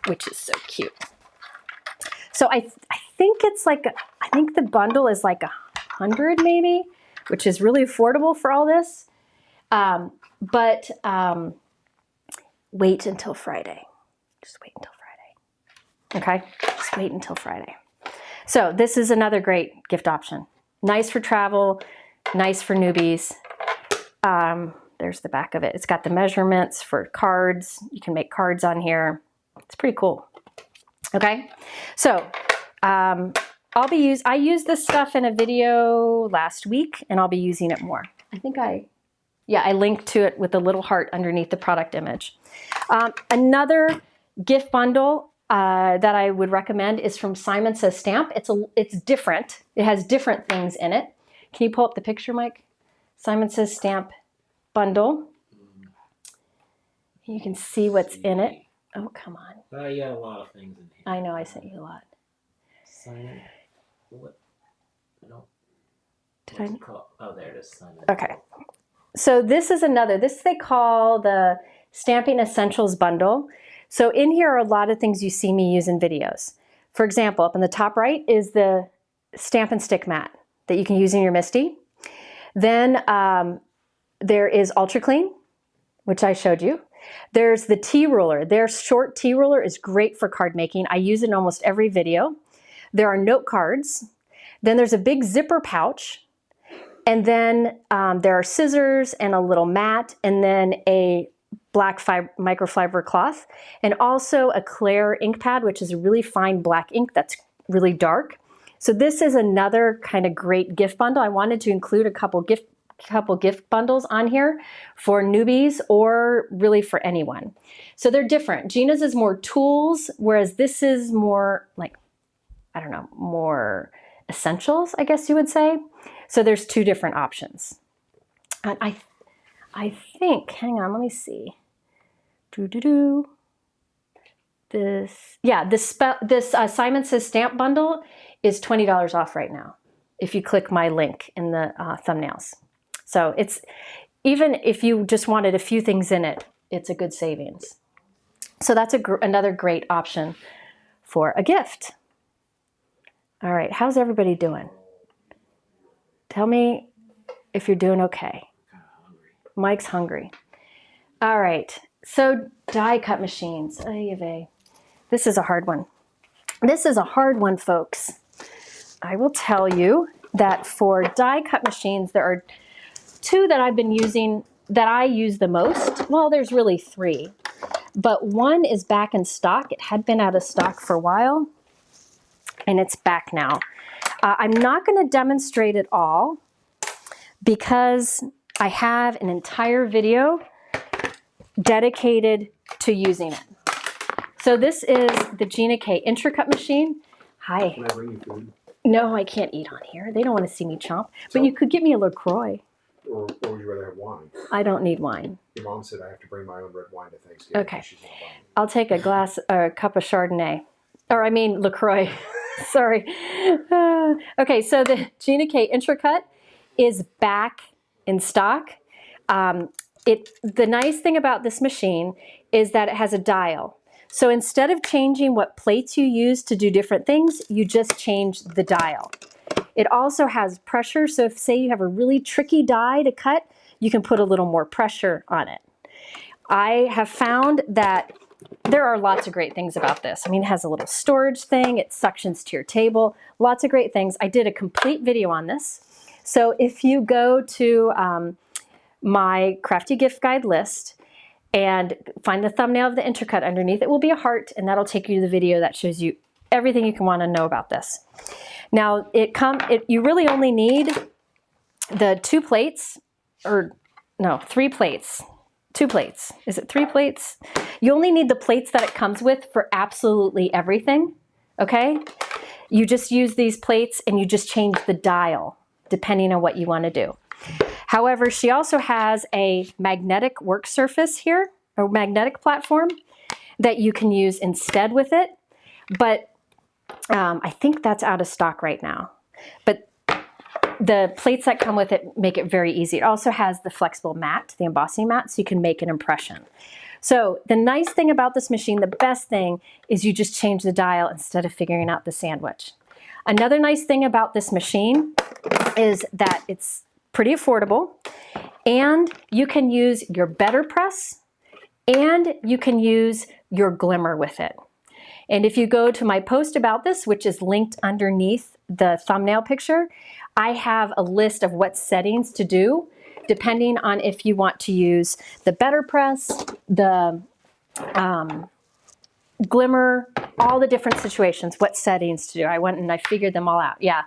which is so cute. So I think it's like, I think the bundle is like 100 maybe, which is really affordable for all this. But wait until Friday. Just wait until Friday. Okay, just wait until Friday. So this is another great gift option. Nice for travel, nice for newbies. There's the back of it. It's got the measurements for cards. You can make cards on here. It's pretty cool. Okay, so I used this stuff in a video last week, and I'll be using it more. I think I linked to it with a little heart underneath the product image. Another gift bundle that I would recommend is from Simon Says Stamp. It's different. It has different things in it. Can you pull up the picture, Mike? Simon Says Stamp. bundle. You can see what's in it. Oh, come on. You got a lot of things in here. I know I sent you a lot. Sign it. What? No. Did I? Oh, there it is. Sign it. Okay. So this is another. This they call the Stamping Essentials bundle. So in here are a lot of things you see me use in videos. For example, up in the top right is the stamp and stick mat that you can use in your MISTI. Then there is Ultra Clean, which I showed you. There's the T ruler. Their short T ruler is great for card making. I use it in almost every video. There are note cards. Then there's a big zipper pouch. And then there are scissors and a little mat, and then a black microfiber cloth, and also a Claire ink pad, which is a really fine black ink that's really dark. So this is another kind of great gift bundle. I wanted to include a couple gift bundles on here for newbies or really for anyone. So they're different. Gina's is more tools, whereas this is more like, I don't know, more essentials, I guess you would say. So there's two different options. And I think, hang on, let me see. This Simon Says Stamp bundle is $20 off right now if you click my link in the thumbnails. So it's, even if you just wanted a few things in it, it's a good savings. So that's another great option for a gift. All right, how's everybody doing? Tell me if you're doing okay. Mike's hungry. All right, so die cut machines. This is a hard one. This is a hard one, folks. I will tell you that for die cut machines, there are two that I've been using that I use the most. Well, there's really three, but one is back in stock. It had been out of stock for a while, and it's back now. I'm not going to demonstrate it all because I have an entire video dedicated to using it. So this is the Gina K Cut machine. Hi. Can I bring you food? No, I can't eat on here. They don't want to see me chomp. But you could get me a LaCroix. Or would you rather have wine? I don't need wine. Your mom said I have to bring my own red wine to Thanksgiving. Okay. She's not buying. I'll take a cup of Chardonnay. Or I mean LaCroix. Sorry. Okay, so the Gina K Cut is back in stock. The nice thing about this machine is that it has a dial. So instead of changing what plates you use to do different things, you just change the dial. It also has pressure, so if say you have a really tricky die to cut, you can put a little more pressure on it. I have found that there are lots of great things about this. I mean, it has a little storage thing, it suctions to your table, lots of great things. I did a complete video on this. So if you go to my Crafty gift guide list and find the thumbnail of the intercut underneath, it will be a heart, and that'll take you to the video that shows you everything you can want to know about this. Now, you really only need the 2 plates, or no, 3 plates. 2 plates. Is it 3 plates? You only need the plates that it comes with for absolutely everything, okay? You just use these plates and you just change the dial depending on what you want to do. However, she also has a magnetic work surface here, a magnetic platform that you can use instead with it. But I think that's out of stock right now. But the plates that come with it make it very easy. It also has the flexible mat, the embossing mat, so you can make an impression. So the nice thing about this machine, the best thing, is you just change the dial instead of figuring out the sandwich. Another nice thing about this machine is that it's pretty affordable, and you can use your Betterpress, and you can use your Glimmer with it. And if you go to my post about this, which is linked underneath the thumbnail picture, I have a list of what settings to do, depending on if you want to use the Betterpress, the Glimmer, all the different situations, what settings to do. I went and I figured them all out. Yeah,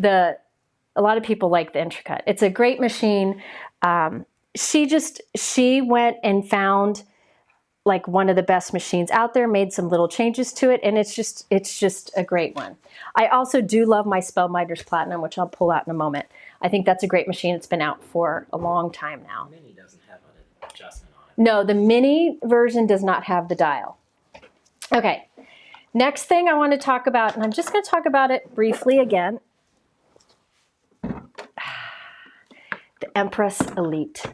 a lot of people like the Intercut. It's a great machine. She went and found like one of the best machines out there, made some little changes to it, and it's just a great one. I also do love my Spellbinders Platinum, which I'll pull out in a moment. I think that's a great machine. It's been out for a long time now. Minnie doesn't No, the mini version does not have the dial. Okay, next thing I want to talk about, and I'm just going to talk about it briefly again. The Empress Elite.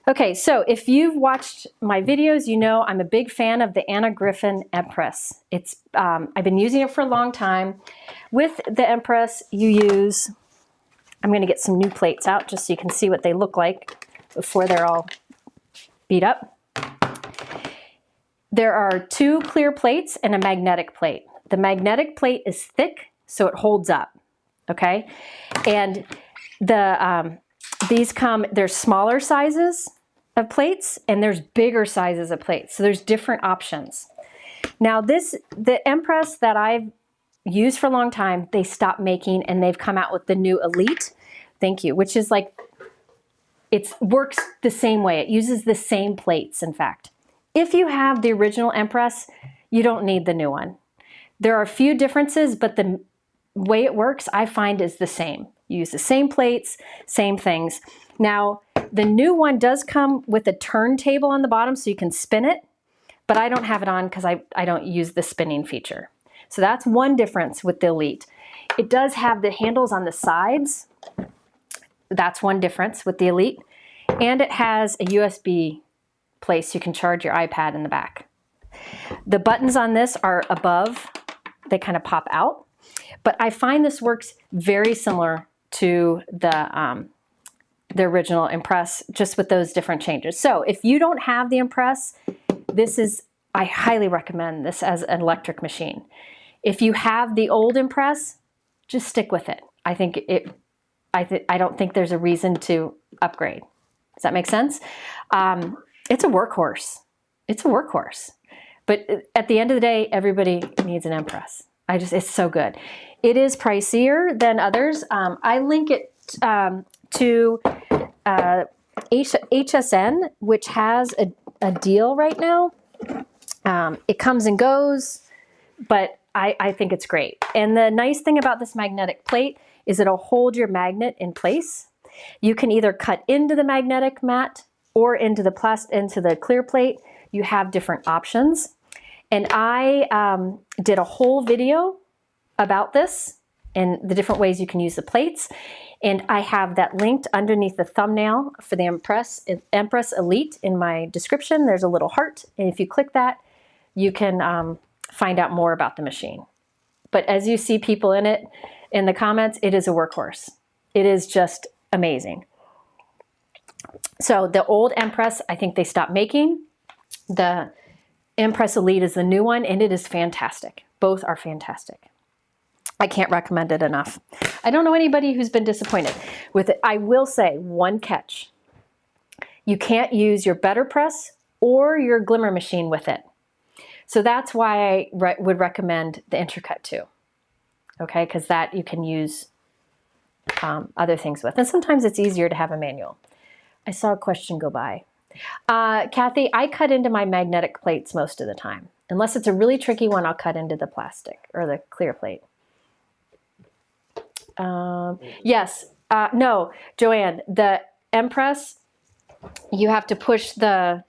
Okay, so if you've watched my videos, you know I'm a big fan of the Anna Griffin Empress. It's I've been using it for a long time. With the Empress, you use, I'm going to get some new plates out just so you can see what they look like before they're all beat up. There are 2 clear plates and a magnetic plate. The magnetic plate is thick, so it holds up, okay? And the these come, there's smaller sizes of plates and there's bigger sizes of plates. So there's different options. Now the Empress that I've used for a long time, they stopped making and they've come out with the new Elite, thank you, which is like, it works the same way. It uses the same plates, in fact. If you have the original Empress, you don't need the new one. There are a few differences, but the way it works, I find, is the same. You use the same plates, same things. Now, the new one does come with a turntable on the bottom so you can spin it, but I don't have it on because I don't use the spinning feature. So that's one difference with the Elite. It does have the handles on the sides. That's one difference with the Elite. And it has a USB place you can charge your iPad in the back. The buttons on this are above. They kind of pop out. But I find this works very similar to the original Impress, just with those different changes. So if you don't have the Impress, I highly recommend this as an electric machine. If you have the old Impress, just stick with it. I don't think there's a reason to upgrade. Does that make sense? It's a workhorse. It's a workhorse. But at the end of the day, everybody needs an Empress. It's so good. It is pricier than others. I link it to HSN, which has a deal right now. It comes and goes, but I think it's great. And the nice thing about this magnetic plate is it'll hold your magnet in place. You can either cut into the magnetic mat or into the clear plate. You have different options. And I did a whole video about this and the different ways you can use the plates. And I have that linked underneath the thumbnail for the Empress Elite in my description. There's a little heart. And if you click that, you can find out more about the machine. But as you see people in it, in the comments, it is a workhorse. It is just amazing. So the old Empress, I think they stopped making. The Empress Elite is the new one, and it is fantastic. Both are fantastic. I can't recommend it enough. I don't know anybody who's been disappointed with it. I will say one catch. You can't use your Betterpress or your Glimmer machine with it. So that's why I would recommend the Intercut 2. Okay, because that you can use other things with. And sometimes it's easier to have a manual. I saw a question go by. Kathy, I cut into my magnetic plates most of the time. Unless it's a really tricky one, I'll cut into the plastic or the clear plate. Yes, no, Joanne, the Empress, you have to push the,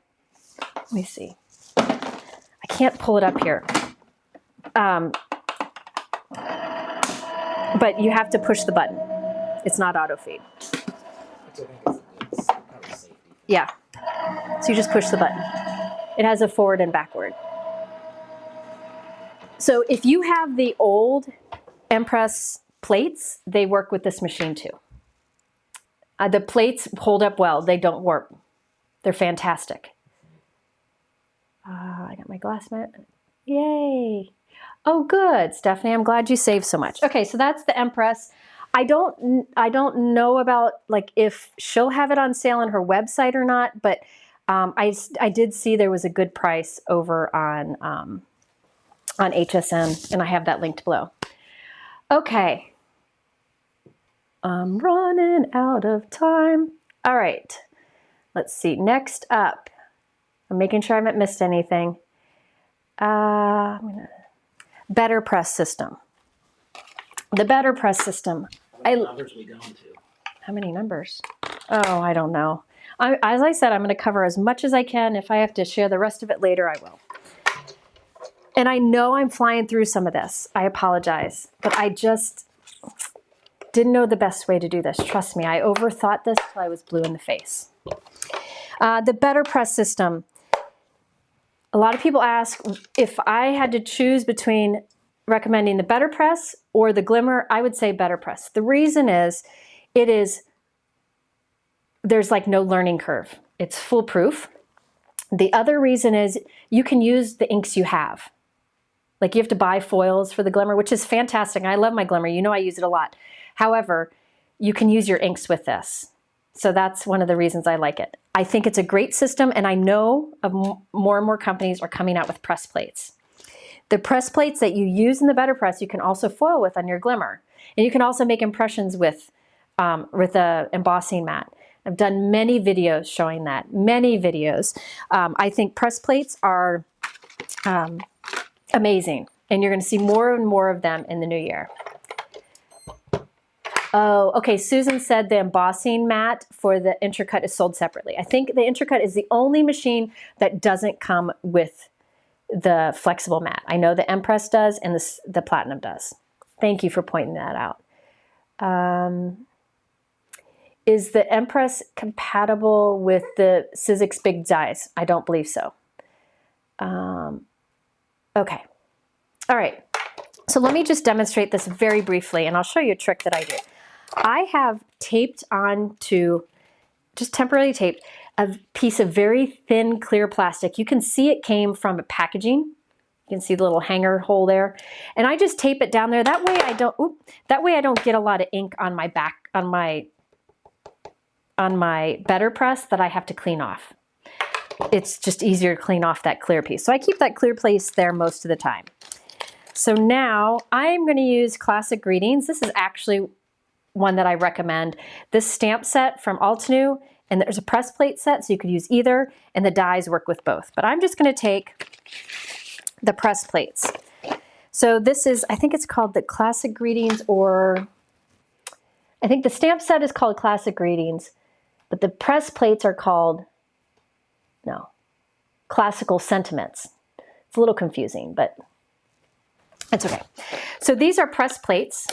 let me see. I can't pull it up here. But you have to push the button. It's not auto feed. Yeah. So you just push the button. It has a forward and backward. So if you have the old Empress plates, they work with this machine too. The plates hold up well. They don't warp. They're fantastic. I got my glass mat. Yay. Oh, good, Stephanie. I'm glad you saved so much. Okay, so that's the Empress. I don't know about like if she'll have it on sale on her website or not, but I did see there was a good price over on HSN, and I have that linked below. Okay. I'm running out of time. All right. Let's see. Next up, I'm making sure I haven't missed anything. Betterpress system. The Betterpress system. How many numbers are we going to? How many numbers? Oh, I don't know. As I said, I'm going to cover as much as I can. If I have to share the rest of it later, I will. And I know I'm flying through some of this. I apologize, but I just didn't know the best way to do this. Trust me, I overthought this till I was blue in the face. The Betterpress system. A lot of people ask if I had to choose between recommending the Betterpress or the Glimmer, I would say Betterpress. The reason is, there's like no learning curve. It's foolproof. The other reason is you can use the inks you have. Like you have to buy foils for the Glimmer, which is fantastic. I love my Glimmer. You know I use it a lot. However, you can use your inks with this. So that's one of the reasons I like it. I think it's a great system, and I know of more and more companies are coming out with press plates. The press plates that you use in the Betterpress, you can also foil with on your Glimmer. And you can also make impressions with a embossing mat. I've done many videos showing that, many videos. I think press plates are amazing, and you're going to see more and more of them in the new year. Oh, okay, Susan said the embossing mat for the Intracut is sold separately. I think the Intracut is the only machine that doesn't come with the flexible mat. I know the Empress does and the Platinum does. Thank you for pointing that out. Is the Empress compatible with the 𝐒𝐂𝐋 Big Dies? I don't believe so. Okay. All right. So let me just demonstrate this very briefly, and I'll show you a trick that I do. I have taped onto, just temporarily taped, a piece of very thin clear plastic. You can see it came from a packaging. You can see the little hanger hole there. And I just tape it down there. That way I don't get a lot of ink on my back, on my Betterpress that I have to clean off. It's just easier to clean off that clear piece. So I keep that clear piece there most of the time. So now I'm going to use Classic Greetings. This is actually one that I recommend. This stamp set from Altenew, and there's a press plate set, so you could use either, and the dies work with both. But I'm just going to take the press plates. So this is, I think it's called the Classic Greetings, or I think the stamp set is called Classic Greetings, but the press plates are called, no, Classical Sentiments. It's a little confusing, but it's okay. So these are press plates.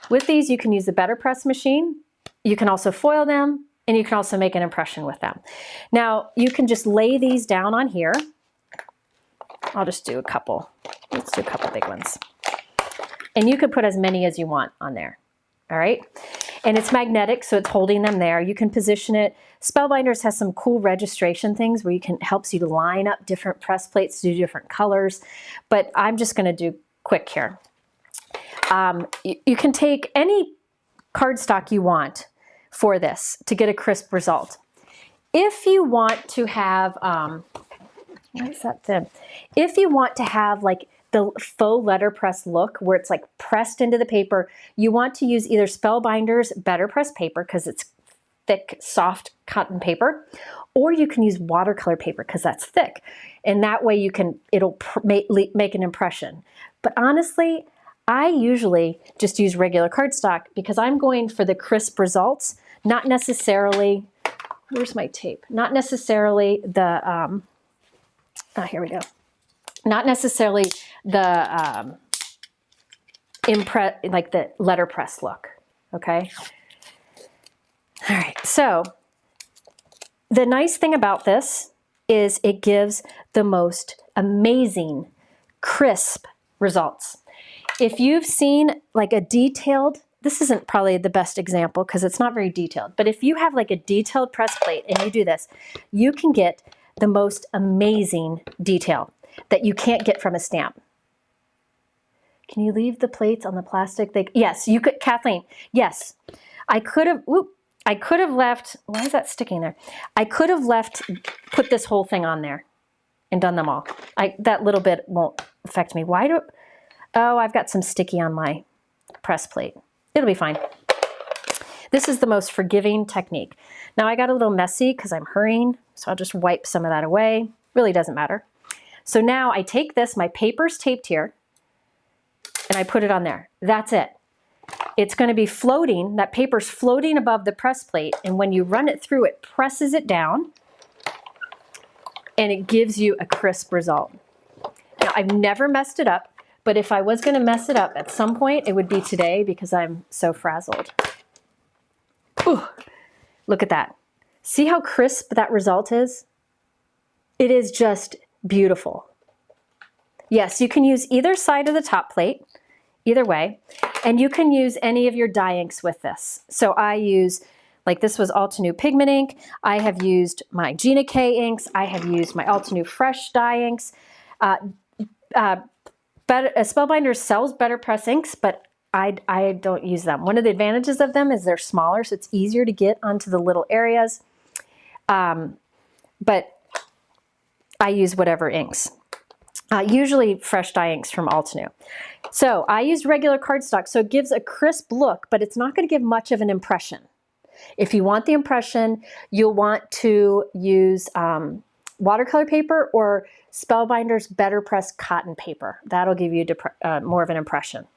With these, you can use the Betterpress machine. You can also foil them, and you can also make an impression with them. Now, you can just lay these down on here. I'll just do a couple. Let's do a couple big ones. And you could put as many as you want on there. All right? And it's magnetic, so it's holding them there. You can position it. Spellbinders has some cool registration things where helps you to line up different press plates to do different colors. But I'm just going to do quick here. You can take any cardstock you want for this to get a crisp result. If you want to have, why is that thin? If you want to have like the faux letterpress look where it's like pressed into the paper, you want to use either Spellbinders Betterpress paper because it's thick, soft cotton paper, or you can use watercolor paper because that's thick. And that way it'll make an impression. But honestly, I usually just use regular cardstock because I'm going for the crisp results, not necessarily, where's my tape? Not necessarily the, here we go. Not necessarily the, like the letterpress look, okay? All right, so the nice thing about this is it gives the most amazing, crisp results. If you've seen like a detailed, this isn't probably the best example because it's not very detailed, but if you have like a detailed press plate and you do this, you can get the most amazing detail that you can't get from a stamp. Can you leave the plates on the plastic? Yes, you could, Kathleen, yes. I could have left, why is that sticking there? I could have put this whole thing on there and done them all. That little bit won't affect me. Oh, I've got some sticky on my press plate. It'll be fine. This is the most forgiving technique. Now I got a little messy because I'm hurrying, so I'll just wipe some of that away. Really doesn't matter. So now I take this, my paper's taped here, and I put it on there. That's it. it's going to be floating, that paper's floating above the press plate, and when you run it through, it presses it down, and it gives you a crisp result. Now, I've never messed it up, but if I was going to mess it up at some point, it would be today because I'm so frazzled. Ooh, look at that. See how crisp that result is? It is just beautiful. Yes, you can use either side of the top plate, either way, and you can use any of your dye inks with this. So I use, like this was Altenew Pigment ink. I have used my Gina K inks. I have used my Altenew Fresh dye inks. Spellbinders sells Betterpress inks, but I don't use them. One of the advantages of them is they're smaller, so it's easier to get onto the little areas. But I use whatever inks. Usually fresh dye inks from Altenew. So I used regular cardstock, so it gives a crisp look, but it's not going to give much of an impression. If you want the impression, you'll want to use watercolor paper or Spellbinders Betterpress cotton paper. That'll give you more of an impression.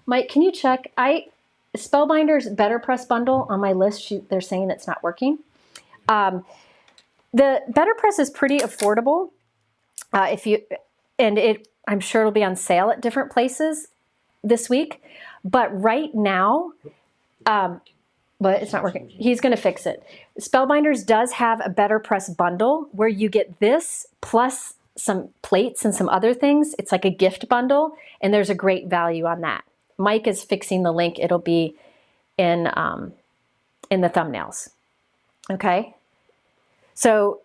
Mike, can you check? Spellbinders Betterpress bundle on my list, they're saying it's not working. The Betterpress is pretty affordable. I'm sure it'll be on sale at different places this week. But right now, but it's not working. He's going to fix it. Spellbinders does have a Betterpress bundle where you get this plus some plates and some other things. It's like a gift bundle, and there's a great value on that. Mike is fixing the link. It'll be in the thumbnails. Okay. So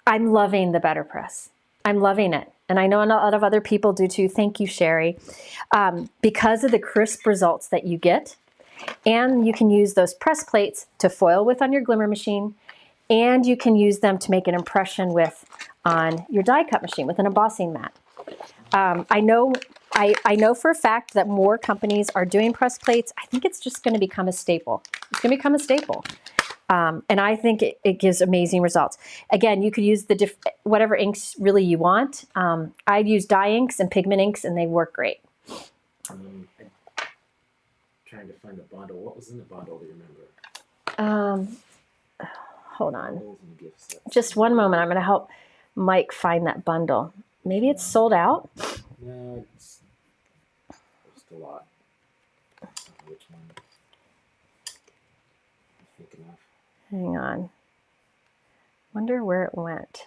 I'm loving the Betterpress. I'm loving it. And I know a lot of other people do too. Thank you, Sherry. Because of the crisp results that you get. And you can use those press plates to foil with on your glimmer machine. And you can use them to make an impression with on your die cut machine with an embossing mat. I know for a fact that more companies are doing press plates. I think it's just going to become a staple. It's going to become a staple. And I think it gives amazing results. Again, you could use the whatever inks really you want. I've used dye inks and pigment inks, and they work great. I'm trying to find the bundle. What was in the bundle? Do you remember? Hold on. Just one moment. I'm going to help Mike find that bundle. Maybe it's sold out. No, it's just a lot. I don't know which one. I'm thinking of. Hang on. Wonder where it went.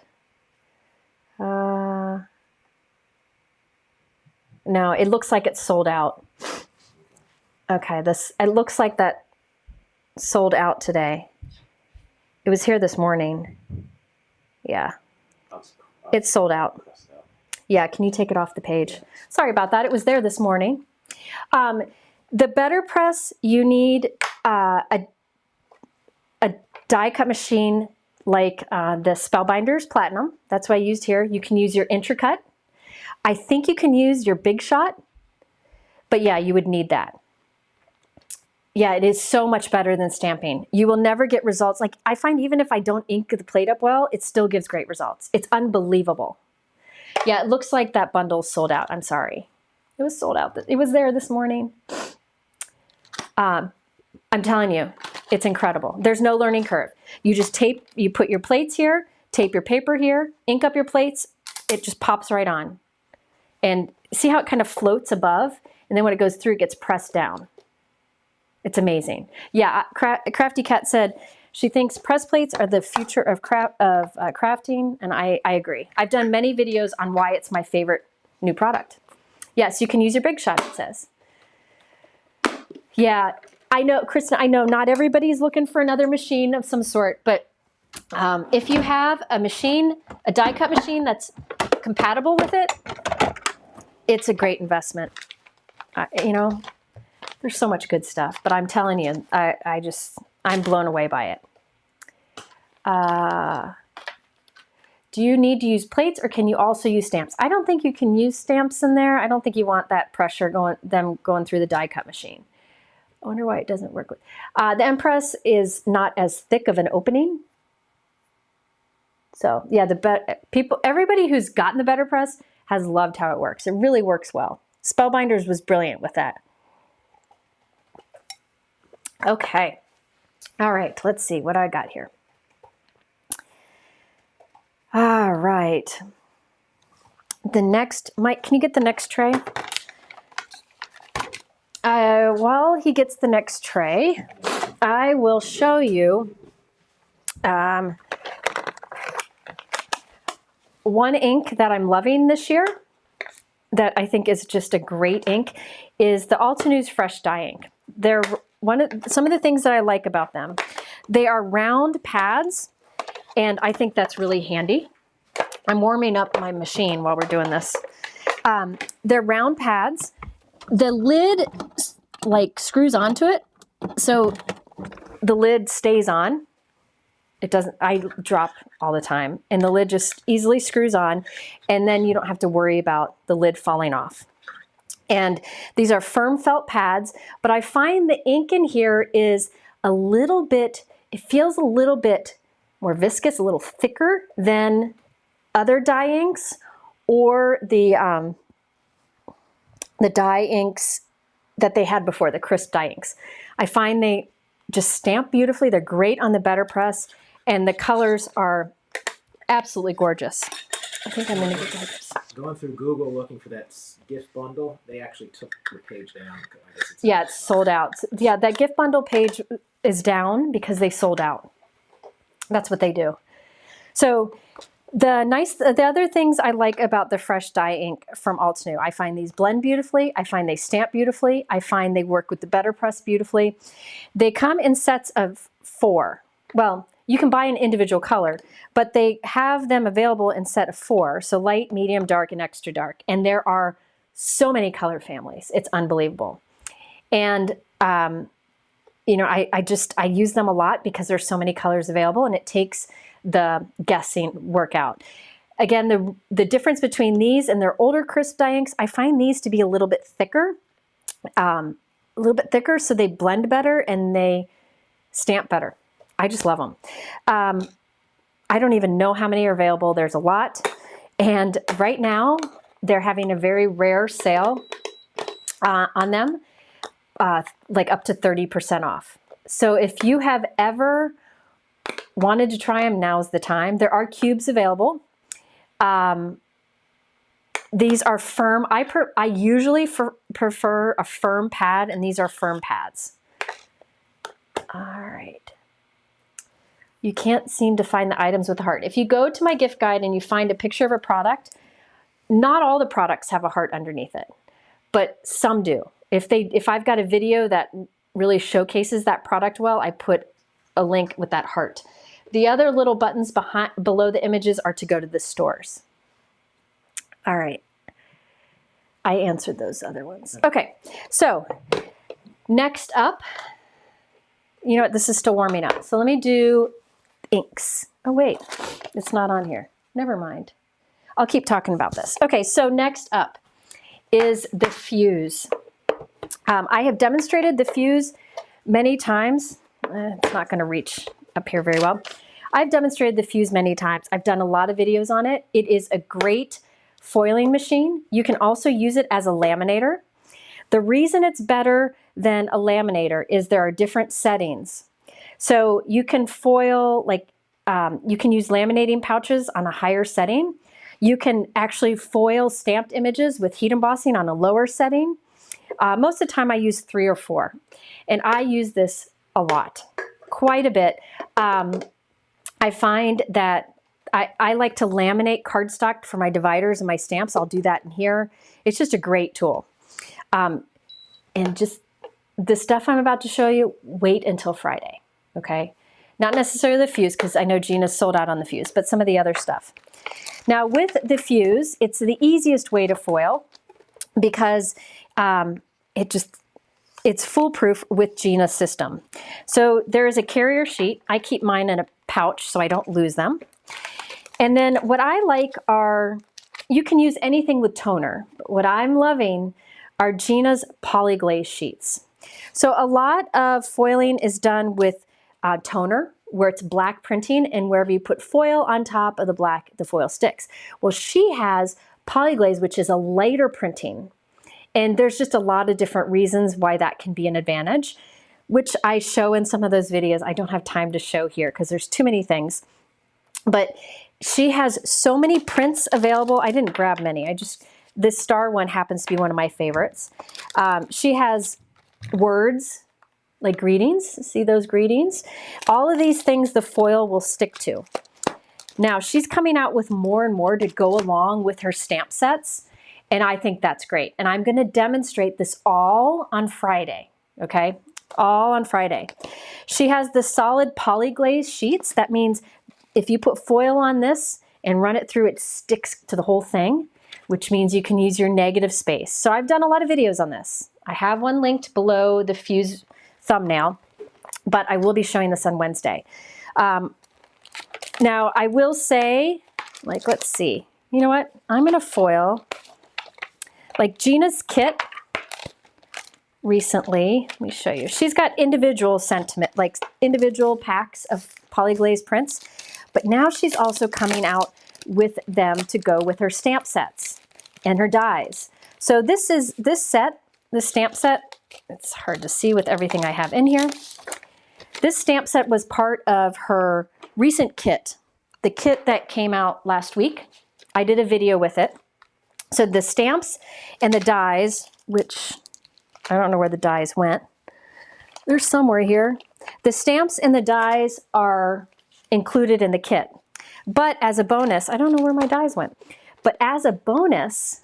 No, it looks like it's sold out. Okay, it looks like that sold out today. It was here this morning. Yeah. It's sold out. Yeah, can you take it off the page? Sorry about that. It was there this morning. The Betterpress, you need a die cut machine like the Spellbinders Platinum. That's what I used here. You can use your Intracut. I think you can use your Big Shot, but yeah, you would need that. Yeah, it is so much better than stamping. You will never get results. Like I find even if I don't ink the plate up well, it still gives great results. It's unbelievable. Yeah, it looks like that bundle's sold out. I'm sorry. It was sold out. It was there this morning. I'm telling you, it's incredible. There's no learning curve. You just tape, you put your plates here, tape your paper here, ink up your plates, it just pops right on. And see how it kind of floats above? And then when it goes through, it gets pressed down. It's amazing. Yeah, Crafty Cat said she thinks press plates are the future of crafting, and I agree. I've done many videos on why it's my favorite new product. Yes, you can use your Big Shot, it says. Yeah, I know, Kristen, I know not everybody's looking for another machine of some sort, but if you have a machine, a die cut machine that's compatible with it, it's a great investment. You know, there's so much good stuff, but I'm telling you, I'm blown away by it. Do you need to use plates or can you also use stamps? I don't think you can use stamps in there. I don't think you want that pressure going through the die cut machine. I wonder why it doesn't work with. The Empress is not as thick of an opening. So yeah, everybody who's gotten the Betterpress has loved how it works. It really works well. Spellbinders was brilliant with that. Okay. All right, let's see what I got here. All right. The next, Mike, can you get the next tray? While he gets the next tray, I will show you one ink that I'm loving this year that I think is just a great ink is the Altenew's Fresh Dye Ink. They're some of the things that I like about them. They are round pads, and I think that's really handy. I'm warming up my machine while we're doing this. They're round pads. The lid like screws onto it, so the lid stays on. It doesn't, I drop all the time, and the lid just easily screws on, and then you don't have to worry about the lid falling off. And these are firm felt pads, but I find the ink in here is a little bit, it feels a little bit more viscous, a little thicker than other dye inks or the dye inks that they had before, the crisp dye inks. I find they just stamp beautifully. They're great on the Betterpress, and the colors are absolutely gorgeous. I think I'm going to get this. Going through Google looking for that gift bundle, they actually took the page down. I guess Yeah, it's sold out. Yeah, that gift bundle page is down because they sold out. That's what they do. So the other things I like about the Fresh Dye Ink from Altenew, I find these blend beautifully. I find they stamp beautifully. I find they work with the Betterpress beautifully. They come in sets of 4. Well, you can buy an individual color, but they have them available in set of 4. So light, medium, dark, and extra dark. And there are so many color families. It's unbelievable. And, you know, I use them a lot because there's so many colors available, and it takes the guessing work out. Again, the difference between these and their older crisp dye inks, I find these to be a little bit thicker, so they blend better and they stamp better. I just love them. I don't even know how many are available. There's a lot. And right now, they're having a very rare sale on them, like up to 30% off. So if you have ever wanted to try them, now's the time. There are cubes available. These are firm. I usually prefer a firm pad, and these are firm pads. All right. You can't seem to find the items with a heart. If you go to my gift guide and you find a picture of a product, not all the products have a heart underneath it, but some do. If I've got a video that really showcases that product well, I put a link with that heart. The other little buttons below the images are to go to the stores. All right. I answered those other ones. Okay, so next up, you know what, this is still warming up. So let me do inks. Oh wait, it's not on here. Never mind. I'll keep talking about this. Okay, so next up is the fuse. I have demonstrated the fuse many times. It's not going to reach up here very well. I've demonstrated the fuse many times. I've done a lot of videos on it. It is a great foiling machine. You can also use it as a laminator. The reason it's better than a laminator is there are different settings. So you can foil, like you can use laminating pouches on a higher setting. You can actually foil stamped images with heat embossing on a lower setting. Most of the time I use 3 or 4. And I use this a lot, quite a bit. I find that I like to laminate cardstock for my dividers and my stamps. I'll do that in here. It's just a great tool. And just the stuff I'm about to show you, wait until Friday, okay? Not necessarily the fuse, because I know Gina's sold out on the fuse, but some of the other stuff. Now with the fuse, it's the easiest way to foil because it's foolproof with Gina's system. So there is a carrier sheet. I keep mine in a pouch so I don't lose them. And then what I like are, you can use anything with toner. But what I'm loving are Gina's polyglaze sheets. So a lot of foiling is done with toner, where it's black printing, and wherever you put foil on top of the black, the foil sticks. Well, she has polyglaze, which is a lighter printing. And there's just a lot of different reasons why that can be an advantage. which I show in some of those videos. I don't have time to show here because there's too many things. But she has so many prints available. I didn't grab many. This star one happens to be one of my favorites. She has words like greetings. See those greetings? All of these things the foil will stick to. Now she's coming out with more and more to go along with her stamp sets. And I think that's great. And I'm going to demonstrate this all on Friday. Okay? All on Friday. She has the solid polyglaze sheets. That means if you put foil on this and run it through, it sticks to the whole thing, which means you can use your negative space. So I've done a lot of videos on this. I have one linked below the Fuse thumbnail, but I will be showing this on Wednesday. Now I will say, like, let's see. You know what? I'm going to foil, like Gina's kit recently. Let me show you. She's got individual sentiment, like individual packs of polyglaze prints, but now she's also coming out with them to go with her stamp sets and her dies. So this stamp set, it's hard to see with everything I have in here. This stamp set was part of her recent kit, the kit that came out last week. I did a video with it. So the stamps and the dies, which I don't know where the dies went. They're somewhere here. The stamps and the dies are included in the kit. But as a bonus, I don't know where my dies went, but as a bonus,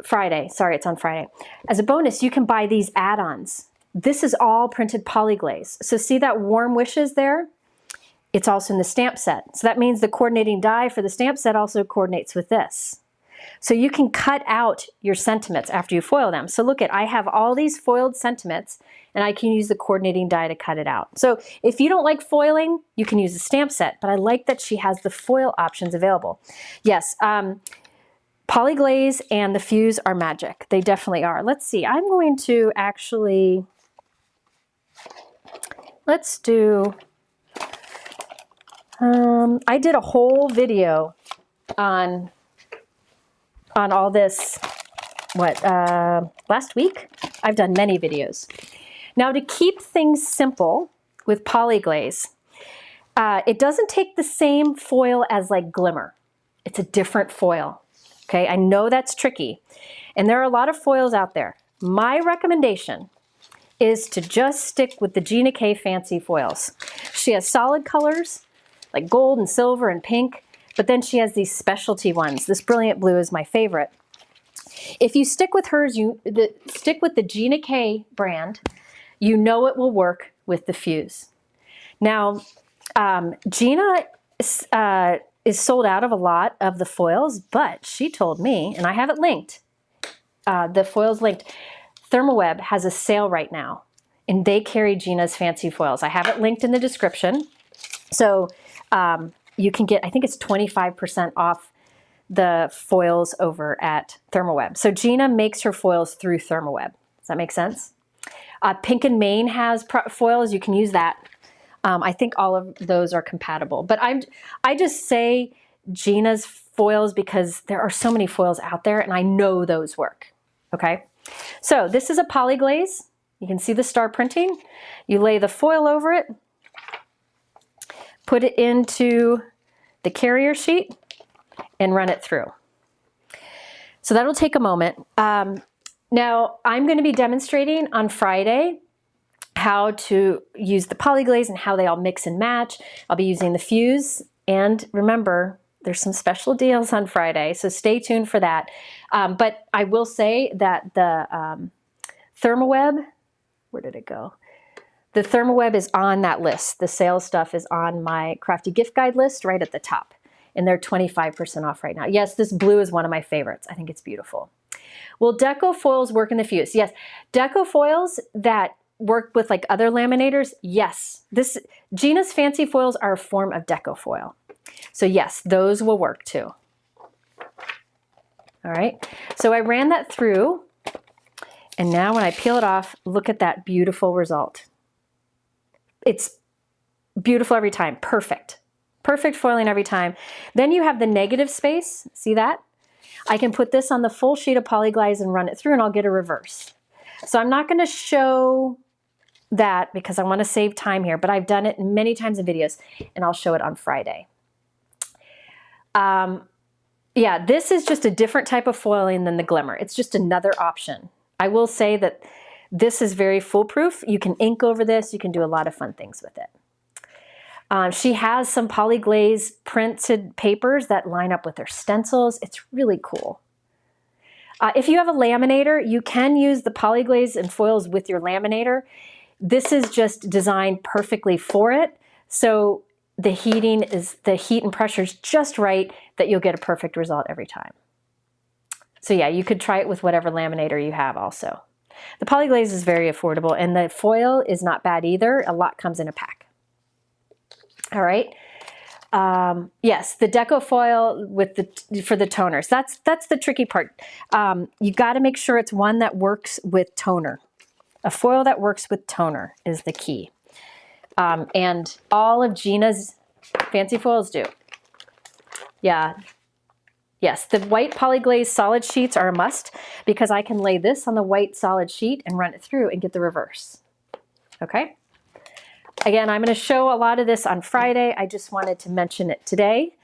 Friday, sorry, it's on Friday. As a bonus, you can buy these add-ons. This is all printed polyglaze. So see that warm wishes there? It's also in the stamp set. So that means the coordinating die for the stamp set also coordinates with this. So you can cut out your sentiments after you foil them. So look I have all these foiled sentiments and I can use the coordinating die to cut it out. So if you don't like foiling, you can use the stamp set, but I like that she has the foil options available. Yes, polyglaze and the Fuse are magic. They definitely are. Let's see, I'm going to actually, let's do, I did a whole video on all this, last week? I've done many videos. Now to keep things simple with polyglaze, it doesn't take the same foil as like Glimmer. It's a different foil, okay? I know that's tricky. And there are a lot of foils out there. My recommendation is to just stick with the Gina K Fancy foils. She has solid colors, like gold and silver and pink, but then she has these specialty ones. This brilliant blue is my favorite. If you stick with hers, stick with the Gina K brand, you know it will work with the Fuse. Now, Gina is sold out of a lot of the foils, but she told me, and I have it linked, the foil's linked, ThermoWeb has a sale right now, and they carry Gina's fancy foils. I have it linked in the description. So you can get, I think it's 25% off the foils over at ThermoWeb. So Gina makes her foils through ThermoWeb. Does that make sense? Pink and Maine has foils. You can use that. I think all of those are compatible. But I just say Gina's foils because there are so many foils out there and I know those work. Okay? So this is a polyglaze. You can see the star printing. You lay the foil over it, put it into the carrier sheet, and run it through. So that'll take a moment. Now I'm going to be demonstrating on Friday how to use the polyglaze and how they all mix and match. I'll be using the Fuse, and remember, there's some special deals on Friday, so stay tuned for that. But I will say that the ThermoWeb, where did it go? The ThermoWeb is on that list. The sales stuff is on my Crafty gift guide list right at the top. And they're 25% off right now. Yes, this blue is one of my favorites. I think it's beautiful. Will deco foils work in the Fuse? Yes. Deco foils that work with like other laminators? Yes. Gina's fancy foils are a form of deco foil. So yes, those will work too. All right. So I ran that through. And now when I peel it off, look at that beautiful result. It's beautiful every time. Perfect. Perfect foiling every time. Then you have the negative space. See that? I can put this on the full sheet of polyglaze and run it through and I'll get a reverse. So I'm not going to show that because I want to save time here, but I've done it many times in videos, and I'll show it on Friday. Yeah, this is just a different type of foiling than the Glimmer. It's just another option. I will say that this is very foolproof. You can ink over this. You can do a lot of fun things with it. She has some polyglaze printed papers that line up with her stencils. It's really cool. If you have a laminator, you can use the polyglaze and foils with your laminator. This is just designed perfectly for it. So the heat and pressure is just right that you'll get a perfect result every time. So yeah, you could try it with whatever laminator you have also. The polyglaze is very affordable, and the foil is not bad either. A lot comes in a pack. All right. Yes, the deco foil with for the toners. That's the tricky part. You got to make sure it's one that works with toner. A foil that works with toner is the key. And all of Gina's fancy foils do. Yeah. Yes, the white polyglaze solid sheets are a must because I can lay this on the white solid sheet and run it through and get the reverse. Okay. Again, I'm going to show a lot of this on Friday. I just wanted to mention it today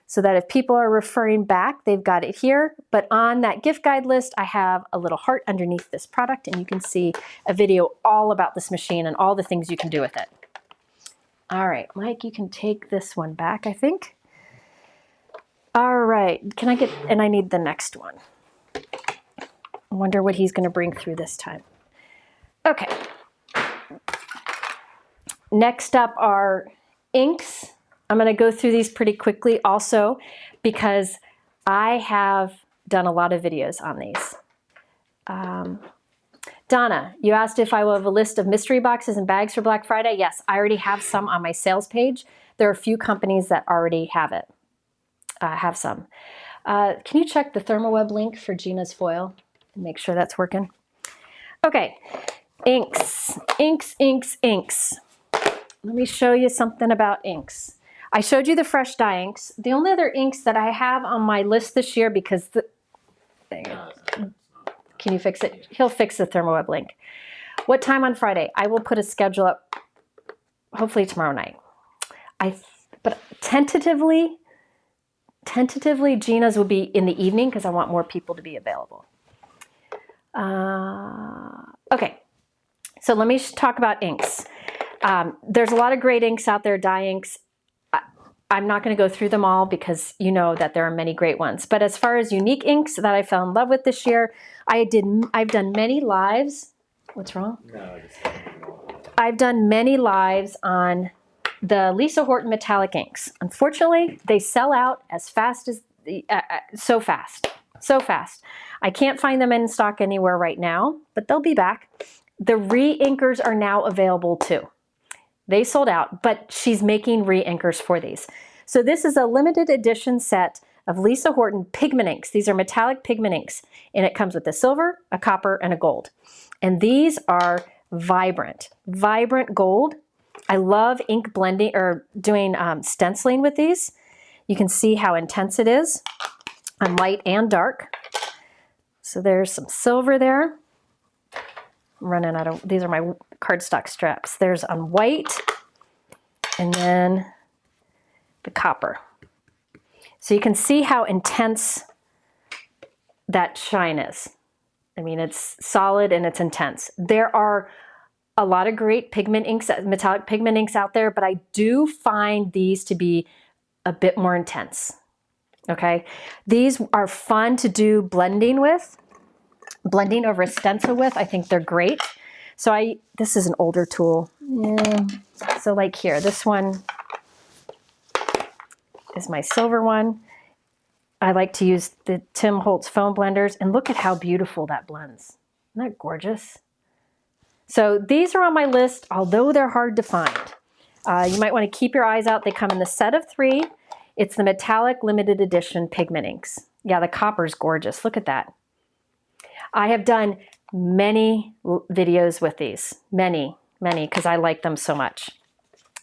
so that if people are referring back, they've got it here. But on that gift guide list, I have a little heart underneath this product, and you can see a video all about this machine and all the things you can do with it. All right, Mike, you can take this one back, I think. All right, can I get, and I need the next one. I wonder what he's going to bring through this time. Okay. Next up are inks. I'm going to go through these pretty quickly also because I have done a lot of videos on these. Donna, you asked if I will have a list of mystery boxes and bags for Black Friday. Yes, I already have some on my sales page. There are a few companies that already have it. Have some. Can you check the ThermoWeb link for Gina's foil and make sure that's working? Okay, inks, inks, inks, inks. Let me show you something about inks. I showed you the fresh dye inks. The only other inks that I have on my list this year because the... Can you fix it? He'll fix the ThermoWeb link. What time on Friday? I will put a schedule up hopefully tomorrow night. But tentatively Gina's will be in the evening because I want more people to be available. Okay, so let me talk about inks. There's a lot of great inks out there, dye inks. I'm not going to go through them all because you know that there are many great ones. But as far as unique inks that I fell in love with this year, I've done many lives. What's wrong? No, I've done many lives on the Lisa Horton metallic inks. Unfortunately, they sell out as fast as so fast. I can't find them in stock anywhere right now, but they'll be back. The re-inkers are now available too. They sold out, but she's making re-inkers for these. So this is a limited edition set of Lisa Horton pigment inks. These are metallic pigment inks, and it comes with a silver, a copper, and a gold. And these are vibrant gold. I love ink blending or doing stenciling with these. You can see how intense it is on light and dark. So there's some silver there. I'm running out of, these are my cardstock straps. There's on white and then the copper. So you can see how intense that shine is. I mean, it's solid and it's intense. There are a lot of great pigment inks, metallic pigment inks out there, but I do find these to be a bit more intense. Okay, these are fun to do blending with, blending over a stencil with. I think they're great. So this is an older tool. Yeah. So like here, this one is my silver one. I like to use the Tim Holtz foam blenders, and look at how beautiful that blends. Isn't that gorgeous? So these are on my list, although they're hard to find. You might want to keep your eyes out. They come in the set of 3. It's the metallic limited edition pigment inks. Yeah, the copper's gorgeous. Look at that. I have done many videos with these, many, because I like them so much.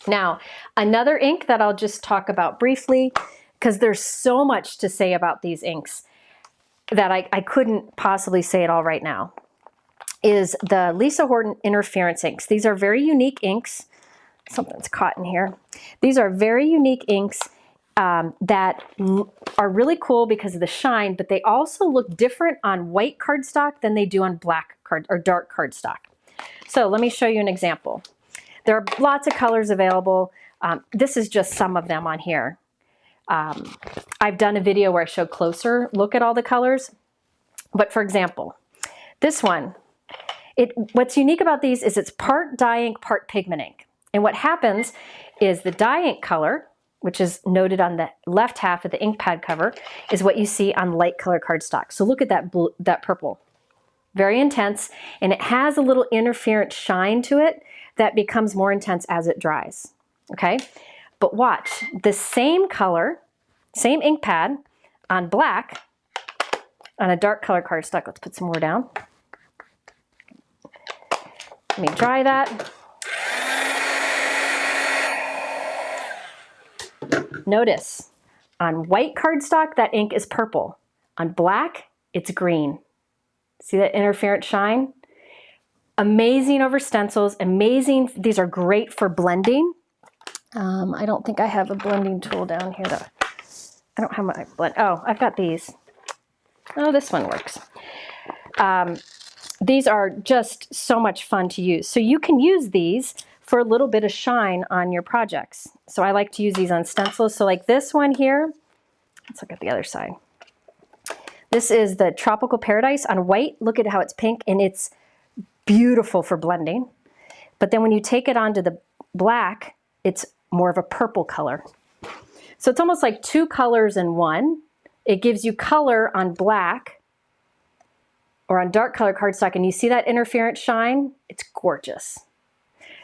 Now, another ink that I'll just talk about briefly, because there's so much to say about these inks that I couldn't possibly say it all right now. is the Lisa Horton Interference inks. These are very unique inks. Something's caught in here. These are very unique inks that are really cool because of the shine, but they also look different on white cardstock than they do on black card or dark cardstock. So let me show you an example. There are lots of colors available. This is just some of them on here. I've done a video where I show closer look at all the colors. But for example, this one, what's unique about these is it's part dye ink, part pigment ink. And what happens is the dye ink color, which is noted on the left half of the ink pad cover, is what you see on light color cardstock. So look at that blue, that purple. Very intense, and it has a little interference shine to it that becomes more intense as it dries. Okay? But watch, the same color, same ink pad on black, on a dark color cardstock. Let's put some more down. Let me dry that. Notice, on white cardstock, that ink is purple. On black, it's green. See that interference shine? Amazing over stencils, amazing. These are great for blending. I don't think I have a blending tool down here though. I don't have my blend. Oh, I've got these. Oh, this one works. These are just so much fun to use. So you can use these for a little bit of shine on your projects. So I like to use these on stencils. So like this one here, let's look at the other side. This is the Tropical Paradise on white. Look at how it's pink, and it's beautiful for blending. But then when you take it onto the black, it's more of a purple color. So it's almost like two colors in one. It gives you color on black or on dark color cardstock, and you see that interference shine? It's gorgeous.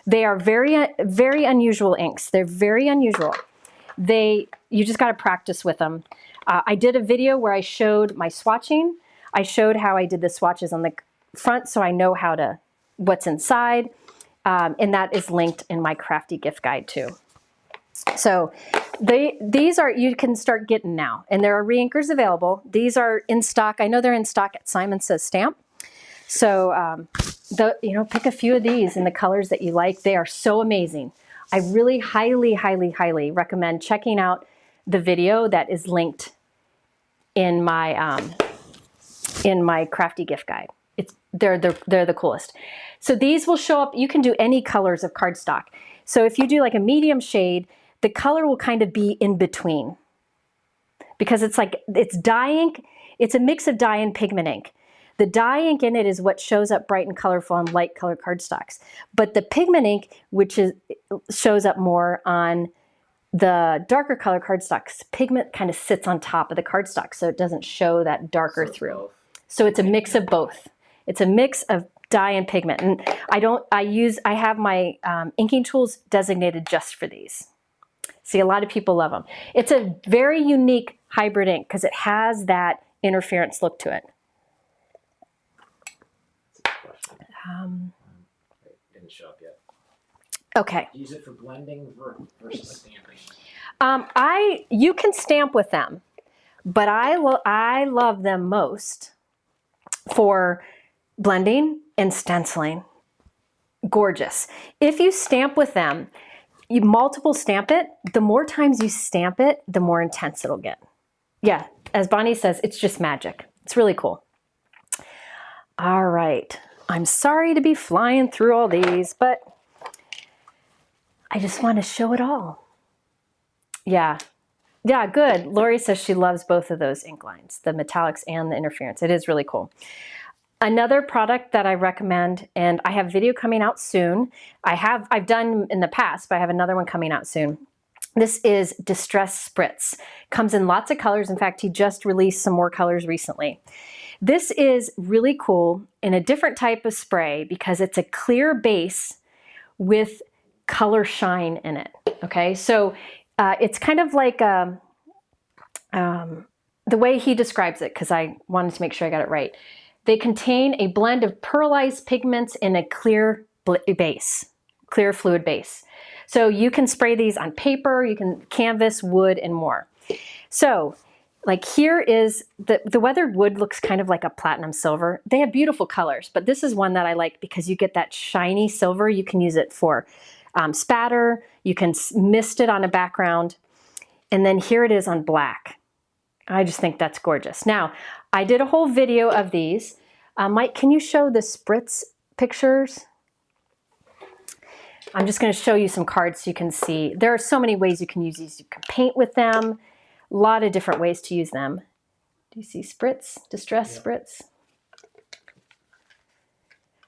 They are very, very unusual inks. They're very unusual. You just got to practice with them. I did a video where I showed my swatching. I showed how I did the swatches on the front so I know what's inside. And that is linked in my Crafty gift guide too. So these are, you can start getting now. And there are reinkers available. These are in stock. I know they're in stock at Simon Says Stamp. So, pick a few of these in the colors that you like. They are so amazing. I really highly, highly, highly recommend checking out the video that is linked in my Crafty gift guide. They're the coolest. So these will show up. You can do any colors of cardstock. So if you do like a medium shade, the color will kind of be in between because it's dye ink. It's a mix of dye and pigment ink. The dye ink in it is what shows up bright and colorful on light color cardstocks. But the pigment ink, shows up more on the darker color cardstocks. Pigment kind of sits on top of the cardstock, so it doesn't show that darker through. So it's a mix of both. It's a mix of dye and pigment. And I have my inking tools designated just for these. See, a lot of people love them. It's a very unique hybrid ink because it has that interference look to it. Didn't show up yet. Okay. Use it for blending versus stamping. You can stamp with them, but I love them most for blending and stenciling. Gorgeous. If you stamp with them, you multiple stamp it. The more times you stamp it, the more intense it'll get. Yeah, as Bonnie says, it's just magic. It's really cool. All right. I'm sorry to be flying through all these, but I just want to show it all. Yeah. Yeah, good. Lori says she loves both of those ink lines, the metallics and the interference. It is really cool. Another product that I recommend, and I have video coming out soon. I've done in the past, but I have another one coming out soon. This is Distress Spritz. Comes in lots of colors. In fact, he just released some more colors recently. This is really cool in a different type of spray because it's a clear base with color shine in it. Okay, so it's kind of like the way he describes it, because I wanted to make sure I got it right. They contain a blend of pearlized pigments in a clear base, clear fluid base. So you can spray these on paper, you can canvas, wood, and more. So Like here is, the weathered wood looks kind of like a platinum silver. They have beautiful colors, but this is one that I like because you get that shiny silver. You can use it for spatter. You can mist it on a background. And then here it is on black. I just think that's gorgeous. Now, I did a whole video of these. Mike, can you show the Spritz pictures? I'm just going to show you some cards so you can see. There are so many ways you can use these. You can paint with them. A lot of different ways to use them. Do you see Spritz? Distress Spritz?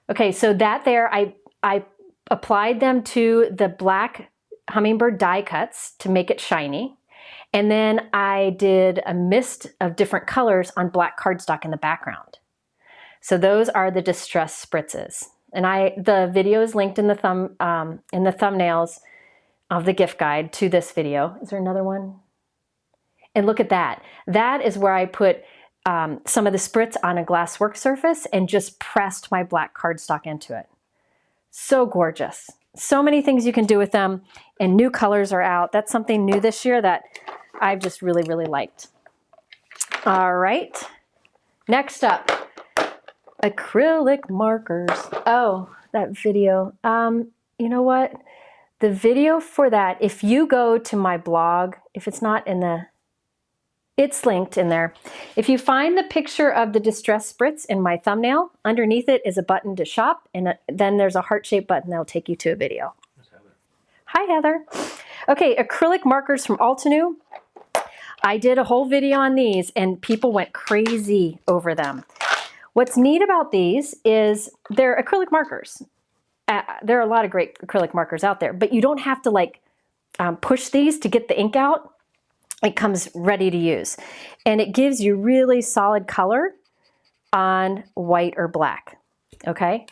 Okay, so that there, I applied them to the black hummingbird die cuts to make it shiny. And then I did a mist of different colors on black cardstock in the background. So those are the Distress Spritzes. And the video is linked in the thumbnails of the gift guide to this video. Is there another one? And look at that. That is where I put some of the Spritz on a glass work surface and just pressed my black cardstock into it. So gorgeous. So many things you can do with them, and new colors are out. That's something new this year that I've just really, really liked. All right. Next up, acrylic markers. Oh, that video. You know what? The video for that, if you go to my blog, if it's not in the, it's linked in there. If you find the picture of the Distress Spritz in my thumbnail, underneath it is a button to shop, and then there's a heart-shaped button that'll take you to a video. Hi, Heather. Okay, acrylic markers from Altenew. I did a whole video on these, and people went crazy over them. What's neat about these is they're acrylic markers. There are a lot of great acrylic markers out there, but you don't have to like push these to get the ink out. It comes ready to use. And it gives you really solid color on white or black, okay?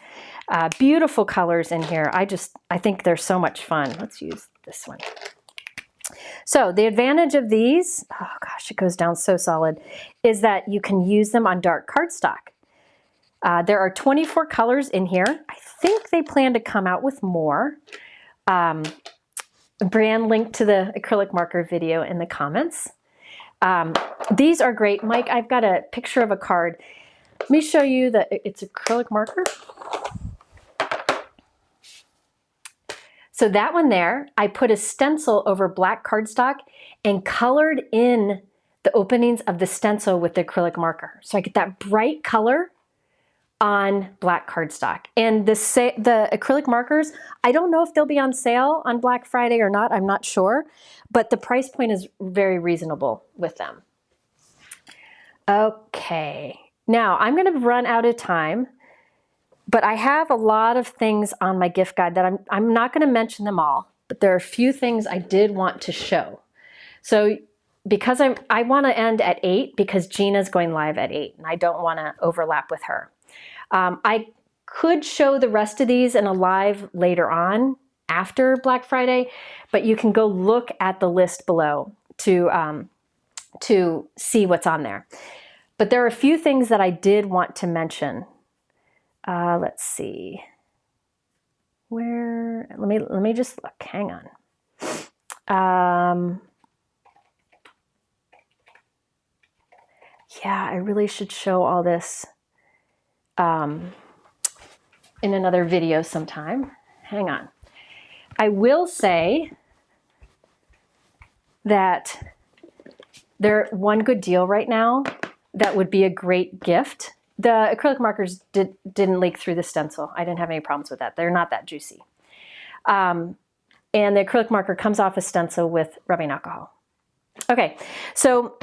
Beautiful colors in here. I think they're so much fun. Let's use this one. So the advantage of these, oh gosh, it goes down so solid, is that you can use them on dark cardstock. There are 24 colors in here. I think they plan to come out with more. Brand link to the acrylic marker video in the comments. These are great. Mike, I've got a picture of a card. Let me show you that it's acrylic marker. So that one there, I put a stencil over black cardstock and colored in the openings of the stencil with the acrylic marker. So I get that bright color on black cardstock. And the acrylic markers, I don't know if they'll be on sale on Black Friday or not, I'm not sure, but the price point is very reasonable with them. Okay, now I'm gonna run out of time, but I have a lot of things on my gift guide that I'm not gonna mention them all, but there are a few things I did want to show. So because I wanna end at 8 because Gina's going live at 8 and I don't wanna overlap with her. I could show the rest of these in a live later on after Black Friday, but you can go look at the list below to see what's on there. But there are a few things that I did want to mention. Let's see. Where, let me just look, hang on. Yeah, I really should show all this in another video sometime. Hang on. I will say that they're one good deal right now that would be a great gift. The acrylic markers didn't leak through the stencil. I didn't have any problems with that. They're not that juicy. And the acrylic marker comes off a stencil with rubbing alcohol. Okay, so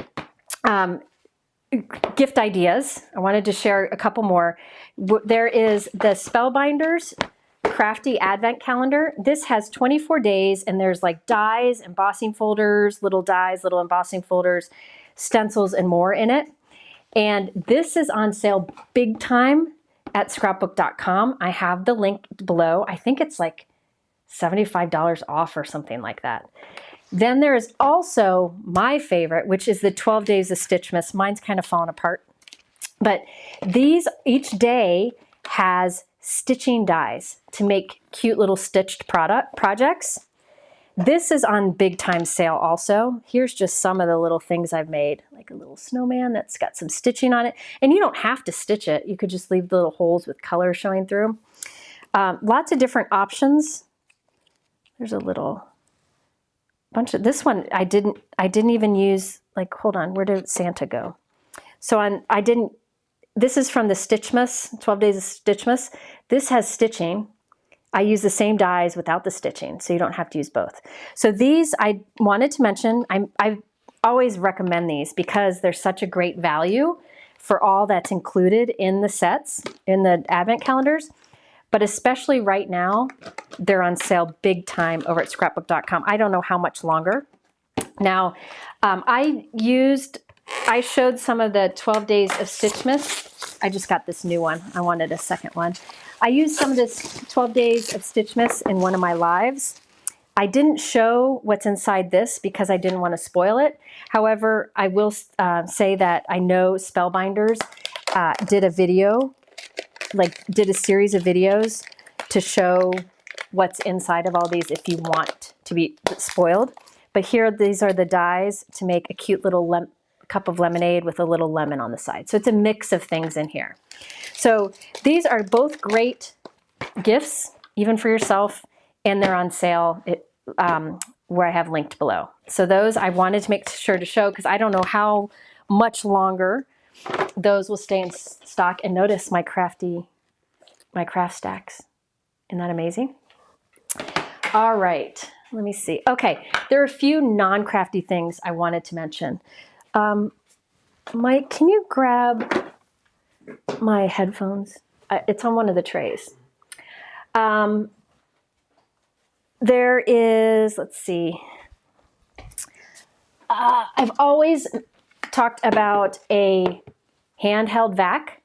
gift ideas. I wanted to share a couple more. There is the Spellbinders Crafty Advent Calendar. This has 24 days and there's like dies, embossing folders, little dies, little embossing folders, stencils and more in it. And this is on sale big time at scrapbook.com. I have the link below. I think it's like $75 off or something like that. Then there is also my favorite, which is the 12 Days of Stitchmas. Mine's kind of fallen apart. But these, each day has stitching dies to make cute little stitched projects. This is on big time sale also. Here's just some of the little things I've made, like a little snowman that's got some stitching on it. And you don't have to stitch it. You could just leave the little holes with color showing through. Lots of different options. There's a little bunch of, this one I didn't even use, like, hold on, where did Santa go? So this is from the Stitchmas, 12 Days of Stitchmas. This has stitching. I use the same dies without the stitching, so you don't have to use both. So these I wanted to mention, I always recommend these because they're such a great value for all that's included in the sets, in the advent calendars. But especially right now, they're on sale big time over at scrapbook.com. I don't know how much longer. Now, I showed some of the 12 Days of Stitchmas. I just got this new one. I wanted a second one. I used some of this 12 Days of Stitchmas in one of my lives. I didn't show what's inside this because I didn't want to spoil it. However, I will say that I know Spellbinders did a video, did a series of videos to show what's inside of all these if you want to be spoiled. But here, these are the dies to make a cute little cup of lemonade with a little lemon on the side. So it's a mix of things in here. So these are both great gifts, even for yourself, and they're on sale where I have linked below. So those I wanted to make sure to show because I don't know how much longer those will stay in stock. And notice my craft stacks. Isn't that amazing? All right, let me see. Okay, there are a few non-crafty things I wanted to mention. Mike, can you grab my headphones? It's on one of the trays. There is, let's see. I've always talked about a handheld vac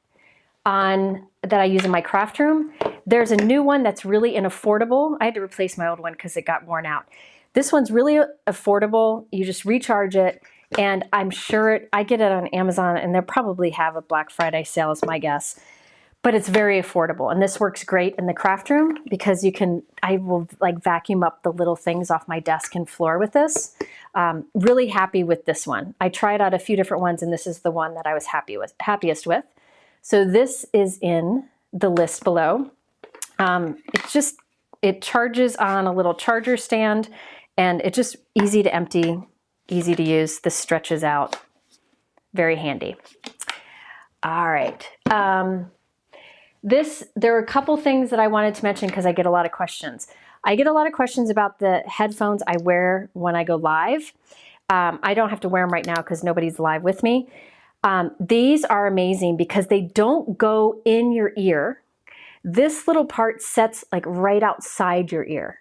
that I use in my craft room. There's a new one that's really unaffordable. I had to replace my old one because it got worn out. This one's really affordable. You just recharge it. And I'm sure I get it on Amazon, and they'll probably have a Black Friday sale is my guess. But it's very affordable. And this works great in the craft room because I will vacuum up the little things off my desk and floor with this. Really happy with this one. I tried out a few different ones, and this is the one that I was happiest with. So this is in the list below. It charges on a little charger stand, and it's just easy to empty, easy to use. This stretches out. Very handy. All right. There are a couple things that I wanted to mention because I get a lot of questions. I get a lot of questions about the headphones I wear when I go live. I don't have to wear them right now because nobody's live with me. These are amazing because they don't go in your ear. This little part sets right outside your ear.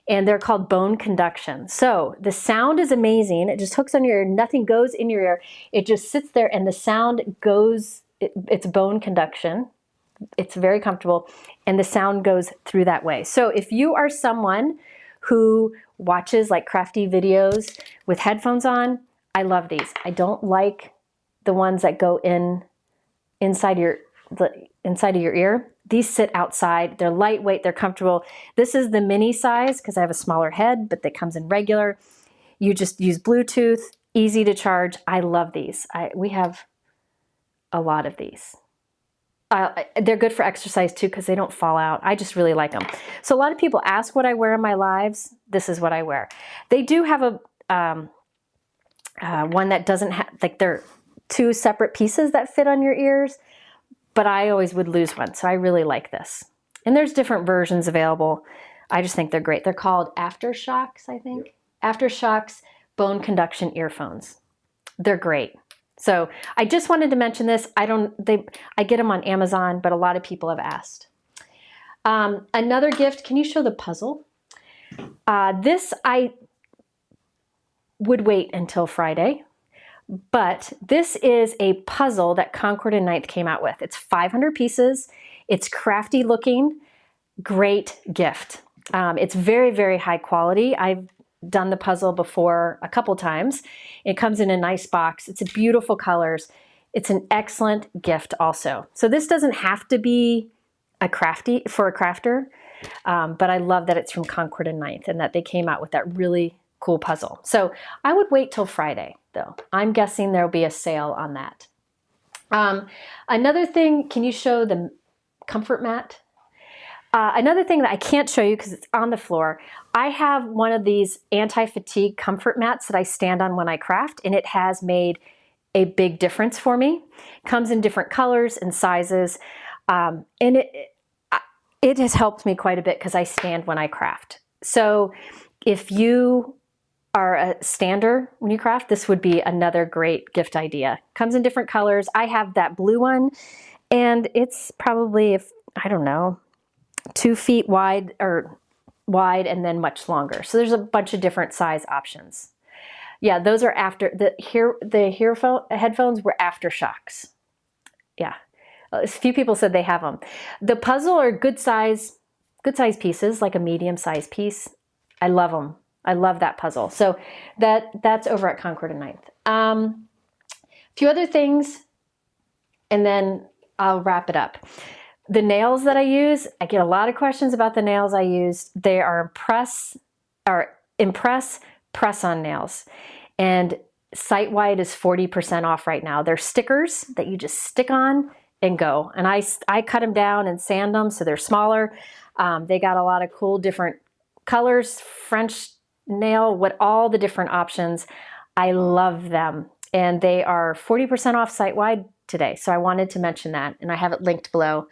And they're called bone conduction. So the sound is amazing. It just hooks on your ear. Nothing goes in your ear. It just sits there and the sound goes, it's bone conduction. It's very comfortable and the sound goes through that way. So if you are someone who watches crafty videos with headphones on, I love these. I don't like the ones that go inside of your ear. These sit outside. They're lightweight. They're comfortable. This is the mini size because I have a smaller head, but that comes in regular. You just use Bluetooth, easy to charge. I love these. We have a lot of these. They're good for exercise too because they don't fall out. I just really like them. So a lot of people ask what I wear in my lives. This is what I wear. They do have a one that doesn't have, they're two separate pieces that fit on your ears. But I always would lose one, so I really like this. And there's different versions available. I just think they're great. They're called Aftershocks, I think. Yep. Aftershocks bone conduction earphones. They're great. So I just wanted to mention this. I get them on Amazon, but a lot of people have asked. Another gift, can you show the puzzle? This I would wait until Friday. But this is a puzzle that Concord and Ninth came out with. It's 500 pieces. It's crafty looking, great gift. It's very, very high quality. I've done the puzzle before a couple times. It comes in a nice box. It's beautiful colors. It's an excellent gift also. So this doesn't have to be for a crafter. But I love that it's from Concord and Ninth and that they came out with that really cool puzzle. So I would wait till Friday though. I'm guessing there'll be a sale on that. Another thing, can you show the comfort mat? Another thing that I can't show you because it's on the floor, I have one of these anti-fatigue comfort mats that I stand on when I craft, and it has made a big difference for me. Comes in different colors and sizes, and it has helped me quite a bit because I stand when I craft. So if you are a stander when you craft, this would be another great gift idea. Comes in different colors. I have that blue one, and it's probably, I don't know, 2 feet wide and then much longer. So there's a bunch of different size options. Yeah, those are after the headphones were aftershocks. Yeah, a few people said they have them. The puzzle are good size pieces, like a medium size piece. I love them. I love that puzzle. So that's over at Concord and Ninth. A few other things, and then I'll wrap it up. The nails that I use, I get a lot of questions about the nails I use. They are Impress press-on nails. And site-wide is 40% off right now. They're stickers that you just stick on and go. And I cut them down and sand them so they're smaller. They got a lot of cool different colors, French nail, all the different options. I love them. And they are 40% off site-wide today. So I wanted to mention that, and I have it linked below.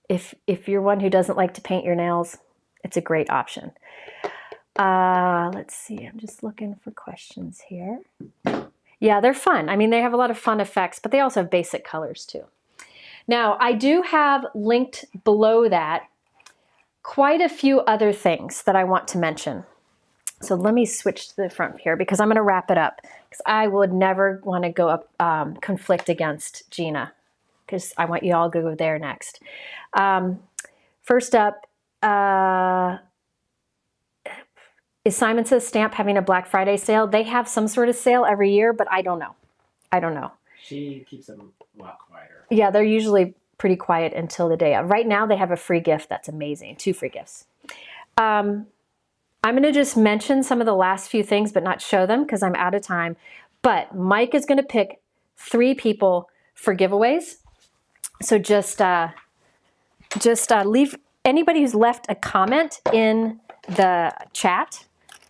If you're one who doesn't like to paint your nails, it's a great option. Let's see, I'm just looking for questions here. Yeah, they're fun. I mean, they have a lot of fun effects, but they also have basic colors too. Now, I do have linked below that quite a few other things that I want to mention. So let me switch to the front here because I'm going to wrap it up, because I would never want to go up conflict against Gina, because I want you all to go there next. First up, is Simon Says Stamp having a Black Friday sale? They have some sort of sale every year, but I don't know. I don't know. She keeps them a lot quieter. Yeah, they're usually pretty quiet until the day of. Right now they have a free gift that's amazing. 2 free gifts. I'm going to just mention some of the last few things, but not show them because I'm out of time. But Mike is going to pick 3 people for giveaways. So just leave, anybody who's left a comment in the chat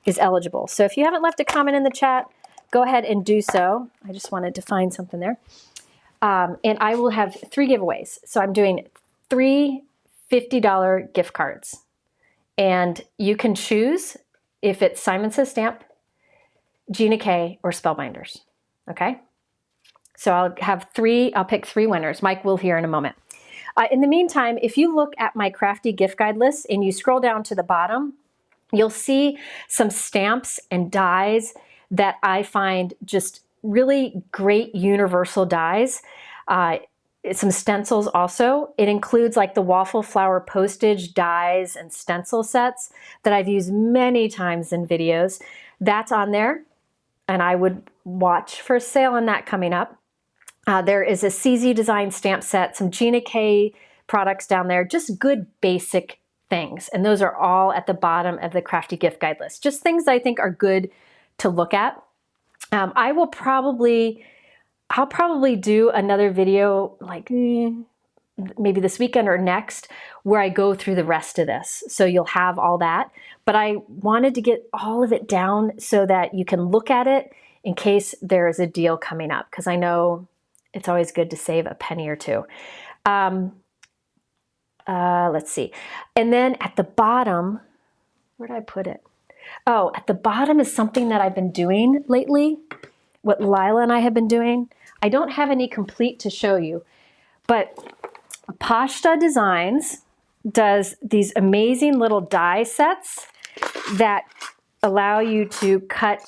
is eligible. So if you haven't left a comment in the chat, go ahead and do so. I just wanted to find something there. And I will have 3 giveaways. So I'm doing 3 $50 gift cards. And you can choose if it's Simon Says Stamp, Gina K, or Spellbinders. Okay? So I'll pick 3 winners. Mike will hear in a moment. In the meantime, if you look at my Crafty gift guide list and you scroll down to the bottom, you'll see some stamps and dies that I find just really great universal dies. Some stencils also. It includes like the waffle flower postage dies and stencil sets that I've used many times in videos. That's on there, and I would watch for a sale on that coming up. There is a CZ Design stamp set, some Gina K products down there, just good basic things. And those are all at the bottom of the Crafty gift guide list. Just things I think are good to look at. I'll probably do another video like maybe this weekend or next where I go through the rest of this. So you'll have all that. But I wanted to get all of it down so that you can look at it in case there is a deal coming up, because I know it's always good to save a penny or two. Let's see. And then at the bottom, where did I put it? Oh, at the bottom is something that I've been doing lately, what Lila and I have been doing. I don't have any complete to show you, but Pashta Designs does these amazing little die sets that allow you to cut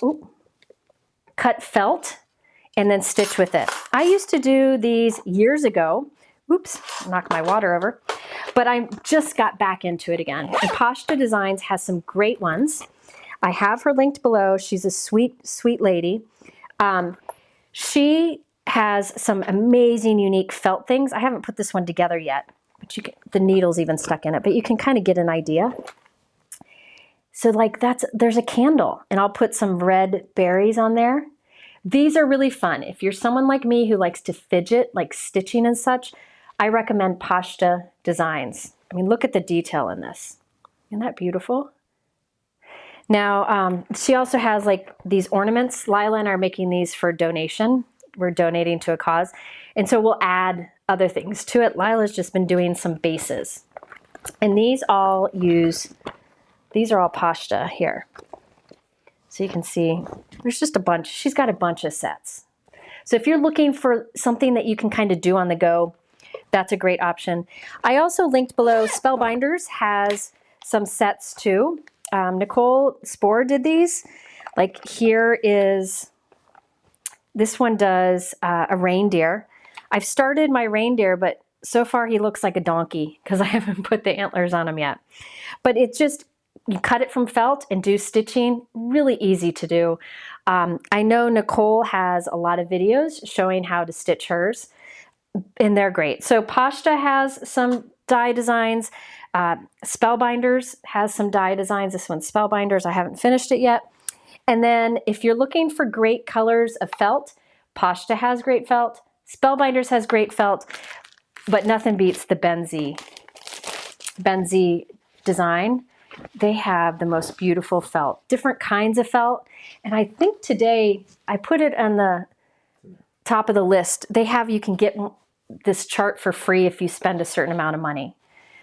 felt and then stitch with it. I used to do these years ago. Oops, knocked my water over. But I just got back into it again. And Pashta Designs has some great ones. I have her linked below. She's a sweet, sweet lady. She has some amazing, unique felt things. I haven't put this one together yet, but the needle's even stuck in it, but you can kind of get an idea. So like there's a candle, and I'll put some red berries on there. These are really fun. If you're someone like me who likes to fidget, like stitching and such, I recommend Pashta Designs. I mean, look at the detail in this. Isn't that beautiful? Now, she also has like these ornaments. Lila and I are making these for donation. We're donating to a cause. And so we'll add other things to it. Lila's just been doing some bases. And these are all Pashta here. So you can see there's just a bunch. She's got a bunch of sets. So if you're looking for something that you can kind of do on the go, that's a great option. I also linked below, Spellbinders has some sets too. Nicole Spohr did these. Like here is, this one does a reindeer. I've started my reindeer, but so far he looks like a donkey because I haven't put the antlers on him yet. But it's just, you cut it from felt and do stitching, really easy to do. I know Nicole has a lot of videos showing how to stitch hers, and they're great. So Pashta has some die designs. Spellbinders has some die designs. This one's Spellbinders. I haven't finished it yet. And then if you're looking for great colors of felt, Pashta has great felt. Spellbinders has great felt, but nothing beats the Benzie design. They have the most beautiful felt, different kinds of felt. And I think today, I put it on the top of the list. They have, you can get this chart for free if you spend a certain amount of money.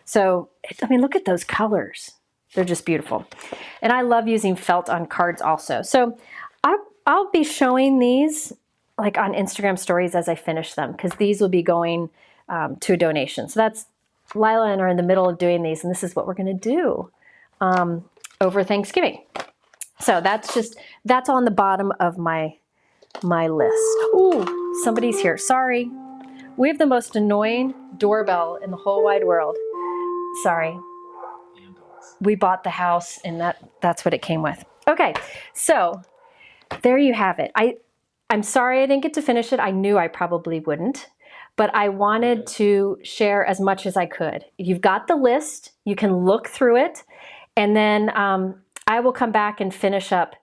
So, I mean, look at those colors. They're just beautiful. And I love using felt on cards also. So I'll be showing these like on Instagram stories as I finish them, because these will be going to a donation. So that's, Lila and I are in the middle of doing these, and this is what we're gonna do over Thanksgiving. So that's on the bottom of my list. Ooh, somebody's here, sorry. We have the most annoying doorbell in the whole wide world. Sorry. We bought the house and that's what it came with. Okay, so there you have it. I'm sorry I didn't get to finish it. I knew I probably wouldn't, but I wanted to share as much as I could. You've got the list, you can look through it, and then I will come back and finish up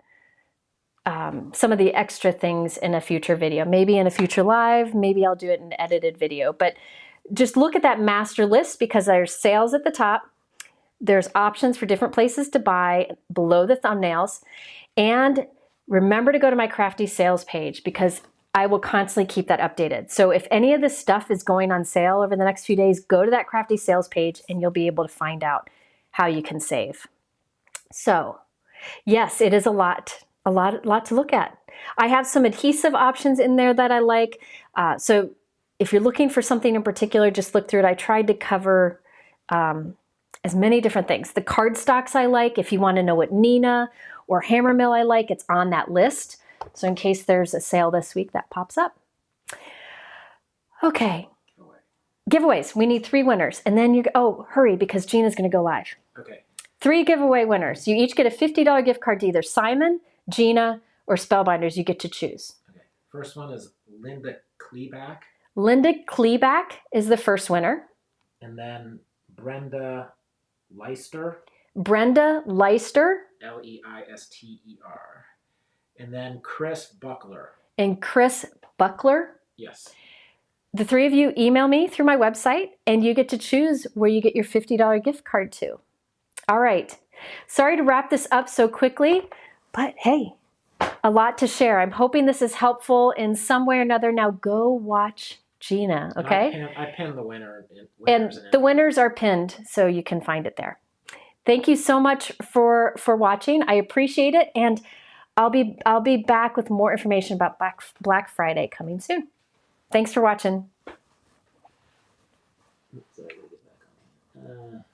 some of the extra things in a future video, maybe in a future live, maybe I'll do it in an edited video, but just look at that master list because there's sales at the top. There's options for different places to buy below the thumbnails. And remember to go to my Crafty sales page because I will constantly keep that updated. So if any of this stuff is going on sale over the next few days, go to that Crafty sales page and you'll be able to find out how you can save. So yes, it is a lot to look at. I have some adhesive options in there that I like. So if you're looking for something in particular, just look through it. I tried to cover as many different things. The cardstocks I like, if you want to know what Nina or Hammermill I like, it's on that list. So in case there's a sale this week, that pops up. Okay. Giveaways. We need 3 winners. And then hurry because Gina's going to go live. Okay. 3 giveaway winners. You each get a $50 gift card to either Simon, Gina, or Spellbinders. You get to choose. Okay. First one is Linda Kleeback. Linda Kleeback is the first winner. And then Brenda Leister. Brenda Leister. Leister. And then Chris Buckler. And Chris Buckler. Yes. The 3 of you email me through my website and you get to choose where you get your $50 gift card to. All right. Sorry to wrap this up so quickly, but hey, a lot to share. I'm hoping this is helpful in some way or another. Now go watch Gina, okay? I pinned the winner. And the winners are pinned, so you can find it there. Thank you so much for watching. I appreciate it, and I'll be back with more information about Black Friday coming soon. Thanks for watching. Oops, I gotta get back on.